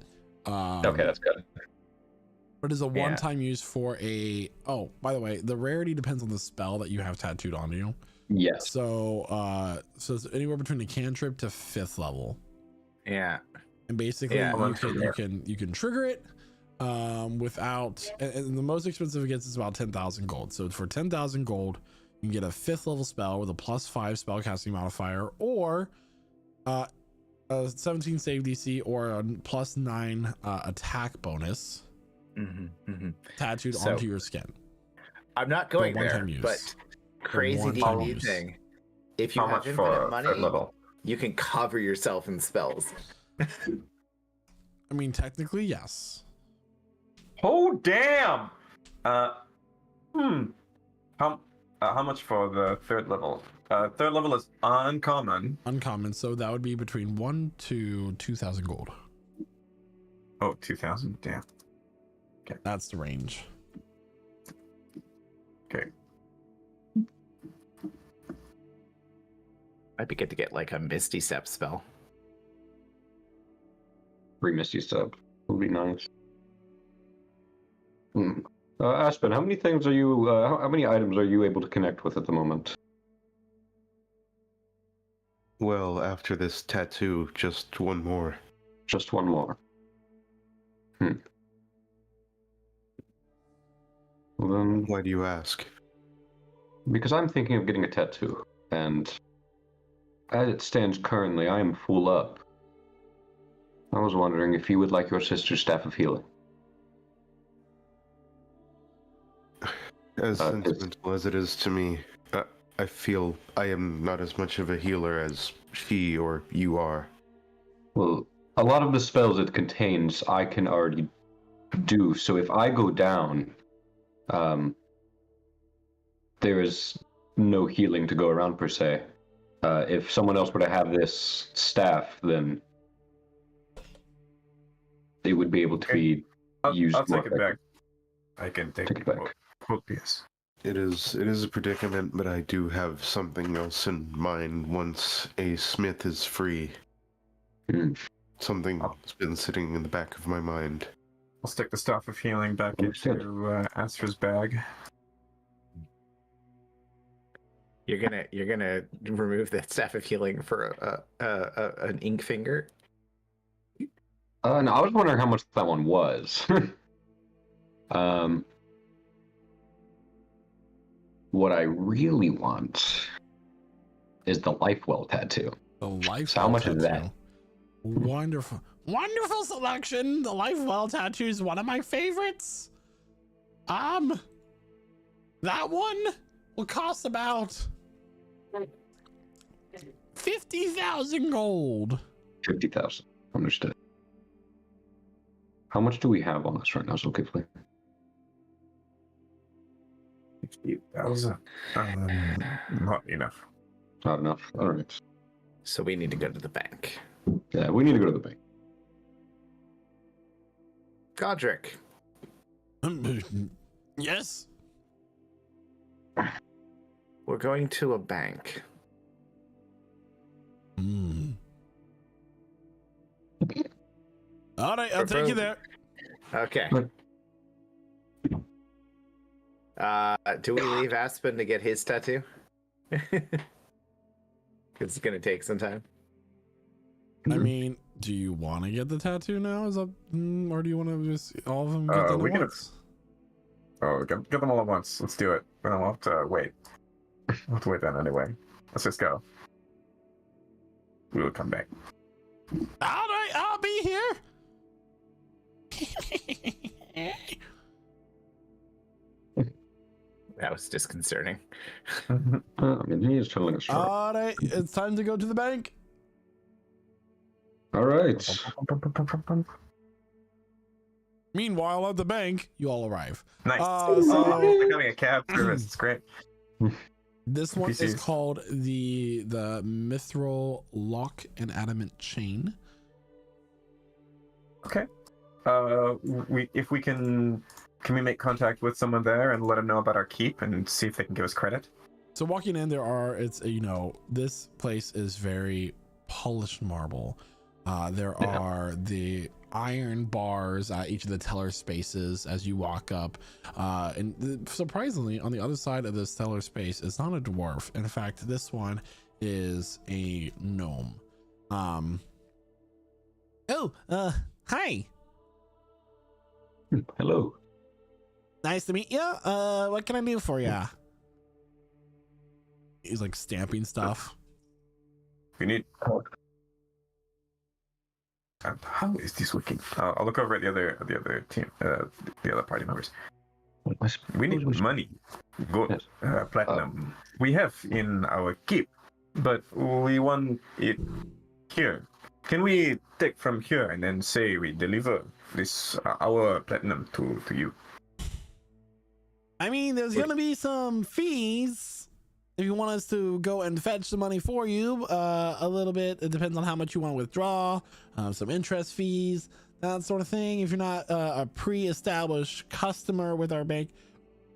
Speaker 5: Okay, that's good.
Speaker 1: But is a one-time use for a. Oh, by the way, the rarity depends on the spell that you have tattooed on you.
Speaker 5: Yes.
Speaker 1: So so it's anywhere between a cantrip to 5th level.
Speaker 2: Yeah.
Speaker 1: And basically you can trigger it without, and the most expensive it gets is about 10,000 gold. So for 10,000 gold, you can get a 5th level spell with a +5 spellcasting modifier, or a 17 save DC, or a +9 attack bonus tattooed onto your skin.
Speaker 2: I'm not going there,
Speaker 1: one-time use.
Speaker 2: but crazy
Speaker 1: one-time
Speaker 2: D&D
Speaker 1: use.
Speaker 2: thing. If you
Speaker 3: How
Speaker 2: have
Speaker 3: much
Speaker 2: infinite
Speaker 3: for
Speaker 2: money,
Speaker 3: third level?
Speaker 2: you can cover yourself in spells.
Speaker 1: I mean, technically, yes.
Speaker 3: Oh damn! How much for the 3rd level? 3rd level is uncommon.
Speaker 1: Uncommon, so that would be between 1 to 2,000 gold.
Speaker 3: Oh, 2,000. Damn. Okay,
Speaker 1: that's the range.
Speaker 3: Okay.
Speaker 2: Might be good to get like a Misty Step spell.
Speaker 5: free Misty Step would be nice. Aspen, how many things are you? How many items are you able to connect with at the moment?
Speaker 6: Well, after this tattoo, just one more.
Speaker 5: Just one more. Well, then,
Speaker 6: why do you ask?
Speaker 5: Because I'm thinking of getting a tattoo, and as it stands currently, I am full up. I was wondering if you would like your sister's Staff of Healing.
Speaker 6: As sentimental as it is to me, I feel I am not as much of a healer as she or you are.
Speaker 5: Well, a lot of the spells it contains I can already do, so if I go down, there is no healing to go around per se. If someone else were to have this staff, then they would be able to be used.
Speaker 3: I'll take it back. I can take it back. Yes.
Speaker 6: It is a predicament, but I do have something else in mind once a smith is free. Something that's been sitting in the back of my mind.
Speaker 3: I'll stick the Staff of Healing back into Astra's bag.
Speaker 2: You're gonna remove the Staff of Healing for an ink finger?
Speaker 5: No, I was wondering how much that one was. What I really want is the Lifewell tattoo.
Speaker 1: The Lifewell
Speaker 5: so how much
Speaker 1: tattoo.
Speaker 5: is that?
Speaker 1: Wonderful. Wonderful selection. The Lifewell tattoo is one of my favorites. That one will cost about 50,000 gold.
Speaker 5: 50,000. Understood. How much do we have on this right now, so quickly?
Speaker 3: 50,000. Not enough.
Speaker 5: Not enough. All right.
Speaker 2: So we need to go to the bank.
Speaker 5: Yeah, we need to go to the bank.
Speaker 2: Godric.
Speaker 1: Yes?
Speaker 2: We're going to a bank.
Speaker 1: All right, I'll take you there.
Speaker 2: Okay. Do we leave Aspen to get his tattoo? It's gonna take some time.
Speaker 1: I mean, do you want to get the tattoo now? Is that, or do you want to just all of them get them at once?
Speaker 3: Get them all at once. Let's do it. We don't have to wait. We'll have to wait then anyway. Let's just go. We will come back.
Speaker 1: All right, I'll be here.
Speaker 2: That was disconcerting.
Speaker 5: I mean, he is telling us.
Speaker 1: All right, it's time to go to the bank.
Speaker 5: All right.
Speaker 1: Meanwhile, at the bank, you all arrive.
Speaker 3: Nice.
Speaker 1: So
Speaker 3: having a cab service. It's great.
Speaker 1: This one
Speaker 3: PCs.
Speaker 1: is called the Mithril Lock and Adamant Chain.
Speaker 3: Okay. If we can we make contact with someone there and let them know about our keep and see if they can give us credit?
Speaker 1: So walking in, this place is very polished marble. There are the iron bars at each of the teller spaces as you walk up. And surprisingly, on the other side of this teller space is not a dwarf. In fact, this one is a gnome. Hi.
Speaker 5: Hello.
Speaker 1: Nice to meet you. What can I do for you? He's like stamping stuff.
Speaker 3: We need. How is this working? I'll look over at the other team, the other party members. We need money, gold, platinum. We have in our keep, but we want it here. Can we take from here and then say we deliver this our platinum to you?
Speaker 1: I mean, there's gonna be some fees if you want us to go and fetch the money for you. A little bit. It depends on how much you want to withdraw. Some interest fees, that sort of thing. If you're not a pre-established customer with our bank,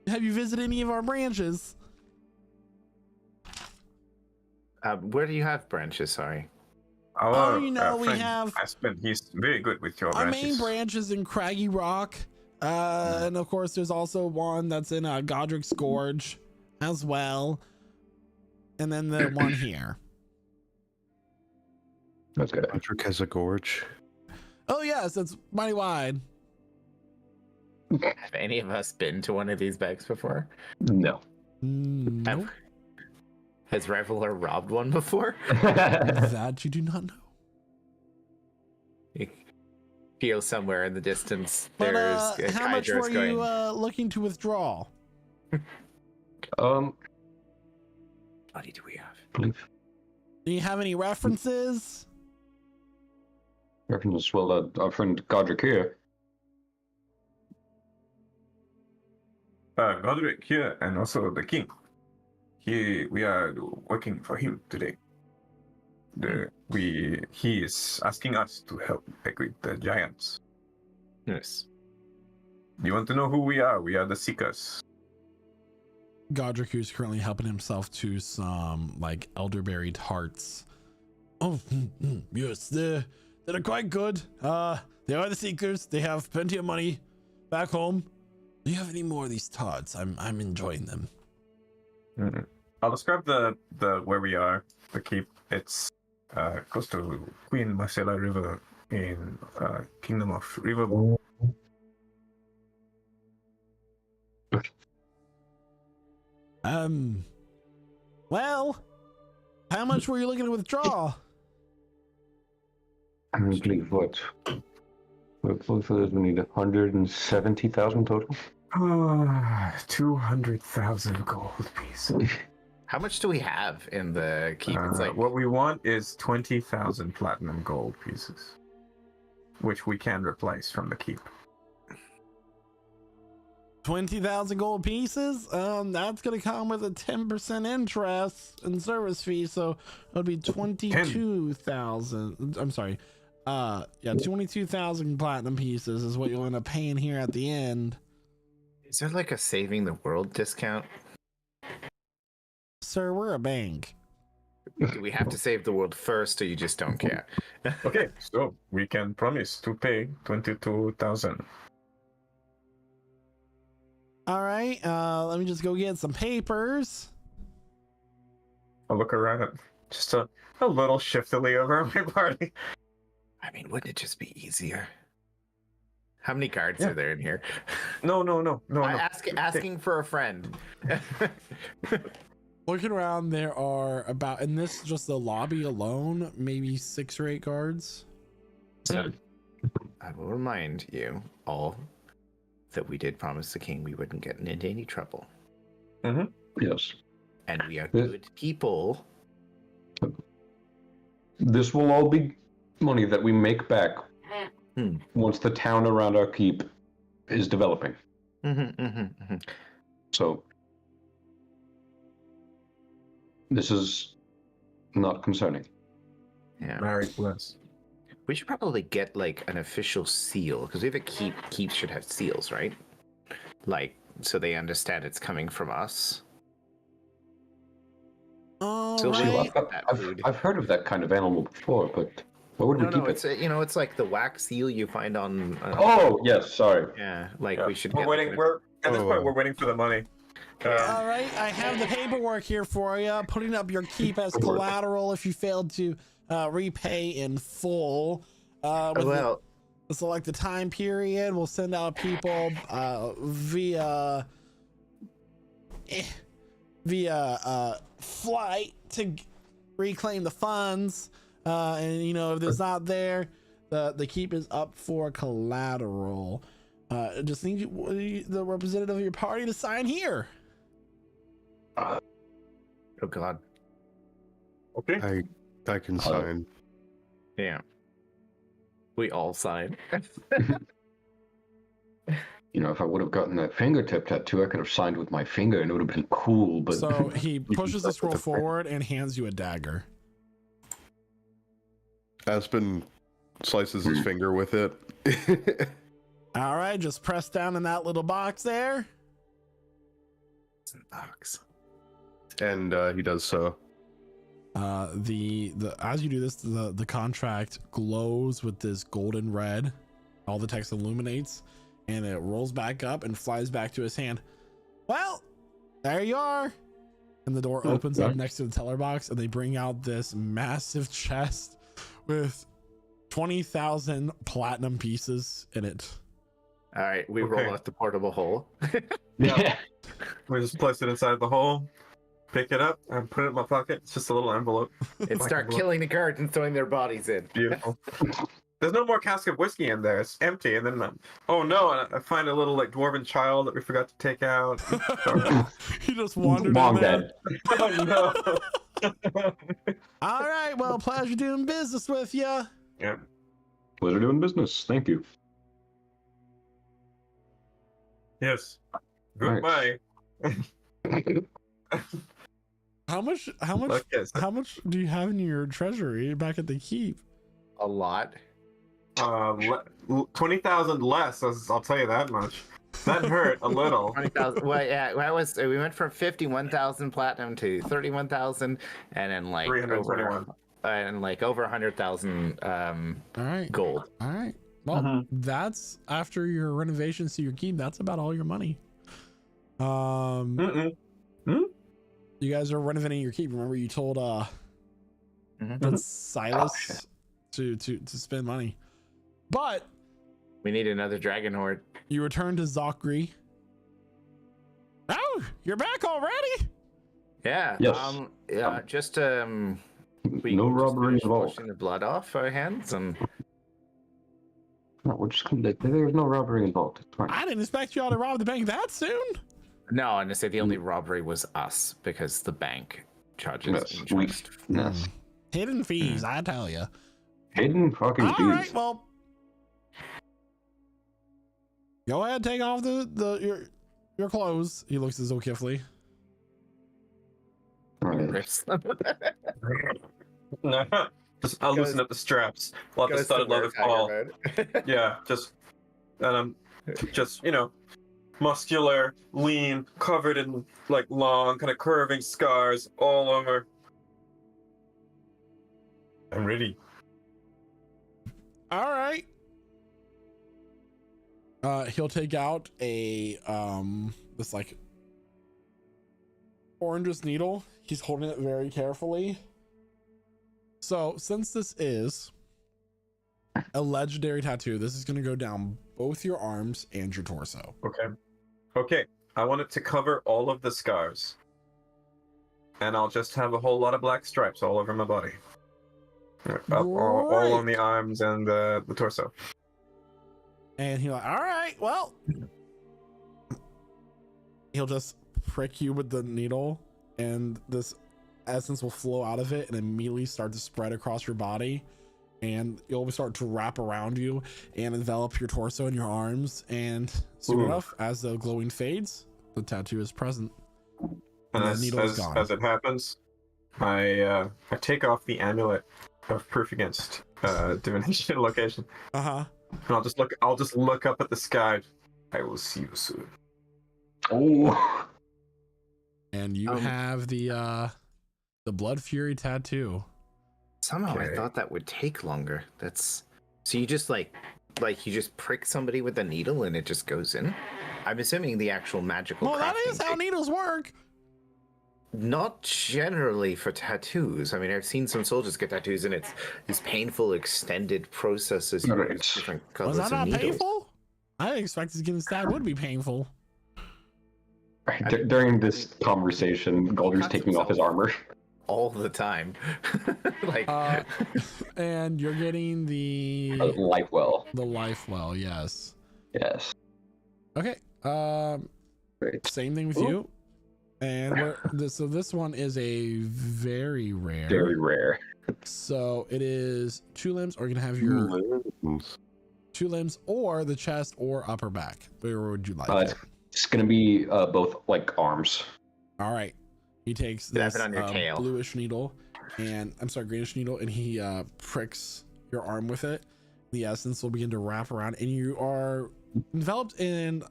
Speaker 1: have you visited any of our branches?
Speaker 2: Where do you have branches? Sorry.
Speaker 3: Our
Speaker 1: you know, we
Speaker 3: friend
Speaker 1: have
Speaker 3: Aspen, he's very good with your
Speaker 1: our
Speaker 3: branches.
Speaker 1: main branch is in Craggy Rock, and of course, there's also one that's in Godric's Gorge as well, and then the one here.
Speaker 5: That's good.
Speaker 6: Godric has a gorge.
Speaker 1: Oh yes, it's mighty wide.
Speaker 2: Have any of us been to one of these bags before?
Speaker 5: No.
Speaker 1: Nope.
Speaker 2: Has Reveler robbed one before?
Speaker 1: That you do not know.
Speaker 2: You feel somewhere in the distance
Speaker 1: But
Speaker 2: there's
Speaker 1: how much
Speaker 2: Hydros
Speaker 1: were
Speaker 2: going.
Speaker 1: you looking to withdraw?
Speaker 2: Money do we have?
Speaker 1: Do you have any references?
Speaker 5: References, well, our friend Godric here.
Speaker 3: Godric here, and also the king. We are working for him today. He is asking us to help with the giants.
Speaker 2: Yes.
Speaker 3: You want to know who we are? We are the Seekers.
Speaker 1: Godric, who's currently helping himself to some like elderberry tarts. Oh, yes, they're quite good. They are the Seekers. They have plenty of money back home. Do you have any more of these tarts? I'm enjoying them.
Speaker 3: Mm-hmm. I'll describe the where we are. The keep. It's close to Queen Marcella River in Kingdom of Riverboat.
Speaker 1: Well, how much were you looking to withdraw?
Speaker 5: I believe what? For this, we need 170,000 total.
Speaker 3: 200,000 gold pieces.
Speaker 2: How much do we have in the keep? It's like
Speaker 3: what we want is 20,000 platinum gold pieces, which we can replace from the keep.
Speaker 1: 20,000 gold pieces. That's gonna come with a 10% interest and service fee, so it would be 22,000. I'm sorry. Yeah, 22,000 platinum pieces is what you'll end up paying here at the end.
Speaker 2: Is there like a saving the world discount?
Speaker 1: Sir, we're a bank.
Speaker 2: Do we have to save the world first, or you just don't care?
Speaker 3: Okay, so we can promise to pay 22,000.
Speaker 1: All right, let me just go get some papers.
Speaker 3: I'll look around, just a little shiftily over my party.
Speaker 2: I mean, wouldn't it just be easier? How many cards are there in here?
Speaker 3: No.
Speaker 2: Asking for a friend.
Speaker 1: Looking around, there are about, in this just the lobby alone, maybe 6 or 8 guards.
Speaker 2: So, I will remind you all that we did promise the king we wouldn't get into any trouble.
Speaker 3: Mm-hmm.
Speaker 5: Yes.
Speaker 2: And we are good people.
Speaker 5: This will all be money that we make back once the town around our keep is developing. So this is not concerning.
Speaker 2: Yeah.
Speaker 3: Very blessed.
Speaker 2: We should probably get like an official seal, because we have a keep. Keeps should have seals, right? Like, so they understand it's coming from us.
Speaker 1: So
Speaker 5: I've heard of that kind of animal before, but where would we keep it?
Speaker 2: It's it's like the wax seal you find on.
Speaker 5: Oh yes, sorry.
Speaker 2: Yeah, like we should.
Speaker 3: We're waiting. At this point, we're waiting for the money.
Speaker 1: All right, I have the paperwork here for you, putting up your keep as collateral if you failed to repay in full. Select the time period. We'll send out people via flight to reclaim the funds. And if it's not there, the keep is up for collateral. Just need the representative of your party to sign here.
Speaker 2: Oh God.
Speaker 3: Okay.
Speaker 6: I can sign.
Speaker 2: Yeah. We all sign.
Speaker 5: If I would have gotten that fingertip tattoo, I could have signed with my finger and it would have been cool. But
Speaker 1: so he pushes the scroll forward and hands you a dagger.
Speaker 6: Aspen slices his finger with it.
Speaker 1: All right, just press down in that little box there.
Speaker 2: It's in the box.
Speaker 6: And he does so.
Speaker 1: The as you do this, the contract glows with this golden red. All the text illuminates, and it rolls back up and flies back to his hand. Well, there you are. And the door opens up next to the teller box, and they bring out this massive chest with 20,000 platinum pieces in it.
Speaker 2: All right, we roll out the portable hole.
Speaker 3: Yeah. We just place it inside the hole, pick it up, and put it in my pocket. It's just a little envelope.
Speaker 2: And start killing the guards and throwing their bodies in.
Speaker 3: Beautiful. There's no more cask of whiskey in there. It's empty. And then, oh no! And I find a little like dwarven child that we forgot to take out.
Speaker 1: He just wandered
Speaker 5: Long
Speaker 1: in there.
Speaker 5: dead.
Speaker 3: Oh no!
Speaker 1: All right, well, pleasure doing business with you.
Speaker 3: Yeah.
Speaker 7: Pleasure doing business. Thank you.
Speaker 3: Yes. Goodbye.
Speaker 1: How much how much do you have in your treasury back at the keep?
Speaker 2: A lot.
Speaker 3: 20,000 less. I'll tell you that much. That hurt a little.
Speaker 2: 20,000. Well, yeah, that was. We went from 51,000 platinum to 31,000, and then like
Speaker 3: 321.
Speaker 2: over 100,000
Speaker 1: all right
Speaker 2: gold.
Speaker 1: All right. Well, that's after your renovations to your keep. That's about all your money. You guys are renovating your keep. Remember, you told Silas to spend money, but
Speaker 2: we need another dragon horde.
Speaker 1: You return to Zokri. Oh, you're back already?
Speaker 2: Yeah.
Speaker 7: Yes.
Speaker 2: Just
Speaker 7: no robbery involved.
Speaker 2: washing the blood off our hands and.
Speaker 7: No, we're just gonna. There's no robbery involved. It's fine.
Speaker 1: I didn't expect y'all to rob the bank that soon.
Speaker 2: No, and I say the only robbery was us because the bank charges interest.
Speaker 1: Hidden fees, I tell you.
Speaker 7: Hidden fucking fees.
Speaker 1: All right, well, go ahead, take off your clothes. He looks at Zokifli.
Speaker 3: No, I'll loosen up the straps. Let the studded leather fall. Yeah, just muscular, lean, covered in like long, kind of curving scars all over. I'm ready.
Speaker 1: All right. He'll take out a this like orange needle. He's holding it very carefully. So since this is a legendary tattoo, this is going to go down both your arms and your torso.
Speaker 3: Okay. I want it to cover all of the scars. And I'll just have a whole lot of black stripes all over my body. All on the arms and the torso.
Speaker 1: And he'll like, all right, well, he'll just prick you with the needle, and this essence will flow out of it and immediately start to spread across your body, and it'll start to wrap around you and envelop your torso and your arms. And soon enough, as the glowing fades, the tattoo is present, and the needle is gone.
Speaker 3: As it happens, I take off the amulet of proof against divination location. And I'll just look up at the sky. I will see you soon.
Speaker 7: Oh.
Speaker 1: And you have the Blood Fury tattoo.
Speaker 2: Somehow I thought that would take longer. So you just like you just prick somebody with a needle and it just goes in. I'm assuming the actual magical.
Speaker 1: Well, that is how needles work.
Speaker 2: Not generally for tattoos. I mean, I've seen some soldiers get tattoos, and it's this painful, extended process as you use different colors
Speaker 1: Was that
Speaker 2: of
Speaker 1: not
Speaker 2: needles.
Speaker 1: painful? I expected getting stabbed would be painful.
Speaker 5: During this conversation, Galder's taking off his armor.
Speaker 2: All the time.
Speaker 1: And you're getting the
Speaker 5: life well.
Speaker 1: The life well, yes.
Speaker 5: Yes.
Speaker 1: Okay. Same thing with you. And so this one is a very rare.
Speaker 5: Very rare.
Speaker 1: So it is 2 limbs, or you can have your 2 limbs, or the chest, or upper back. Where would you like?
Speaker 5: It's gonna be both like arms.
Speaker 1: All right. He takes this bluish needle, and greenish needle, and he pricks your arm with it. The essence will begin to wrap around, and you are enveloped in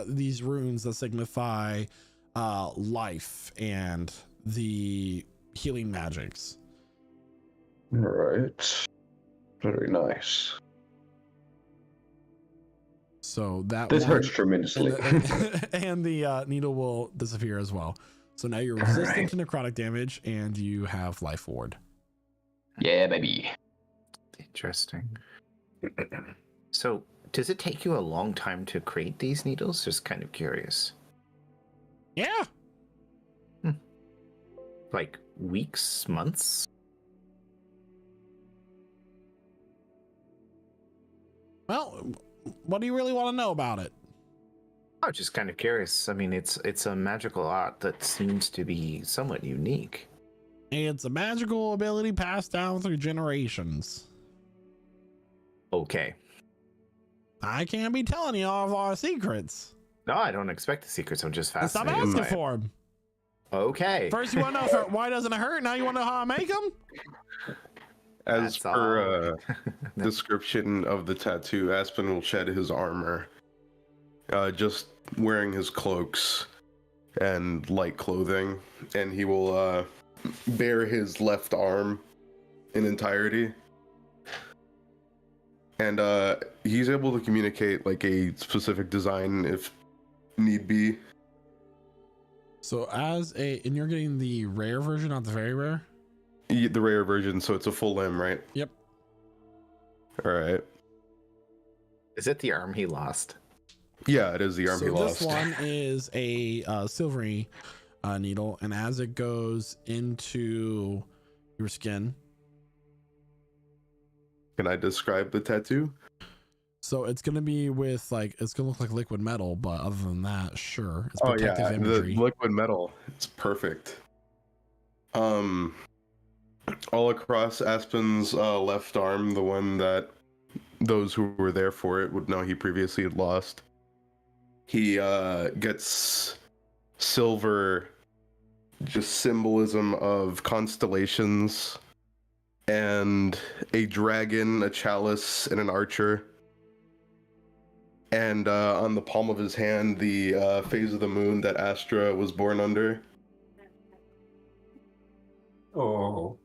Speaker 1: these runes that signify life and the healing magics.
Speaker 7: Alright. Very nice.
Speaker 1: So that
Speaker 7: This
Speaker 1: one,
Speaker 7: hurts tremendously.
Speaker 1: and the needle will disappear as well. So now you're resistant to necrotic damage, and you have life ward.
Speaker 7: Yeah, baby.
Speaker 2: Interesting. So, does it take you a long time to create these needles? Just kind of curious.
Speaker 1: Yeah.
Speaker 2: Like weeks, months?
Speaker 1: Well, what do you really want to know about it?
Speaker 2: I'm just kind of curious. I mean, it's a magical art that seems to be somewhat unique.
Speaker 1: It's a magical ability passed down through generations.
Speaker 2: Okay.
Speaker 1: I can't be telling you all of our secrets.
Speaker 2: No, I don't expect the secrets. I'm just
Speaker 1: And stop
Speaker 2: fascinated.
Speaker 1: asking for them.
Speaker 2: Okay.
Speaker 1: First, you want to know why doesn't it hurt? Now you want to know how I make them?
Speaker 4: As per description of the tattoo, Aspen will shed his armor, just wearing his cloaks and light clothing, and he will bare his left arm in entirety. And he's able to communicate like a specific design if need be.
Speaker 1: So and you're getting the rare version, not the very rare?
Speaker 4: The rare version, so it's a full limb, right?
Speaker 1: Yep.
Speaker 4: All right.
Speaker 2: Is it the arm he lost?
Speaker 4: Yeah, it is the arm he lost.
Speaker 1: This one is a silvery needle, and as it goes into your skin.
Speaker 4: Can I describe the tattoo?
Speaker 1: So it's gonna be with it's gonna look like liquid metal, but other than that, sure. It's
Speaker 4: Oh
Speaker 1: protective
Speaker 4: yeah,
Speaker 1: imagery.
Speaker 4: the liquid metal. It's perfect. All across Aspen's left arm, the one that those who were there for it would know he previously had lost. He gets silver, just symbolism of constellations, and a dragon, a chalice, and an archer. And on the palm of his hand, the phase of the moon that Astra was born under.
Speaker 3: Oh.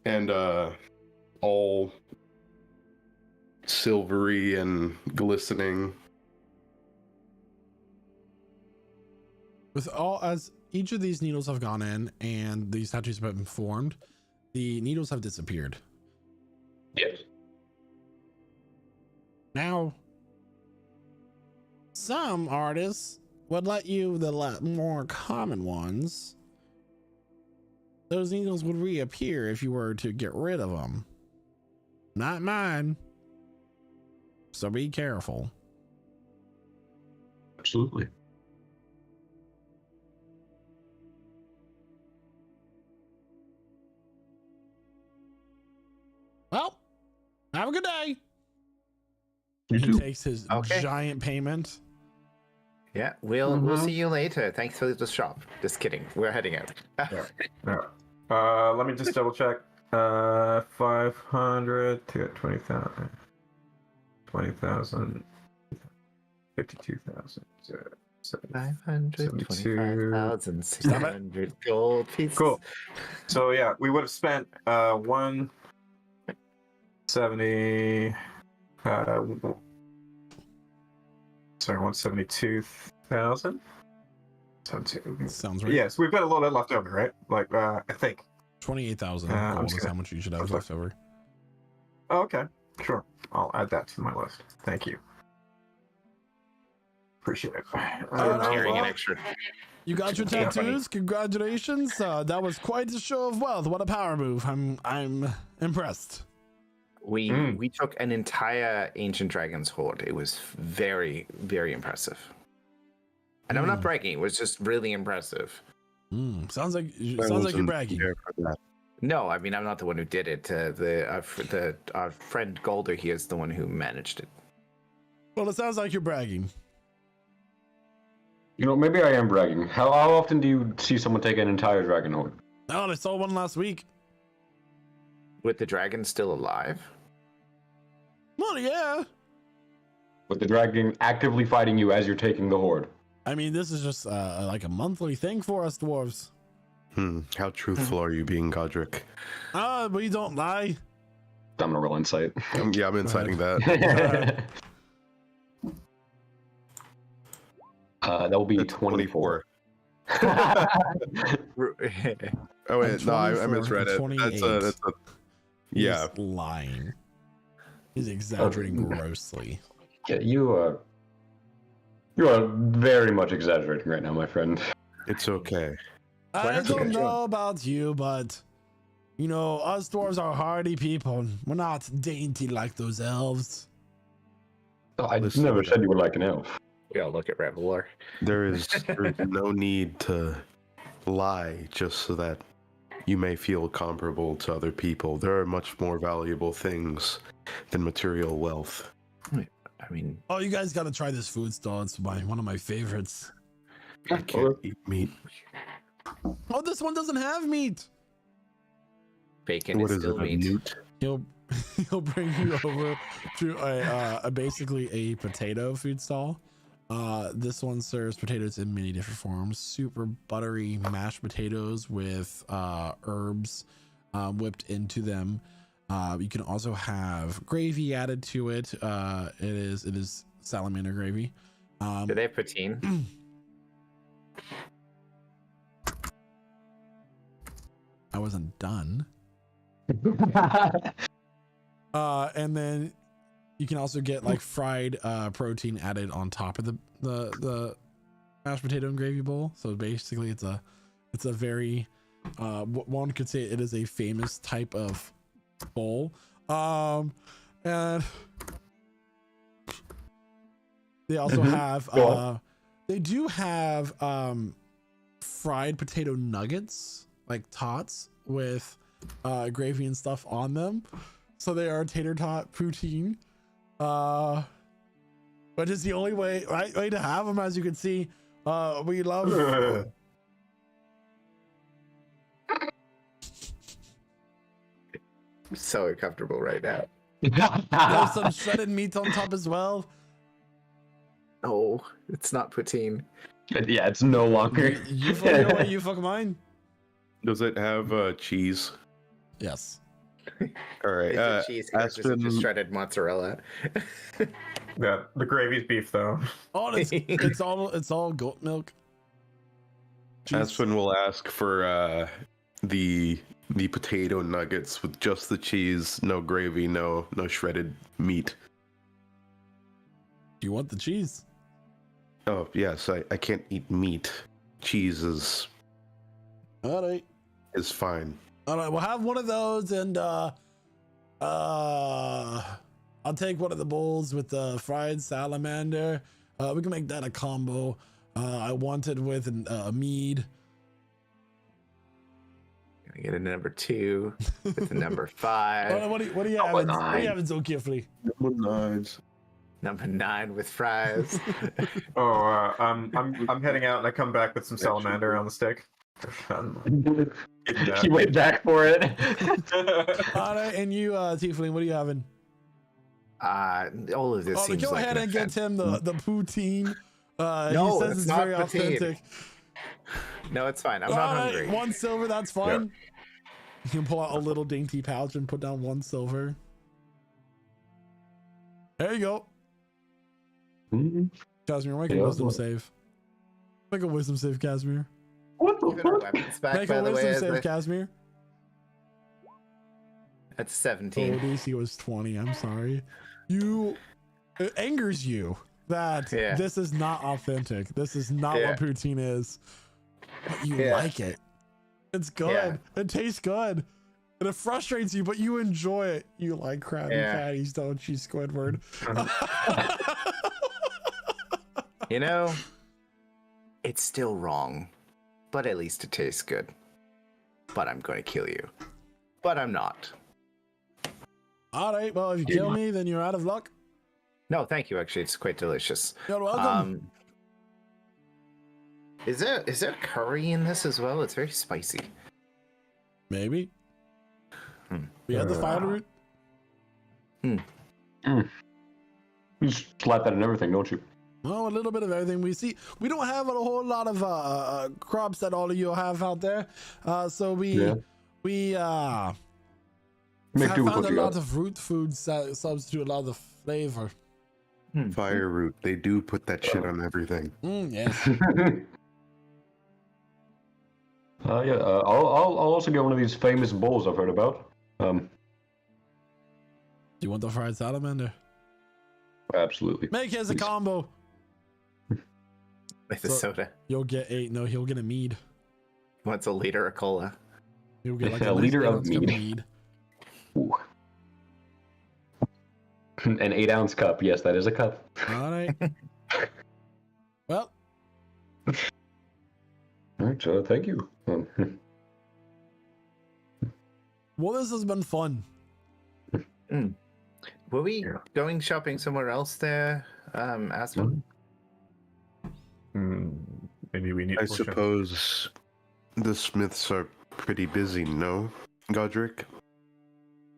Speaker 4: And all silvery and glistening.
Speaker 1: As each of these needles have gone in and these tattoos have been formed, the needles have disappeared.
Speaker 7: Yes.
Speaker 1: Now, some artists would let you the more common ones. Those needles would reappear if you were to get rid of them. Not mine. So be careful.
Speaker 7: Absolutely.
Speaker 1: Well, have a good day.
Speaker 7: You
Speaker 1: he
Speaker 7: too.
Speaker 1: takes his giant payment.
Speaker 2: Yeah, we'll see you later. Thanks for the shop. Just kidding. We're heading out.
Speaker 3: Let me just double check. 500 to 20,000. 20,000. 52,000.
Speaker 2: 525,600 gold pieces.
Speaker 3: Cool. So yeah, we would have spent 170. Sorry, 172,000.
Speaker 1: Sounds right.
Speaker 3: Yes, we've got a little bit left over, right? Like I think
Speaker 1: 28,000
Speaker 3: I'm
Speaker 1: gold
Speaker 3: just
Speaker 1: is
Speaker 3: gonna-
Speaker 1: how much you should have left over.
Speaker 3: Oh, okay, sure. I'll add that to my list. Thank you. Appreciate it.
Speaker 2: Carrying an extra.
Speaker 1: You got your
Speaker 2: Yeah,
Speaker 1: tattoos. Congratulations. That was quite a show of wealth. What a power move. I'm impressed.
Speaker 2: We took an entire ancient dragon's hoard. It was very, very impressive. And I'm not bragging. It was just really impressive.
Speaker 1: Sounds like you're bragging.
Speaker 2: No, I mean I'm not the one who did it. Our friend Golder, he is the one who managed it.
Speaker 1: Well, it sounds like you're bragging.
Speaker 7: You know, maybe I am bragging. How often do you see someone take an entire dragon hoard?
Speaker 1: Oh, I saw one last week.
Speaker 2: With the dragon still alive?
Speaker 1: Well, yeah.
Speaker 7: With the dragon actively fighting you as you're taking the hoard.
Speaker 1: I mean, this is just like a monthly thing for us dwarves.
Speaker 6: How truthful are you being, Godric?
Speaker 1: We don't lie.
Speaker 5: I'm gonna roll insight.
Speaker 6: Yeah, I'm inciting that.
Speaker 5: That will be 24.
Speaker 6: Oh wait, no, I
Speaker 1: 24
Speaker 6: misread
Speaker 1: and
Speaker 6: it.
Speaker 1: 28.
Speaker 6: That's a yeah.
Speaker 1: He's lying. He's exaggerating grossly.
Speaker 5: Yeah, you are very much exaggerating right now, my friend.
Speaker 6: It's okay.
Speaker 1: I don't know about you, but you know, us dwarves are hardy people. We're not dainty like those elves.
Speaker 5: I never said you were like an elf.
Speaker 2: We all look at Revelor.
Speaker 6: There's no need to lie just so that you may feel comparable to other people. There are much more valuable things than material wealth.
Speaker 2: I mean,
Speaker 1: oh, you guys got to try this food stall. It's one of my favorites.
Speaker 6: I can't eat meat.
Speaker 1: Oh, this one doesn't have meat.
Speaker 2: Bacon
Speaker 6: What
Speaker 2: is
Speaker 6: is
Speaker 2: still
Speaker 6: it, a
Speaker 2: meat.
Speaker 6: newt?
Speaker 1: He'll bring you over to a basically a potato food stall. This one serves potatoes in many different forms. Super buttery mashed potatoes with herbs whipped into them. You can also have gravy added to it. It is salamander gravy.
Speaker 2: Do they have poutine?
Speaker 1: I wasn't done. And then you can also get like fried protein added on top of the mashed potato and gravy bowl. So basically it's a very one could say it is a famous type of bowl. And they also have they do have fried potato nuggets, like tots with gravy and stuff on them. So they are tater tot poutine. But it's the only way to have them, as you can see. We love
Speaker 2: I'm so uncomfortable right now.
Speaker 1: there's some shredded meat on top as well.
Speaker 2: No, it's not poutine.
Speaker 5: Yeah, it's no longer.
Speaker 1: You fuck your way, you fuck mine.
Speaker 6: Does it have cheese?
Speaker 1: Yes.
Speaker 6: All right.
Speaker 2: It's a cheese curd, just shredded mozzarella.
Speaker 3: Yeah, the gravy's beef though.
Speaker 1: Oh, it's all goat milk.
Speaker 6: Aspen will ask for the potato nuggets with just the cheese, no gravy, no shredded meat.
Speaker 1: Do you want the cheese?
Speaker 6: Oh yes, I can't eat meat. Cheese is
Speaker 1: Alright.
Speaker 6: Is fine.
Speaker 1: Alright, we'll have one of those, and I'll take one of the bowls with the fried salamander. We can make that a combo. I want it with a mead.
Speaker 2: Gonna get a number 2 with a number 5.
Speaker 1: What do you have? What do you have so carefully?
Speaker 2: Number 9 with fries.
Speaker 3: I'm heading out and I come back with some salamander on the stick.
Speaker 5: You wait back for it.
Speaker 1: Alright, and you, Tiefling, what are you having?
Speaker 2: All of this seems
Speaker 1: go
Speaker 2: like
Speaker 1: ahead and get him the poutine.
Speaker 2: No,
Speaker 1: he says
Speaker 2: it's
Speaker 1: it's
Speaker 2: not
Speaker 1: very
Speaker 2: poutine.
Speaker 1: authentic.
Speaker 2: No, it's fine. I'm not hungry.
Speaker 1: 1 silver, that's fine. You can pull out a little dainty pouch and put down 1 silver. There you go. Casimir, make a wisdom save. Make a wisdom save, Casimir.
Speaker 2: What the fuck? Back,
Speaker 1: Make
Speaker 2: by
Speaker 1: a
Speaker 2: the way,
Speaker 1: wisdom
Speaker 2: as
Speaker 1: save,
Speaker 2: I-
Speaker 1: Casimir.
Speaker 2: That's
Speaker 1: Oh,
Speaker 2: 17.
Speaker 1: DC was 20. I'm sorry. It angers you that this is not authentic. This is not what poutine is. But you like it. It's good.
Speaker 2: Yeah.
Speaker 1: It tastes good. And it frustrates you, but you enjoy it. You like Krabby Patties, don't you, Squidward?
Speaker 2: You know, it's still wrong, but at least it tastes good. But I'm going to kill you. But I'm not.
Speaker 1: All right. Well, if you kill me, then you're out of luck.
Speaker 2: No, thank you. Actually, it's quite delicious.
Speaker 1: You're welcome.
Speaker 2: Is there curry in this as well? It's very spicy.
Speaker 1: Maybe. We had the fire root.
Speaker 5: You slap that in everything, don't you?
Speaker 1: Well, a little bit of everything we see. We don't have a whole lot of crops that all of you have out there, so we
Speaker 5: Make
Speaker 1: have
Speaker 5: do with
Speaker 1: found
Speaker 5: what
Speaker 1: a
Speaker 5: you
Speaker 1: lot
Speaker 5: got.
Speaker 1: of root foods that substitute a lot of the flavor.
Speaker 6: Fire root. They do put that shit on everything.
Speaker 1: Yes.
Speaker 5: I'll also get one of these famous bowls I've heard about.
Speaker 1: Do you want the fried salamander?
Speaker 5: Absolutely.
Speaker 1: Make it as a combo.
Speaker 2: With the soda.
Speaker 1: You'll get he'll get a mead.
Speaker 2: What's a liter of cola?
Speaker 1: You'll get like
Speaker 5: A liter of
Speaker 1: 8-ounce cup
Speaker 5: mead. Ooh. An 8-ounce cup. Yes, that is a cup.
Speaker 1: All right. Well.
Speaker 5: All right. So thank you.
Speaker 1: Well, this has been fun.
Speaker 2: Were we going shopping somewhere else there, Aspen?
Speaker 3: Maybe we need.
Speaker 6: I suppose the Smiths are pretty busy, no, Godric?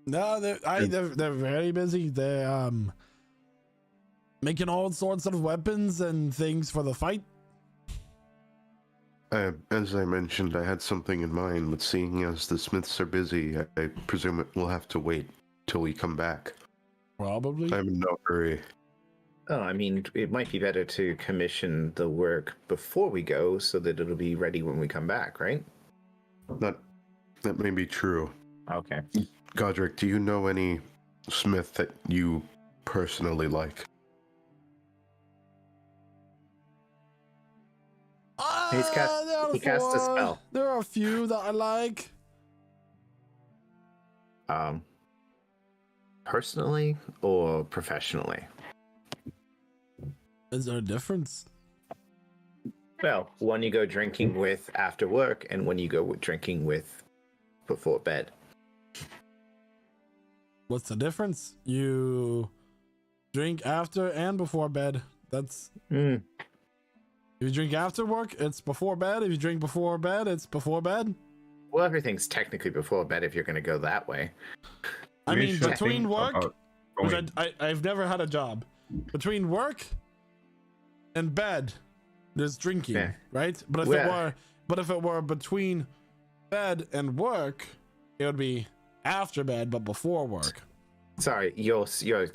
Speaker 1: No, they're very busy. They're making all sorts of weapons and things for the fight.
Speaker 6: As I mentioned, I had something in mind, but seeing as the Smiths are busy, I presume it will have to wait till we come back.
Speaker 1: Probably.
Speaker 6: I'm in no hurry.
Speaker 2: Oh, I mean, it might be better to commission the work before we go so that it'll be ready when we come back, right?
Speaker 6: That may be true.
Speaker 2: Okay.
Speaker 6: Godric, do you know any Smith that you personally like?
Speaker 2: He cast a spell.
Speaker 1: There are a few that I like.
Speaker 2: Personally or professionally?
Speaker 1: Is there a difference?
Speaker 2: Well, one you go drinking with after work, and one you go drinking with before bed.
Speaker 1: What's the difference? You drink after and before bed. That's. If you drink after work, it's before bed. If you drink before bed, it's before bed.
Speaker 2: Well, everything's technically before bed if you're going to go that way.
Speaker 1: I mean, between work, which I've never had a job. Between work and bed, there's drinking, right? But if it were between bed and work, it would be after bed but before work.
Speaker 2: Sorry, you're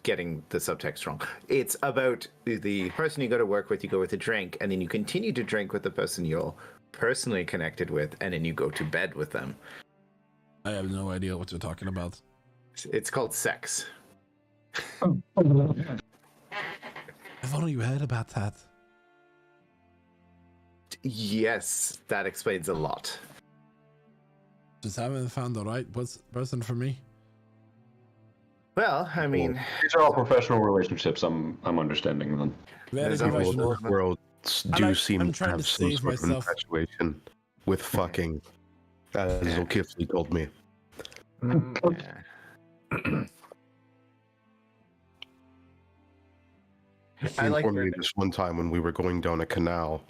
Speaker 2: getting the subtext wrong. It's about the person you go to work with, you go with a drink, and then you continue to drink with the person you're personally connected with, and then you go to bed with them.
Speaker 1: I have no idea what you're talking about.
Speaker 2: It's called sex.
Speaker 1: I've only read about that.
Speaker 2: Yes, that explains a lot.
Speaker 1: Just haven't found the right person for me.
Speaker 2: Well, I mean,
Speaker 5: these are all professional relationships. I'm understanding them.
Speaker 1: Very professional.
Speaker 6: Worlds do seem to have some sort of infatuation with fucking, as O'Kifley told me.
Speaker 2: I like
Speaker 6: informed me this one time when we were going down a canal.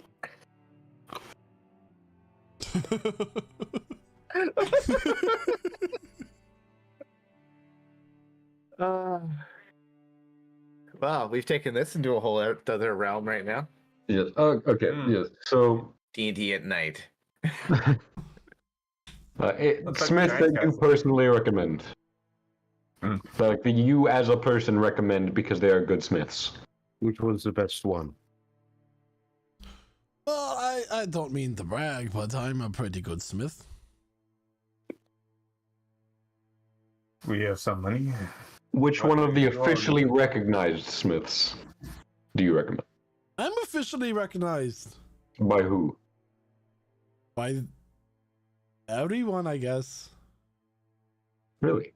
Speaker 2: Wow, we've taken this into a whole other realm right now.
Speaker 5: Yes. Okay. Yes. So
Speaker 2: D&D at night.
Speaker 5: Smith that you personally recommend. Like you as a person recommend because they are good smiths.
Speaker 6: Which was the best one?
Speaker 1: Well, I don't mean to brag, but I'm a pretty good smith.
Speaker 3: We have some money.
Speaker 5: Which one of the officially recognized smiths do you recommend?
Speaker 1: I'm officially recognized.
Speaker 5: By who?
Speaker 1: By everyone, I guess.
Speaker 5: Really?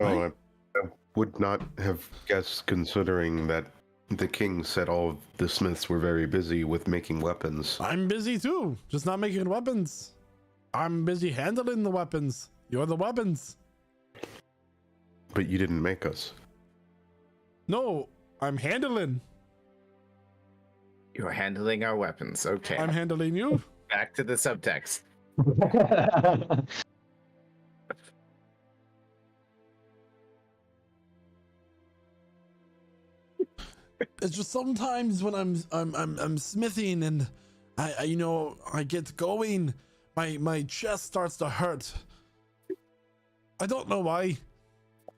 Speaker 6: Oh, I would not have guessed, considering that the king said all of the smiths were very busy with making weapons.
Speaker 1: I'm busy too, just not making weapons. I'm busy handling the weapons. You're the weapons.
Speaker 6: But you didn't make us.
Speaker 1: No, I'm handling.
Speaker 2: You're handling our weapons. Okay.
Speaker 1: I'm handling you.
Speaker 2: Back to the subtext.
Speaker 1: It's just sometimes when I'm smithing and I get going, my chest starts to hurt. I don't know why.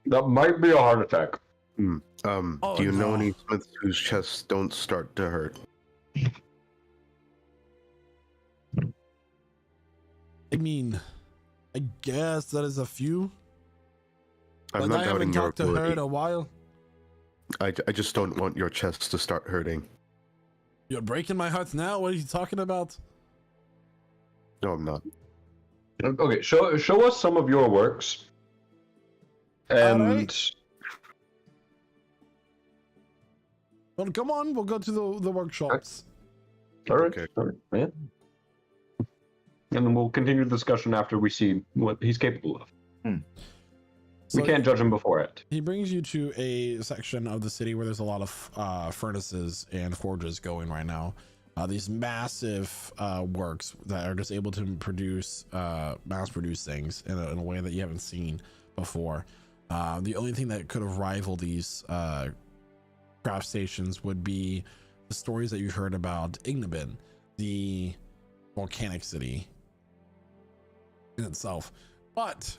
Speaker 7: That might be a heart attack.
Speaker 6: Do you know
Speaker 1: no.
Speaker 6: any smiths whose chests don't start to hurt?
Speaker 1: I mean, I guess that is a few.
Speaker 6: I'm
Speaker 1: But
Speaker 6: not
Speaker 1: I
Speaker 6: doubting
Speaker 1: haven't
Speaker 6: your
Speaker 1: talked to her in
Speaker 6: ability.
Speaker 1: a while.
Speaker 6: I just don't want your chest to start hurting.
Speaker 1: You're breaking my heart now. What are you talking about?
Speaker 6: No, I'm not.
Speaker 7: Okay, show us some of your works. And
Speaker 1: Well, come on, we'll go to the workshops.
Speaker 7: all right, yeah. And then we'll continue the discussion after we see what he's capable of. We can't judge him before it.
Speaker 1: He brings you to a section of the city where there's a lot of furnaces and forges going right now. These massive works that are just able to produce, mass produce things in a way that you haven't seen before. The only thing that could have rivaled these craft stations would be the stories that you heard about Ignabin, the volcanic city in itself. But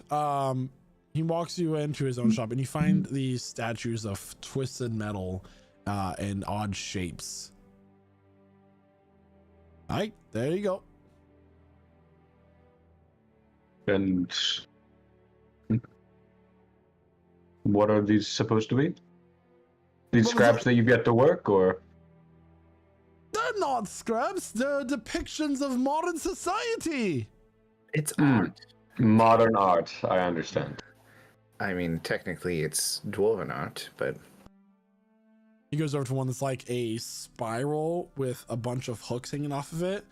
Speaker 1: he walks you into his own shop and you find these statues of twisted metal and odd shapes. All right, there you go.
Speaker 7: And what are these supposed to be? These scraps that you've yet to work, or?
Speaker 1: They're not scraps, they're depictions of modern society.
Speaker 2: It's art.
Speaker 7: Modern art, I understand.
Speaker 2: I mean, technically it's dwarven art, but
Speaker 1: He goes over to one that's like a spiral with a bunch of hooks hanging off of it.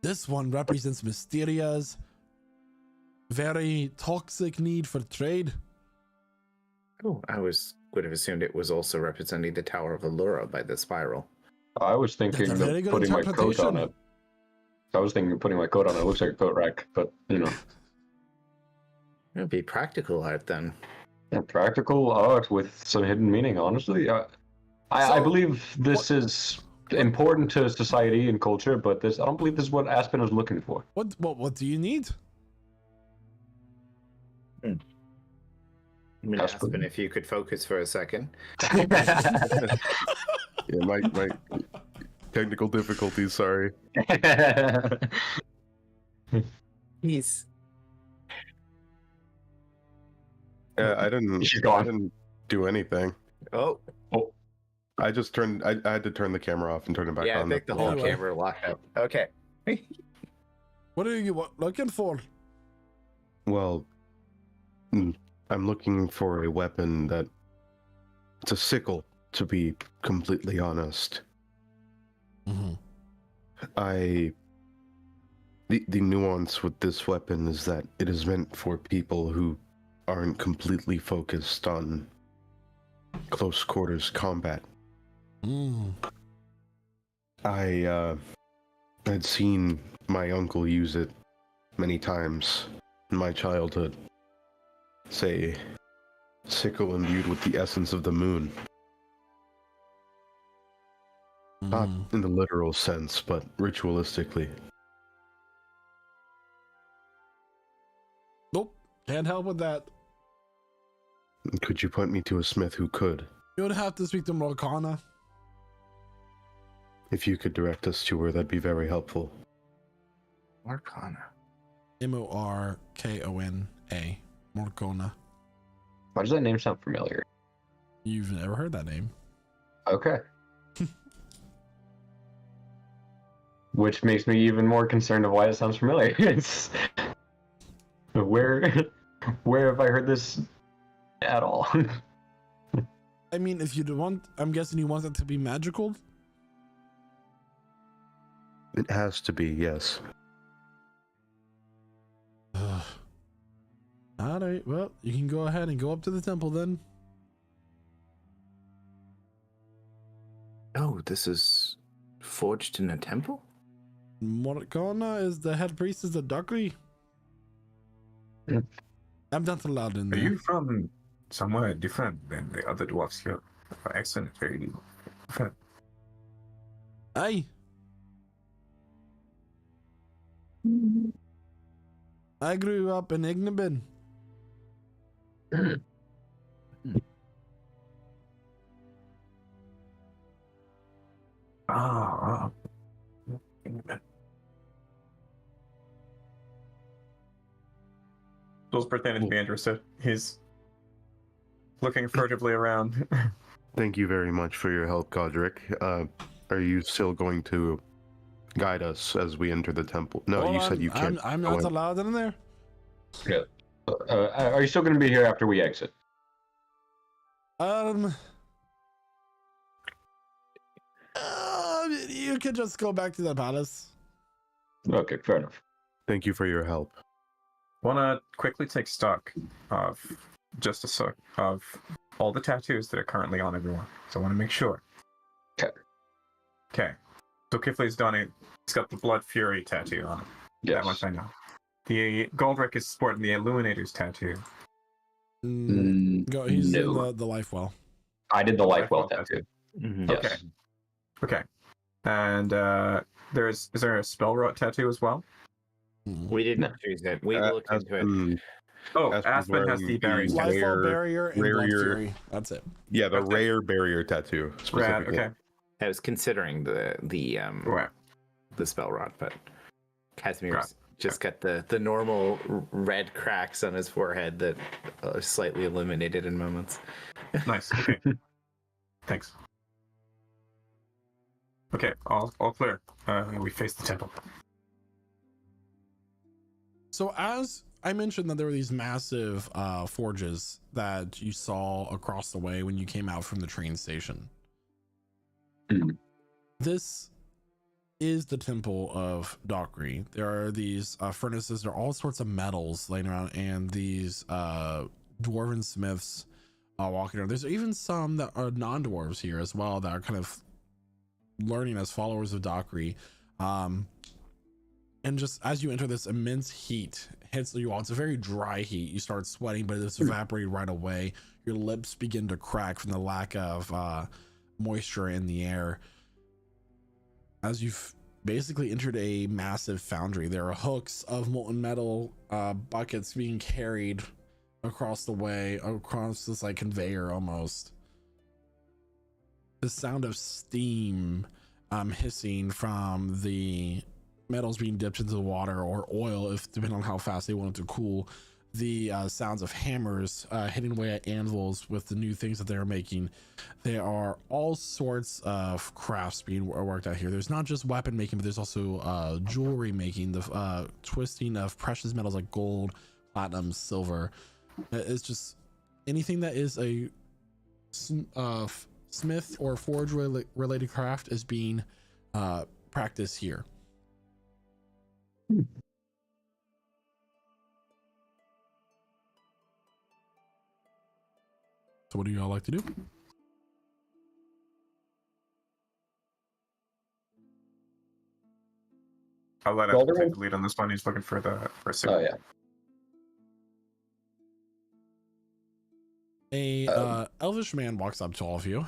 Speaker 1: This one represents Mysteria's very toxic need for trade.
Speaker 2: oh, I would have assumed it was also representing the Tower of Allura by the spiral.
Speaker 7: I was thinking
Speaker 1: That's a very
Speaker 7: of
Speaker 1: good
Speaker 7: putting my coat on
Speaker 1: interpretation.
Speaker 7: it. I was thinking of putting my coat on it. It looks like a coat rack, but you know.
Speaker 2: It would be practical art then.
Speaker 7: Yeah, practical art with some hidden meaning, honestly. I believe this is important to society and culture, but I don't believe this is what Aspen was looking for.
Speaker 1: What do you need?
Speaker 2: I mean, Aspen, if you could focus for a second.
Speaker 6: Yeah, my technical difficulties, sorry.
Speaker 2: He's
Speaker 6: I didn't do anything.
Speaker 2: Oh.
Speaker 6: I just turned I had to turn the camera off and turn it back
Speaker 2: Yeah,
Speaker 6: on.
Speaker 2: I think the whole camera locked up. Okay.
Speaker 1: What are you looking for?
Speaker 6: Well, I'm looking for a weapon that it's a sickle, to be completely honest.
Speaker 1: Mm-hmm.
Speaker 6: The nuance with this weapon is that it is meant for people who aren't completely focused on close quarters combat. I had seen my uncle use it many times in my childhood. It's a sickle imbued with the essence of the moon. Not in the literal sense, but ritualistically.
Speaker 1: Nope, can't help with that.
Speaker 6: Could you point me to a smith who could?
Speaker 1: You would have to speak to Morgana.
Speaker 6: If you could direct us to her, that'd be very helpful.
Speaker 2: Morgana.
Speaker 1: Morkona. Morgana.
Speaker 7: Why does that name sound familiar?
Speaker 1: You've never heard that name.
Speaker 7: Okay. Which makes me even more concerned of why it sounds familiar. It's where have I heard this at all?
Speaker 1: I mean, if you want, I'm guessing you want it to be magical.
Speaker 6: It has to be, yes.
Speaker 1: All right, well, you can go ahead and go up to the temple then.
Speaker 2: Oh, this is forged in a temple?
Speaker 1: Morgana is the head priestess of Darkly. I'm not allowed in
Speaker 3: Are
Speaker 1: there.
Speaker 3: you from somewhere different than the other dwarfs here? Excellent. Very.
Speaker 1: Aye. I grew up in Ignabin.
Speaker 3: Ah. Bill's pretending to be interested. He's looking furtively around.
Speaker 6: Thank you very much for your help, Godric. Are you still going to guide us as we enter the temple? No,
Speaker 1: Well,
Speaker 6: you said you can't.
Speaker 1: I'm
Speaker 6: go
Speaker 1: not
Speaker 6: in.
Speaker 1: allowed in there.
Speaker 5: Yeah. Are you still going to be here after we exit?
Speaker 1: You could just go back to the palace.
Speaker 5: Okay, fair enough.
Speaker 6: Thank you for your help.
Speaker 3: Want to quickly take stock of just a sec of all the tattoos that are currently on everyone. So I want to make sure.
Speaker 5: Okay.
Speaker 3: Okay. So Kifley's done it. He's got the Blood Fury tattoo on him.
Speaker 5: Yes.
Speaker 3: That much I know. The Goldrick is sporting the Illuminator's tattoo.
Speaker 1: He's
Speaker 5: no.
Speaker 1: in the Life Well.
Speaker 5: I did the Life Well tattoo.
Speaker 3: Mm-hmm.
Speaker 5: Yes.
Speaker 3: Okay. Okay. And is there a spell rot tattoo as well?
Speaker 2: We didn't choose it. We looked into it.
Speaker 3: Oh, Aspen has the berries.
Speaker 1: Life Well barrier and Blood Fury. That's it.
Speaker 6: Yeah, the rare barrier tattoo specifically.
Speaker 3: Okay.
Speaker 2: I was considering the spell rod, but Casimir's just got the normal red cracks on his forehead that are slightly illuminated in moments.
Speaker 3: Nice. Okay. Thanks. Okay, all clear. We face the temple.
Speaker 1: So as I mentioned that there were these massive forges that you saw across the way when you came out from the train station. This is the temple of Dockery. There are these furnaces. There are all sorts of metals laying around, and these dwarven smiths walking around. There's even some that are non-dwarves here as well that are kind of learning as followers of Dockery. And just as you enter, this immense heat hits you all. It's a very dry heat. You start sweating, but it's evaporated right away. Your lips begin to crack from the lack of moisture in the air. As you've basically entered a massive foundry, there are hooks of molten metal buckets being carried across the way, across this like conveyor almost. The sound of steam hissing from the metals being dipped into the water, or oil, if depending on how fast they want it to cool. The sounds of hammers hitting away at anvils with the new things that they're making. There are all sorts of crafts being worked out here. There's not just weapon making, but there's also jewelry making, the twisting of precious metals like gold, platinum, silver. It's just anything that is a smith or forge related craft is being practiced here. So what do y'all like to do?
Speaker 3: I'll let him take the lead on this one. He's looking for a signal.
Speaker 5: Oh yeah.
Speaker 1: A elvish man walks up to all of you.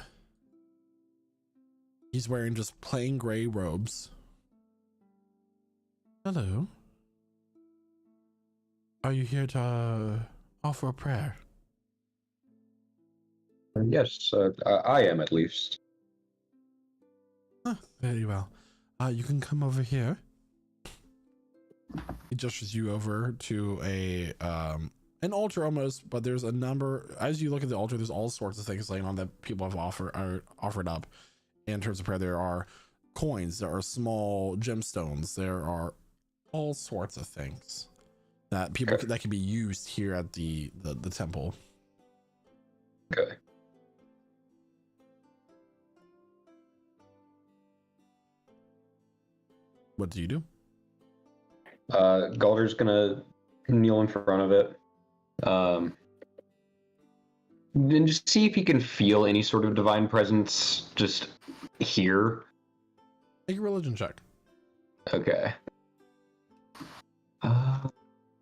Speaker 1: He's wearing just plain gray robes. Hello. Are you here to offer a prayer?
Speaker 5: Yes, I am at least.
Speaker 1: Very well. You can come over here. He gestures you over to an altar almost, but there's a number. As you look at the altar, there's all sorts of things laying on that people have offered up. In terms of prayer, there are coins, there are small gemstones, there are all sorts of things that people that can be used here at the temple.
Speaker 5: Okay.
Speaker 1: What do you do?
Speaker 5: Galder's gonna kneel in front of it, and just see if he can feel any sort of divine presence just here.
Speaker 1: Make a religion check.
Speaker 5: Okay.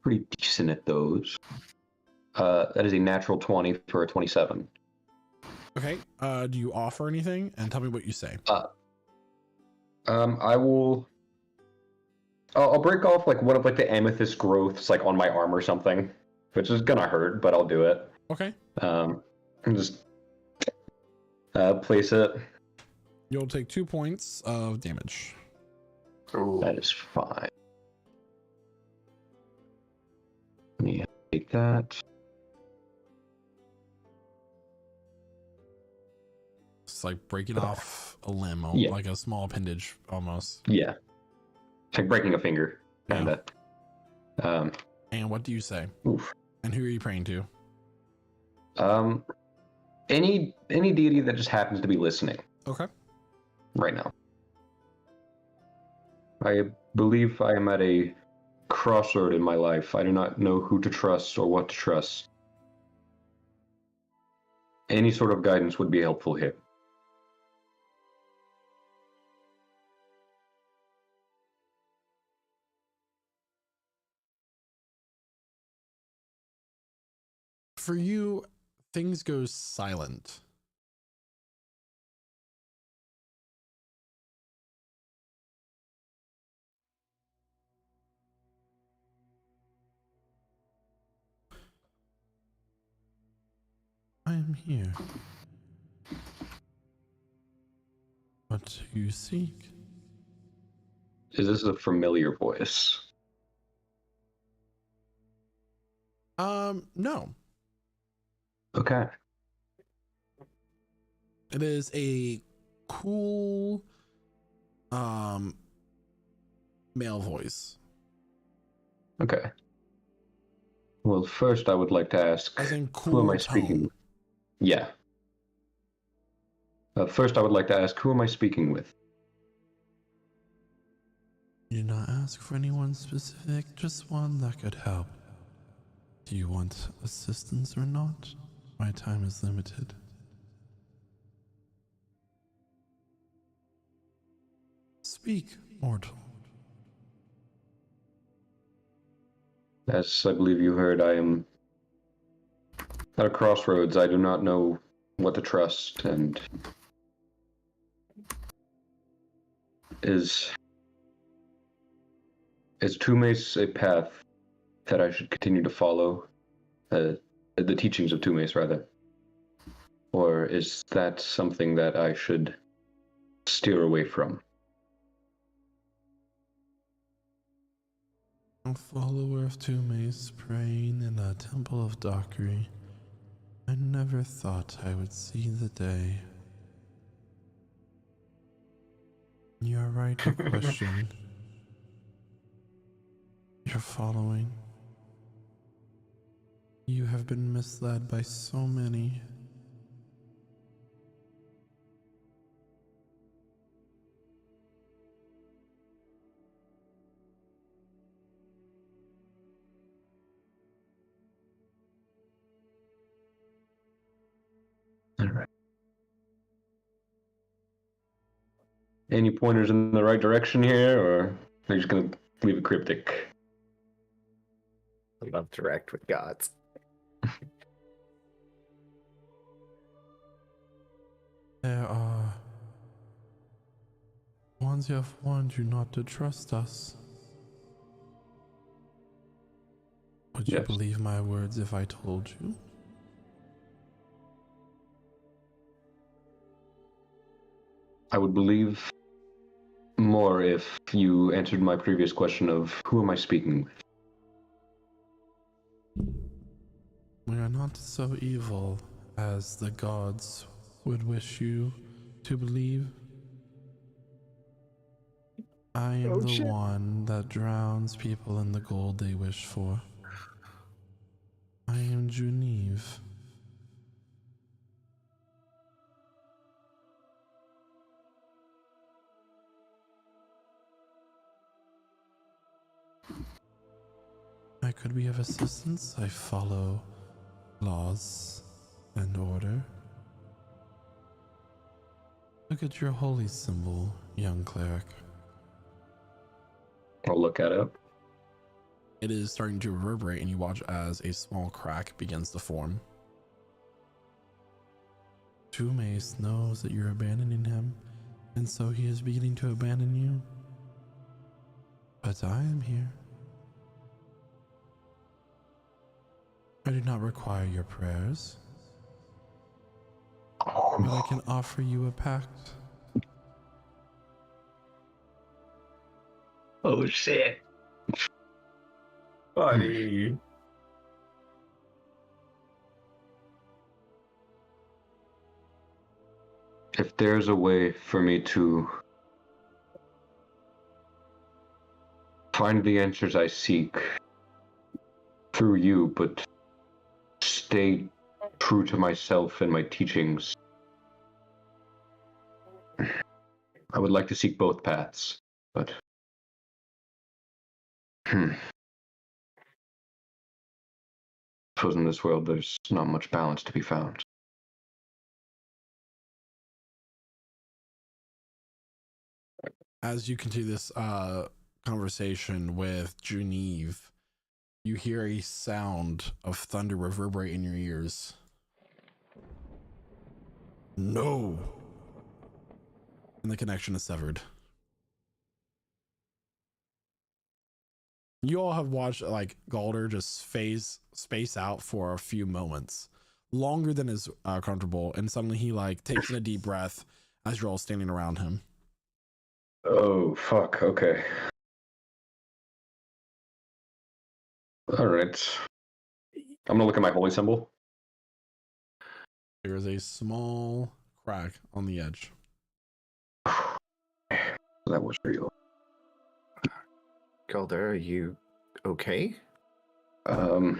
Speaker 5: Pretty decent at those. That is a natural 20 for a 27.
Speaker 1: Okay. Do you offer anything? And tell me what you say.
Speaker 5: I will. I'll break off like one of like the amethyst growths like on my arm or something, which is gonna hurt, but I'll do it.
Speaker 1: Okay.
Speaker 5: And just place it.
Speaker 1: You'll take 2 points of damage.
Speaker 5: That is fine. Let me take that.
Speaker 1: It's like breaking off a limb,
Speaker 5: Yeah.
Speaker 1: like a small appendage almost.
Speaker 5: Yeah. It's like breaking a finger, kinda.
Speaker 1: And what do you say?
Speaker 5: Oof.
Speaker 1: And who are you praying to?
Speaker 5: Any deity that just happens to be listening.
Speaker 1: Okay.
Speaker 5: Right now. I believe I am at a crossroad in my life. I do not know who to trust or what to trust. Any sort of guidance would be helpful here.
Speaker 1: For you, things go silent. I am here. What do you seek?
Speaker 5: Is this a familiar voice?
Speaker 1: No.
Speaker 5: Okay.
Speaker 1: It is a cool, male voice.
Speaker 5: Okay. Well, first I would like to ask,
Speaker 1: As in
Speaker 5: who am I
Speaker 1: cool
Speaker 5: speaking
Speaker 1: tone.
Speaker 5: with? Yeah. First I would like to ask, who am I speaking with?
Speaker 1: You did not ask for anyone specific, just one that could help. Do you want assistance or not? My time is limited. Speak, mortal.
Speaker 5: As I believe you heard, I am at a crossroads. I do not know what to trust, and is Tumace a path that I should continue to follow? The teachings of Tumace, rather. Or is that something that I should steer away from?
Speaker 1: A follower of Tumace praying in a temple of Dockery. I never thought I would see the day. You're right to question. You're following. You have been misled by so many.
Speaker 5: All right. Any pointers in the right direction here, or are you just gonna leave it cryptic?
Speaker 2: I love direct with gods.
Speaker 1: There are ones who have warned you not to trust us. Would you
Speaker 5: Yes.
Speaker 1: believe my words if I told you?
Speaker 5: I would believe more if you answered my previous question of who am I speaking with?
Speaker 1: We are not so evil as the gods would wish you to believe. I am the one that drowns people in the gold they wish for. I am Juneve. I could be of assistance. I follow laws and order. Look at your holy symbol, young cleric.
Speaker 5: I'll look at it.
Speaker 1: It is starting to reverberate, and you watch as a small crack begins to form. Mace knows that you're abandoning him, and so he is beginning to abandon you. But I am here. I do not require your prayers, but I can offer you a pact.
Speaker 5: Oh shit.
Speaker 3: Buddy.
Speaker 5: If there's a way for me to find the answers I seek through you, but stay true to myself and my teachings, I would like to seek both paths, but suppose in this world there's not much balance to be found.
Speaker 1: As you continue this conversation with Genevieve, you hear a sound of thunder reverberate in your ears. No! And the connection is severed. You all have watched like Galder just space out for a few moments, longer than is comfortable, and suddenly he like takes in a deep breath as you're all standing around him.
Speaker 5: Oh, fuck, okay. Alright. I'm gonna look at my holy symbol.
Speaker 1: There is a small crack on the edge.
Speaker 5: That was real.
Speaker 2: Calder, are you okay?
Speaker 5: I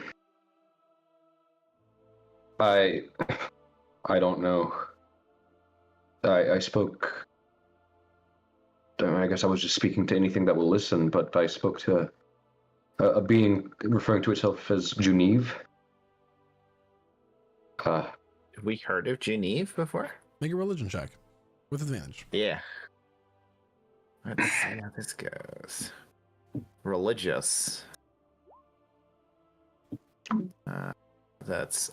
Speaker 5: don't know. I spoke. I guess I was just speaking to anything that will listen, but I spoke to a being referring to itself as Genevieve.
Speaker 2: Have we heard of Genevieve before?
Speaker 1: Make a religion check with advantage.
Speaker 2: Yeah. Let's see how this goes. Religious.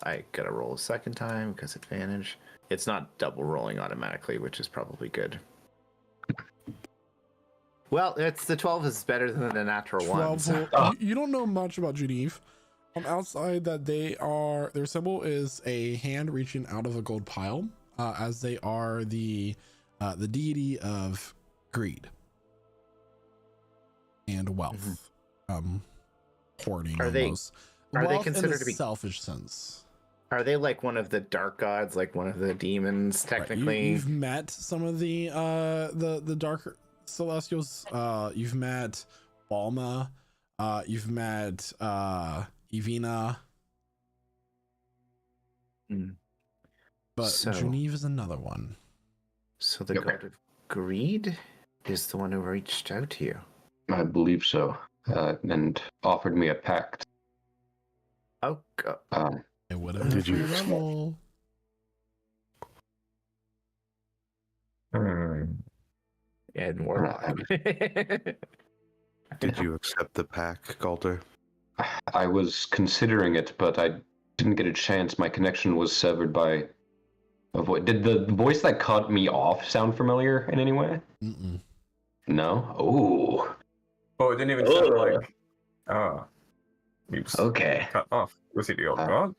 Speaker 2: I gotta roll a second time because advantage. It's not double rolling automatically, which is probably good. Well, it's the 12 is better than the natural 1. So.
Speaker 1: You don't know much about Genevieve. Outside that their symbol is a hand reaching out of a gold pile, as they are the deity of greed and wealth, hoarding.
Speaker 2: Are
Speaker 1: almost.
Speaker 2: Are they
Speaker 1: Wealth
Speaker 2: considered
Speaker 1: in
Speaker 2: to be
Speaker 1: selfish sense?
Speaker 2: Are they like one of the dark gods, like one of the demons? Technically,
Speaker 1: right. You've met some of the dark celestials. You've met Balma. You've met Evina. But Genevieve is another one.
Speaker 2: So the god of greed is the one who reached out to you.
Speaker 5: I believe so, and offered me a pact.
Speaker 2: Oh,
Speaker 1: it would have been free level.
Speaker 2: And warlock.
Speaker 6: Did you accept the pack, Galder?
Speaker 5: I was considering it, but I didn't get a chance. My connection was severed by a voice. Did the voice that cut me off sound familiar in any way?
Speaker 1: Mm-mm.
Speaker 5: No? Oh.
Speaker 3: Oh, it didn't even sound like... He was
Speaker 5: okay.
Speaker 3: Cut off. Was he the old god?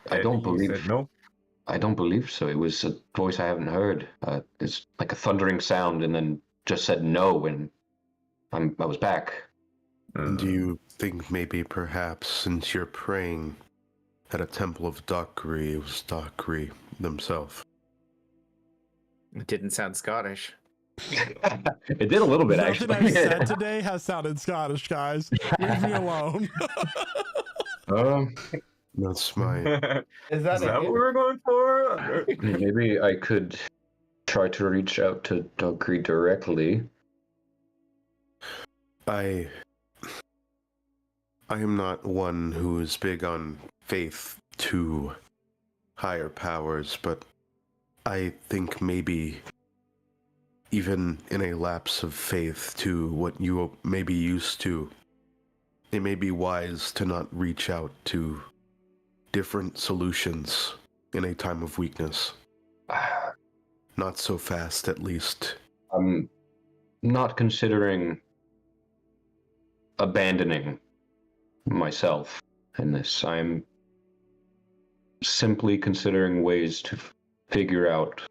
Speaker 5: I don't believe...
Speaker 3: No?
Speaker 5: I don't believe so. It was a voice I haven't heard. It's like a thundering sound and then just said no when I was back.
Speaker 6: Do you think maybe perhaps since you're praying at a temple of Dakri, it was Dakri themselves?
Speaker 2: It didn't sound Scottish.
Speaker 5: It did a little bit,
Speaker 1: Nothing
Speaker 5: actually.
Speaker 1: I said today has sounded Scottish, guys. Leave me alone.
Speaker 6: That's my...
Speaker 3: Is that what we were going for?
Speaker 5: Maybe I could try to reach out to Dakri directly.
Speaker 6: I am not one who is big on faith to higher powers, but I think maybe even in a lapse of faith to what you may be used to, it may be wise to not reach out to different solutions in a time of weakness. Not so fast, at least.
Speaker 5: I'm not considering abandoning myself in this. I'm simply considering ways to figure out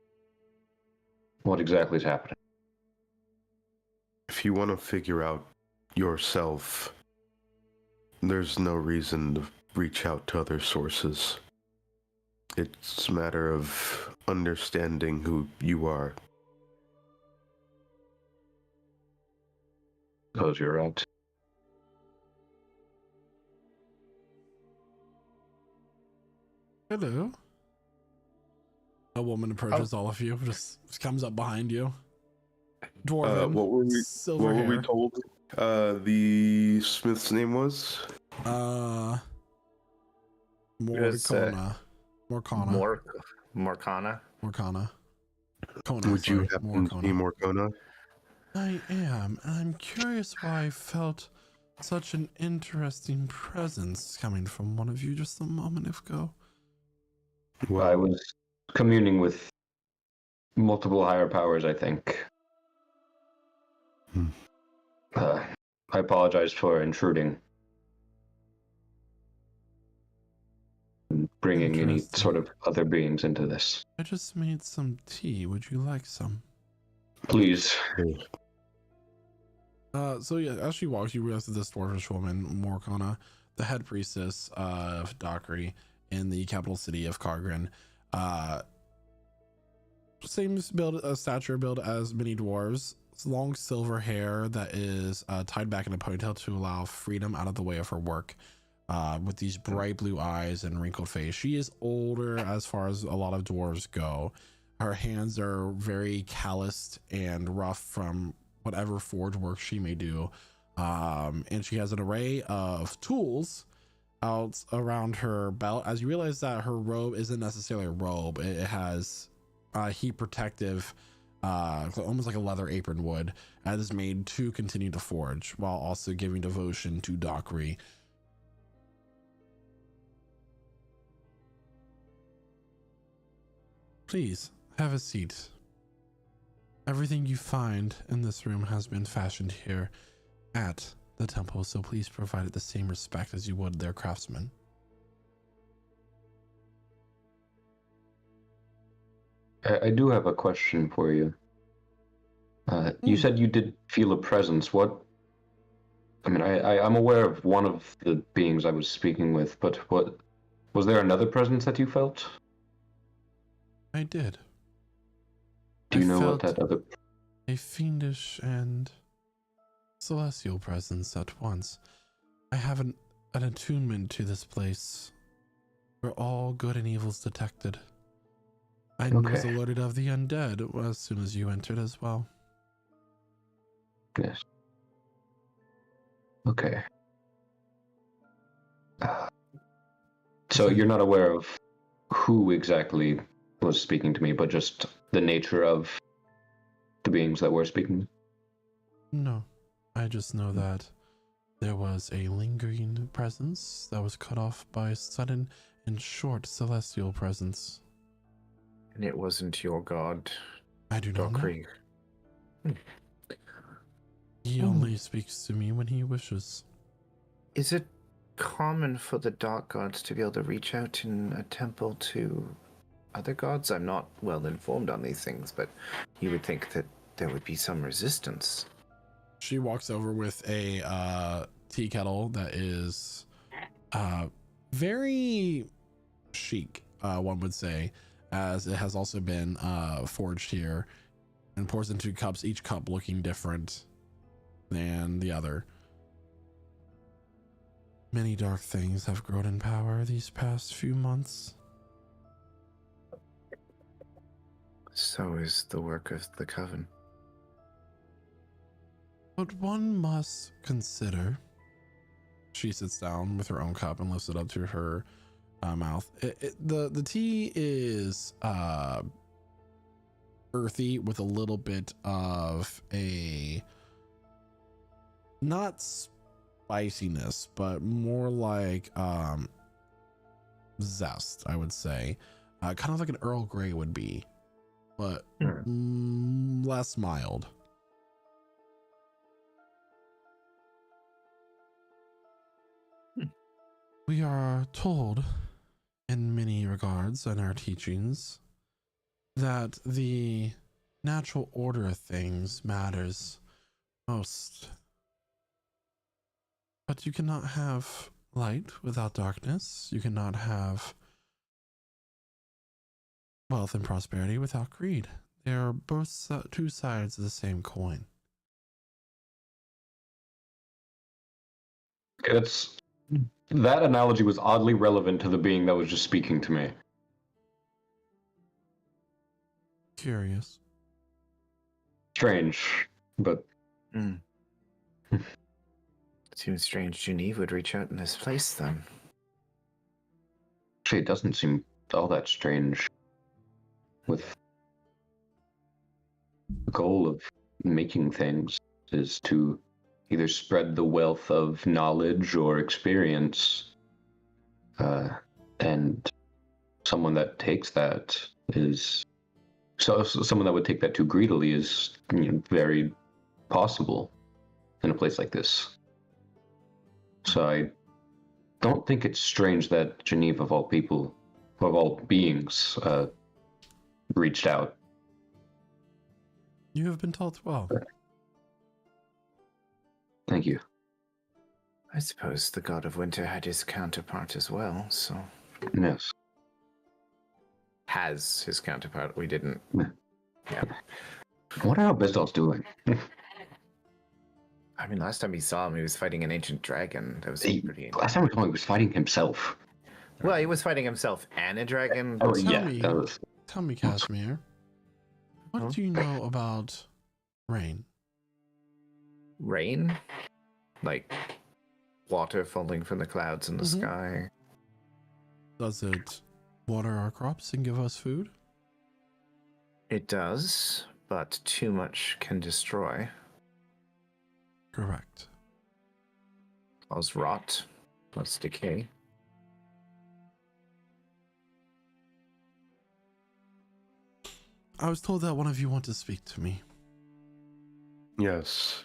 Speaker 5: what exactly is happening.
Speaker 6: If you want to figure out yourself, there's no reason to reach out to other sources. It's a matter of understanding who you are.
Speaker 5: Suppose you're right.
Speaker 1: Hello. A woman approaches all of you, just comes up behind you. Dwarven,
Speaker 6: What were we?
Speaker 1: silver
Speaker 6: What were
Speaker 1: hair.
Speaker 6: we told? The smith's name was.
Speaker 1: Morcana.
Speaker 2: Morcana.
Speaker 1: Kona,
Speaker 6: Would you
Speaker 1: sorry,
Speaker 6: happen to be Morcana?
Speaker 1: I am. I'm curious why I felt such an interesting presence coming from one of you just a moment ago.
Speaker 5: Well, I was communing with multiple higher powers, I think. I apologize for intruding. And bringing any sort of other beings into this.
Speaker 1: I just made some tea. Would you like some?
Speaker 5: Please.
Speaker 1: So yeah, as she walks, you realize that this dwarfish woman, Morcana, the head priestess of Dockery in the capital city of Kargren, same build, stature build as many dwarves. It's long silver hair that is tied back in a ponytail to allow freedom out of the way of her work. With these bright blue eyes and wrinkled face. She is older as far as a lot of dwarves go. Her hands are very calloused and rough from whatever forge work she may do. And she has an array of tools out around her belt. As you realize that her robe isn't necessarily a robe, it has heat protective, almost like a leather apron would, that is made to continue to forge while also giving devotion to Dockery. Please, have a seat. Everything you find in this room has been fashioned here at the temple, so please provide it the same respect as you would their craftsmen.
Speaker 5: I do have a question for you. You said you did feel a presence. What? I mean, I'm aware of one of the beings I was speaking with, but what? Was there another presence that you felt?
Speaker 1: I did.
Speaker 5: Do you know what that other?
Speaker 1: A fiendish and celestial presence at once. I have an attunement to this place where all good and evil is detected. I was alerted of the undead as soon as you entered as well.
Speaker 5: Yes. Okay. So you're not aware of who exactly was speaking to me, but just the nature of the beings that were speaking?
Speaker 1: No, I just know that there was a lingering presence that was cut off by a sudden and short celestial presence.
Speaker 2: And it wasn't your god.
Speaker 1: I do not know.
Speaker 2: Hmm.
Speaker 1: He only speaks to me when he wishes.
Speaker 2: Is it common for the dark gods to be able to reach out in a temple to other gods? I'm not well informed on these things, but you would think that there would be some resistance.
Speaker 1: She walks over with a tea kettle that is very chic, one would say, as it has also been forged here, and pours into cups, each cup looking different than the other. Many dark things have grown in power these past few months.
Speaker 2: So is the work of the Coven.
Speaker 1: But one must consider. She sits down with her own cup and lifts it up to her mouth. The tea is earthy with a little bit of a not spiciness, but more like zest, I would say. Kind of like an Earl Grey would be. but less mild. We are told in many regards in our teachings that the natural order of things matters most. But you cannot have light without darkness. You cannot have wealth and prosperity without greed. They are both two sides of the same coin.
Speaker 5: That analogy was oddly relevant to the being that was just speaking to me.
Speaker 1: Curious.
Speaker 5: Strange, but...
Speaker 2: Seems strange Genevieve would reach out in this place, then.
Speaker 5: Actually, it doesn't seem all that strange. With the goal of making things is to either spread the wealth of knowledge or experience, and someone that takes that is... So someone that would take that too greedily is very possible in a place like this. So I don't think it's strange that Geneva, of all people, of all beings, reached out.
Speaker 1: You have been taught well.
Speaker 5: Thank you.
Speaker 2: I suppose the god of winter had his counterpart as well, so...
Speaker 5: Yes.
Speaker 2: Has his counterpart. We didn't... Yeah.
Speaker 5: I wonder how Bizdal's doing.
Speaker 2: I mean, last time we saw him, he was fighting an ancient dragon. That was pretty...
Speaker 5: Last time we saw him, he was fighting himself.
Speaker 2: Well, he was fighting himself and a dragon.
Speaker 5: Oh,
Speaker 2: but-
Speaker 5: yeah.
Speaker 1: Tell me, Casimir, what do you know about rain?
Speaker 2: Rain? Like water falling from the clouds in the sky?
Speaker 1: Does it water our crops and give us food?
Speaker 2: It does, but too much can destroy.
Speaker 1: Correct.
Speaker 2: Cause rot, plus decay.
Speaker 1: I was told that one of you want to speak to me.
Speaker 6: Yes.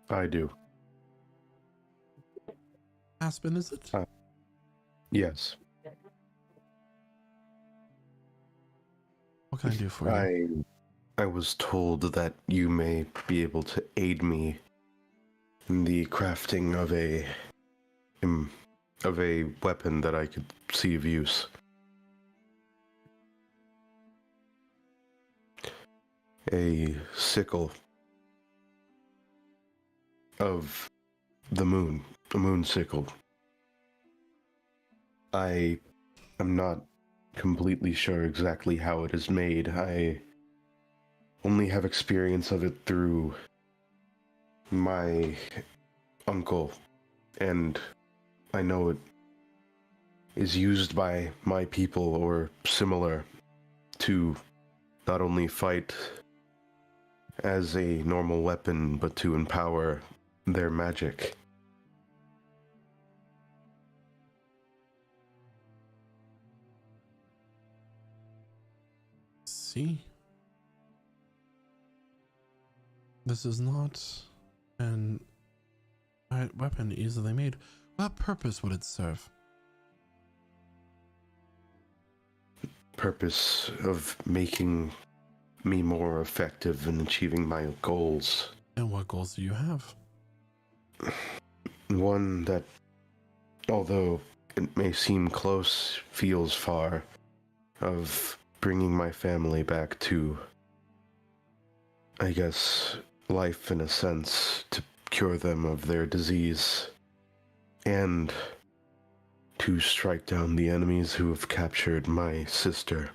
Speaker 6: I do.
Speaker 1: Aspen, is it?
Speaker 6: Yes.
Speaker 1: What can I do for you?
Speaker 6: I was told that you may be able to aid me in the crafting of a weapon that I could see of use. A sickle of the moon, a moon sickle. I am not completely sure exactly how it is made. I only have experience of it through my uncle, and I know it is used by my people or similar to not only fight as a normal weapon, but to empower their magic.
Speaker 1: See? This is not an weapon easily made. What purpose would it serve?
Speaker 6: Purpose of making me more effective in achieving my goals.
Speaker 1: And what goals do you have?
Speaker 6: One that, although it may seem close, feels far, of bringing my family back to, I guess, life in a sense, to cure them of their disease, and to strike down the enemies who have captured my sister.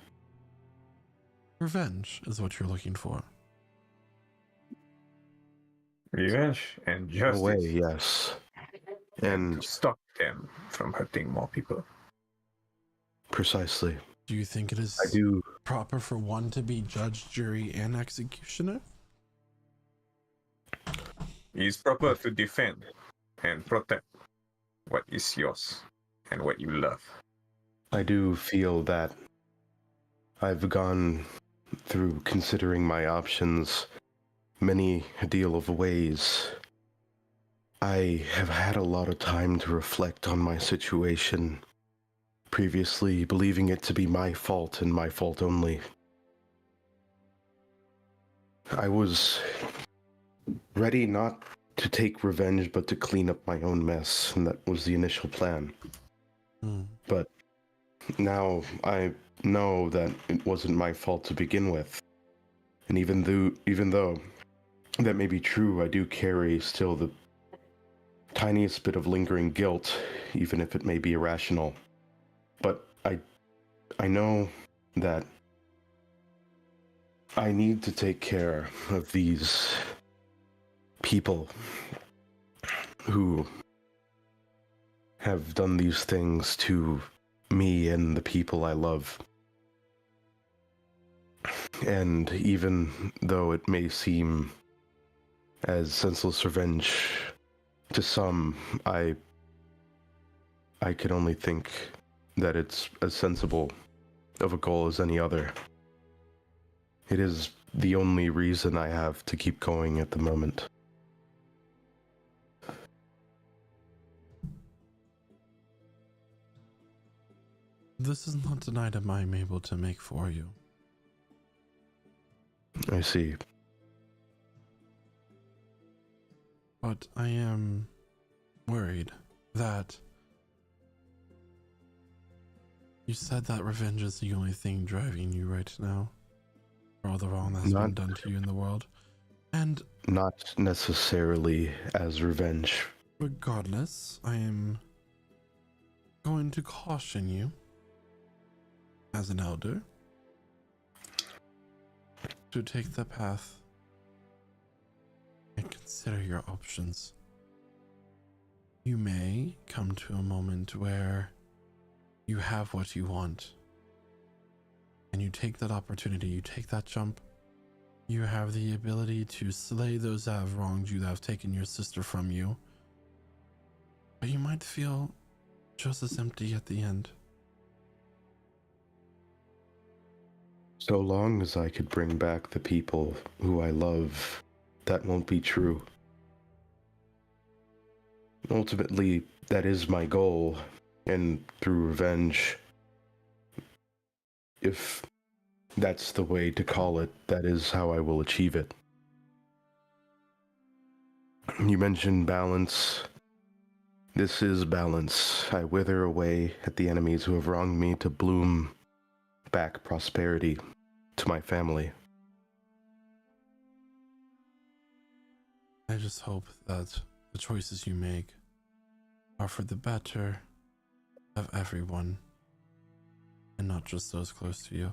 Speaker 1: Revenge is what you're looking for.
Speaker 3: Revenge and justice.
Speaker 6: In a way, yes. And
Speaker 3: to stop them from hurting more people.
Speaker 6: Precisely.
Speaker 1: Do you think it is proper for one to be judge, jury, and executioner?
Speaker 3: It's proper to defend and protect what is yours and what you love.
Speaker 6: I do feel that I've gone through considering my options many a deal of ways. I have had a lot of time to reflect on my situation, previously believing it to be my fault and my fault only. I was ready not to take revenge, but to clean up my own mess, and that was the initial plan. But now I know that it wasn't my fault to begin with. And even though that may be true, I do carry still the tiniest bit of lingering guilt, even if it may be irrational. But I know that I need to take care of these people who have done these things to me and the people I love. And even though it may seem as senseless revenge to some, I can only think that it's as sensible of a goal as any other. It is the only reason I have to keep going at the moment.
Speaker 1: This is not an item I'm able to make for you.
Speaker 6: I see.
Speaker 1: But I am worried that you said that revenge is the only thing driving you right now for all the wrong that's been done to you in the world. And
Speaker 6: not necessarily as revenge.
Speaker 1: Regardless, I am going to caution you as an elder to take the path and consider your options. You may come to a moment where you have what you want and you take that opportunity, you take that jump. You have the ability to slay those that have wronged you, that have taken your sister from you. But you might feel just as empty at the end.
Speaker 6: So long as I could bring back the people who I love, that won't be true. Ultimately, that is my goal, and through revenge, if that's the way to call it, that is how I will achieve it. You mentioned balance. This is balance. I wither away at the enemies who have wronged me to bloom back prosperity to my family.
Speaker 1: I just hope that the choices you make are for the better of everyone and not just those close to you.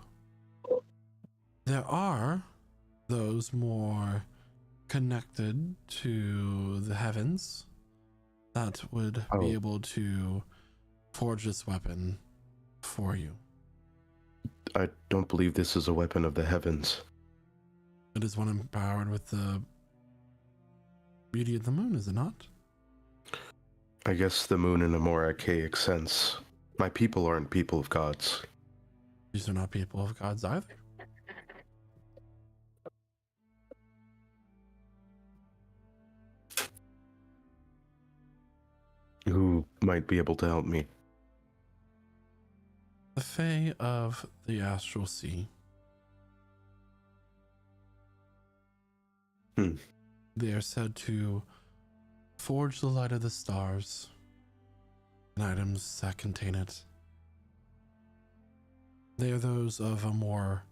Speaker 1: There are those more connected to the heavens that would be able to forge this weapon for you.
Speaker 6: I don't believe this is a weapon of the heavens.
Speaker 1: It is one empowered with the beauty of the moon, is it not?
Speaker 6: I guess the moon in a more archaic sense. My people aren't people of gods.
Speaker 1: These are not people of gods either.
Speaker 6: Who might be able to help me?
Speaker 1: The Fae of the Astral Sea. They are said to forge the light of the stars and items that contain it. They are those of a more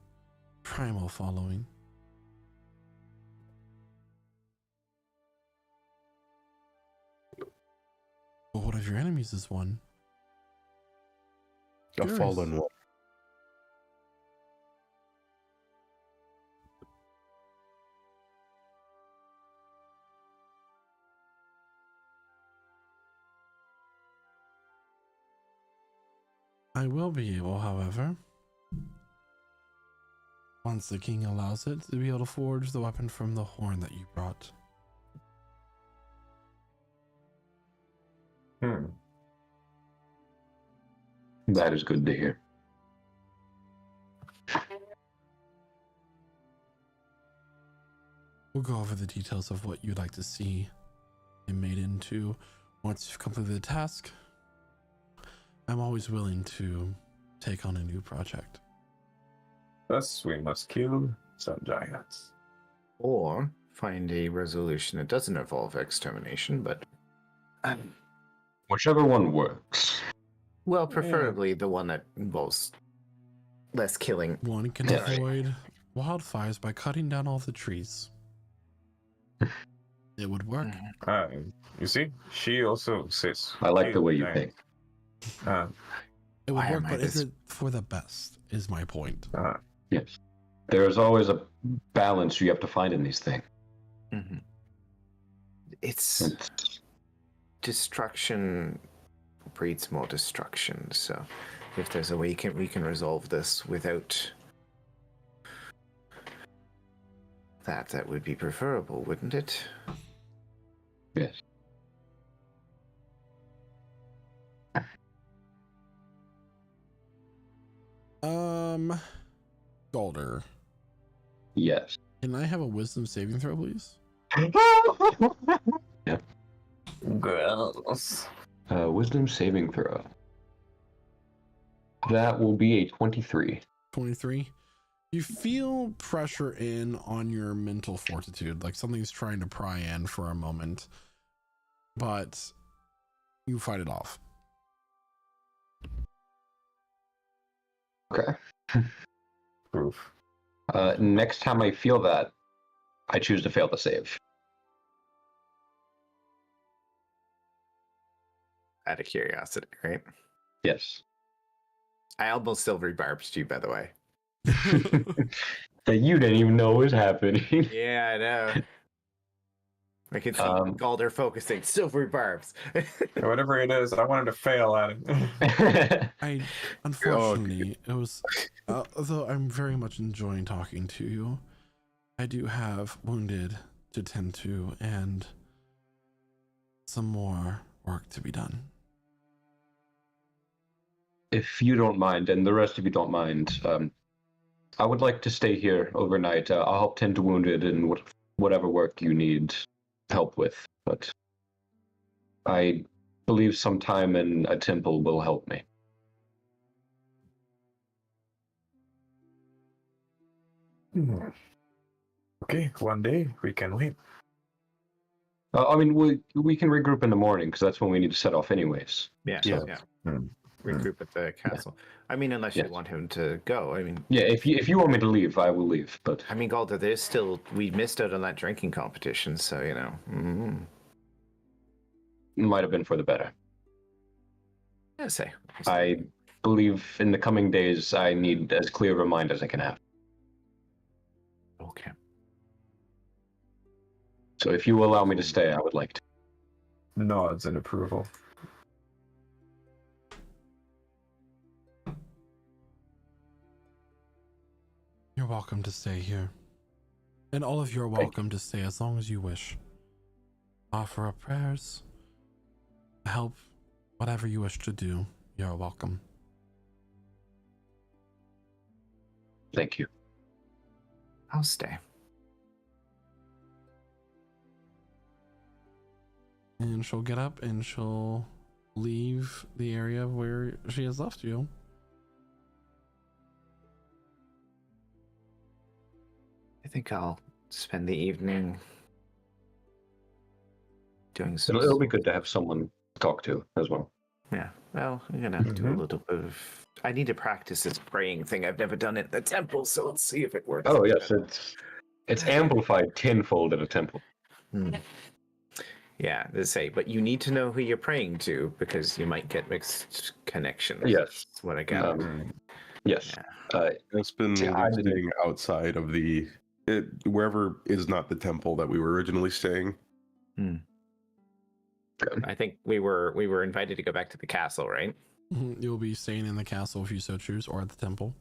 Speaker 1: primal following. But what if your enemies is one?
Speaker 6: A fallen one.
Speaker 1: I will be able, however, once the king allows it, to be able to forge the weapon from the horn that you brought.
Speaker 5: That is good to hear.
Speaker 1: we'll go over the details of what you'd like to see it made into once you've completed the task. I'm always willing to take on a new project.
Speaker 3: Thus, we must kill some giants.
Speaker 2: Or find a resolution that doesn't involve extermination, but
Speaker 5: Whichever one works.
Speaker 2: well, preferably the one that involves less killing.
Speaker 1: One can avoid wildfires by cutting down all the trees. It would work.
Speaker 3: You see, she also says.
Speaker 5: I like the way you think.
Speaker 1: It would work, but is it for the best? Is my point.
Speaker 5: Yes. There's always a balance you have to find in these things.
Speaker 2: Mm-hmm. It's destruction breeds more destruction. So, if there's a way we can resolve this without that, that would be preferable, wouldn't it?
Speaker 5: Yes.
Speaker 1: Galder.
Speaker 5: Yes.
Speaker 1: Can I have a wisdom saving throw, please?
Speaker 5: Yeah.
Speaker 3: Gross.
Speaker 5: Wisdom saving throw. That will be a 23.
Speaker 1: 23. You feel pressure in on your mental fortitude, like something's trying to pry in for a moment, but you fight it off.
Speaker 5: Okay.
Speaker 3: Proof.
Speaker 5: Next time I feel that, I choose to fail the save.
Speaker 2: Out of curiosity, right?
Speaker 5: Yes.
Speaker 2: I almost silvery barbs you, by the way.
Speaker 5: That you didn't even know was happening.
Speaker 2: Yeah, I know. I can see Galder focusing silvery barbs.
Speaker 3: Whatever it is, I wanted to fail at it.
Speaker 1: Unfortunately, it was, although I'm very much enjoying talking to you, I do have wounded to tend to and some more work to be done.
Speaker 5: If you don't mind, and the rest of you don't mind, I would like to stay here overnight. I'll help tend to wounded and whatever work you need help with, but I believe some time in a temple will help me.
Speaker 3: Okay, one day we can wait.
Speaker 5: I mean, we can regroup in the morning because that's when we need to set off anyways.
Speaker 2: Yeah. Regroup at the castle. I mean, unless you want him to go. I mean,
Speaker 5: yeah. If you want me to leave, I will leave. But
Speaker 2: I mean, Galder, there's still we missed out on that drinking competition, so you know.
Speaker 5: Might have been for the better.
Speaker 2: I say.
Speaker 5: I believe in the coming days I need as clear of a mind as I can have.
Speaker 2: Okay.
Speaker 5: So if you allow me to stay, I would like to.
Speaker 3: Nods in approval.
Speaker 1: You're welcome to stay here. And all of you are welcome to stay as long as you wish. Offer up prayers, help, whatever you wish to do, you're welcome.
Speaker 5: Thank you.
Speaker 2: I'll stay.
Speaker 1: And she'll get up and she'll leave the area where she has left you.
Speaker 2: I think I'll spend the evening doing some.
Speaker 5: It'll be good to have someone to talk to as well.
Speaker 2: Yeah. Well, I'm gonna do a little bit of. I need to practice this praying thing. I've never done it at the temple, so let's see if it works.
Speaker 5: Oh yes, it's amplified tenfold at a temple.
Speaker 2: Yeah, they say, but you need to know who you're praying to because you might get mixed connections.
Speaker 5: Yes.
Speaker 2: That's what I got.
Speaker 5: Yes.
Speaker 4: It's been staying outside of the wherever is not the temple that we were originally staying.
Speaker 2: I think we were invited to go back to the castle, right?
Speaker 1: You'll be staying in the castle if you so choose, or at the temple.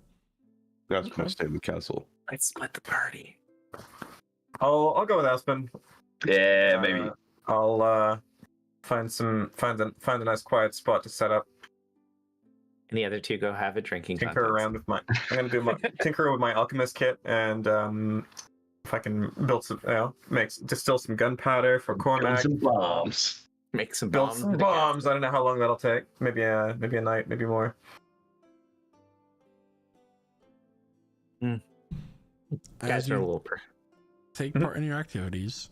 Speaker 4: That's gonna stay in the castle.
Speaker 2: Let's split the party.
Speaker 3: I'll go with Aspen.
Speaker 5: Yeah, maybe.
Speaker 3: I'll find a nice quiet spot to set up.
Speaker 2: And the other two go have a drinking
Speaker 3: tinker
Speaker 2: contest.
Speaker 3: around with my. I'm gonna do my tinker with my alchemist kit and if I can build some, distill some gunpowder for Cormac.
Speaker 5: Some bombs.
Speaker 2: Make some
Speaker 3: Build
Speaker 2: bombs.
Speaker 3: some bombs. I don't know how long that'll take. Maybe a night, maybe more.
Speaker 2: Guys are a little
Speaker 1: take part in your activities.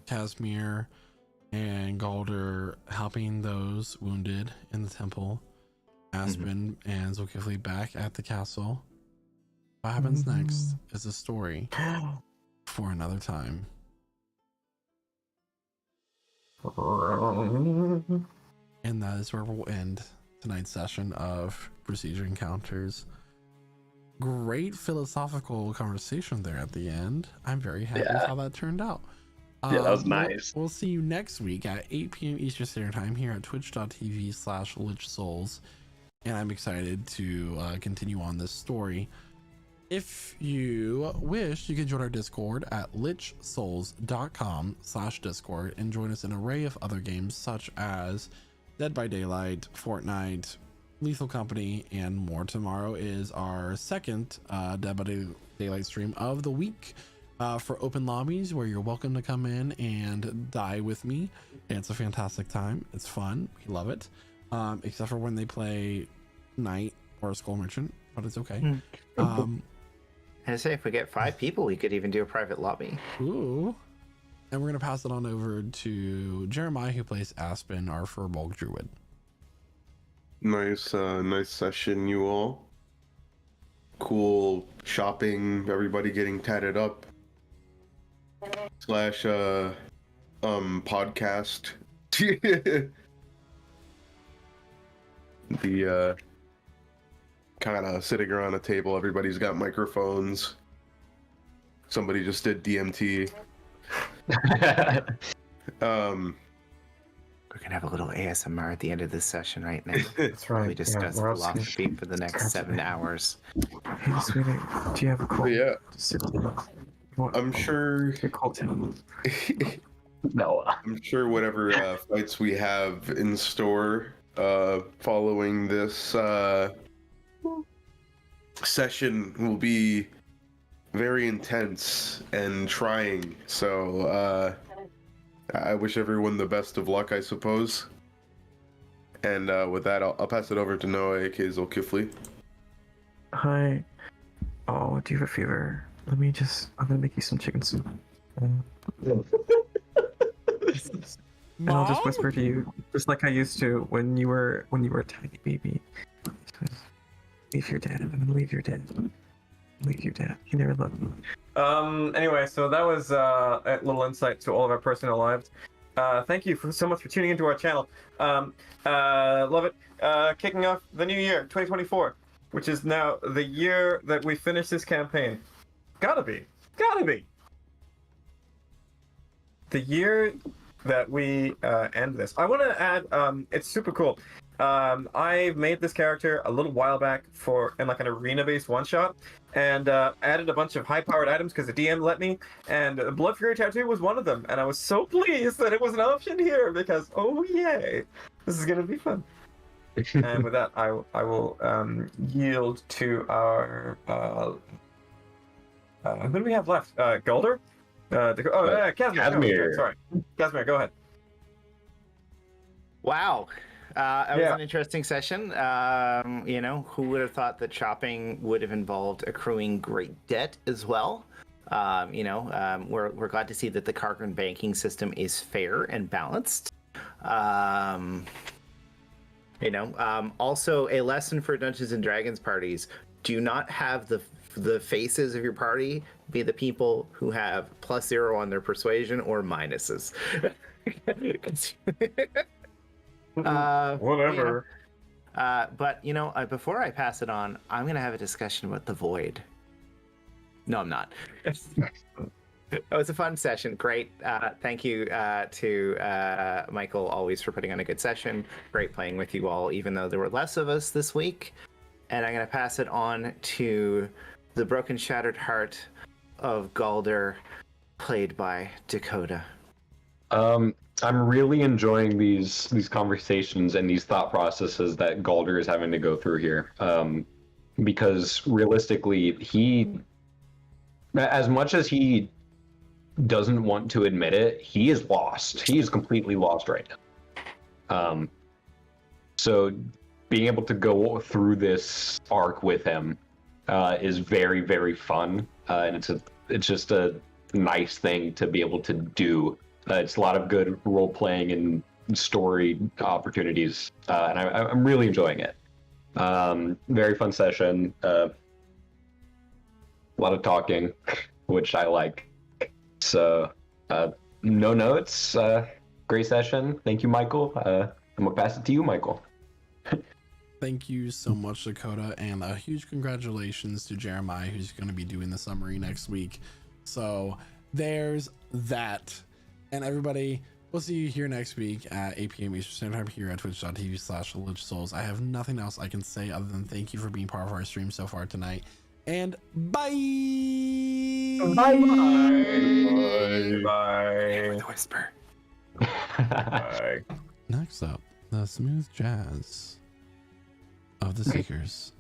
Speaker 1: Casimir and Galder helping those wounded in the temple. Aspen and Zulkifli back at the castle. What happens next is a story for another time. And that is where we'll end tonight's session of Procedure Encounters. Great philosophical conversation there at the end. I'm very happy with how that turned out.
Speaker 5: Yeah, that was nice.
Speaker 1: We'll see you next week at 8 p.m. Eastern Standard Time here at twitch.tv/lichsouls. And I'm excited to continue on this story. If you wish, you can join our Discord at lichsouls.com/Discord and join us in an array of other games such as Dead by Daylight, Fortnite, Lethal Company, and more. Tomorrow is our second Dead by Daylight stream of the week for open lobbies, where you're welcome to come in and die with me. And it's a fantastic time. It's fun. We love it. Except for when they play Knight or Skull Merchant, but it's okay.
Speaker 2: I say if we get 5 people, we could even do a private lobby.
Speaker 1: Ooh. And we're gonna pass it on over to Jeremiah, who plays Aspen, our Furbolg Druid.
Speaker 4: Nice session, you all. Cool shopping, everybody getting tatted up. / podcast. The kind of sitting around a table, everybody's got microphones. Somebody just did DMT.
Speaker 2: We're gonna have a little ASMR at the end of this session right now.
Speaker 3: That's right.
Speaker 2: We discuss philosophy for the next 7 hours.
Speaker 18: Hey, sweetie, do you have a cold?
Speaker 4: Yeah. I'm sure.
Speaker 5: No.
Speaker 4: I'm sure whatever fights we have in store following this session will be very intense and trying. So I wish everyone the best of luck, I suppose. And with that, I'll pass it over to Noah, aka Zulkifli.
Speaker 18: Hi. Oh, do you have a fever? I'm gonna make you some chicken soup. And I'll just whisper to you, just like I used to when you were a tiny baby. Leave your dad. I'm gonna leave your dad. Leave your dad. He never loved me.
Speaker 3: Anyway, so that was a little insight to all of our personal lives. Thank you so much for tuning into our channel. Love it. Kicking off the new year, 2024, which is now the year that we finish this campaign. Gotta be. The year that we end this. I want to add, it's super cool. I made this character a little while back in like an arena-based one-shot, and added a bunch of high-powered items because the DM let me, and Blood Fury Tattoo was one of them, and I was so pleased that it was an option here because, oh yay, this is gonna be fun. And with that, I will yield to our who do we have left? Galder? Casimir. Sorry, Casimir, go ahead.
Speaker 2: Wow. That was an interesting session. Who would have thought that shopping would have involved accruing great debt as well? We're glad to see that the Kargan banking system is fair and balanced. Also a lesson for Dungeons and Dragons parties: do not have the faces of your party be the people who have +0 on their persuasion or minuses.
Speaker 3: Whatever.
Speaker 2: But before I pass it on, I'm gonna have a discussion about the void. No, I'm not. It was a fun session. Great. Thank you to Michael always for putting on a good session. Great playing with you all, even though there were less of us this week. And I'm gonna pass it on to the broken, shattered heart of Galder, played by Dakota.
Speaker 5: I'm really enjoying these conversations and these thought processes that Galder is having to go through here, because realistically, As much as he doesn't want to admit it, he is lost. He is completely lost right now. So being able to go through this arc with him is very, very fun, and it's just a nice thing to be able to do. It's a lot of good role playing and story opportunities, and I'm really enjoying it. Very fun session. A lot of talking, which I like. So, no notes. Great session. Thank you, Michael. I'm gonna pass it to you, Michael.
Speaker 1: Thank you so much, Dakota, and a huge congratulations to Jeremiah, who's going to be doing the summary next week. So there's that. And everybody, we'll see you here next week at 8 p.m. Eastern Standard Time here at twitch.tv/LichSouls. I have nothing else I can say other than thank you for being part of our stream so far tonight. And bye!
Speaker 3: Bye! Bye!
Speaker 2: With a whisper.
Speaker 3: Bye.
Speaker 1: Next up, the smooth jazz of the Seekers.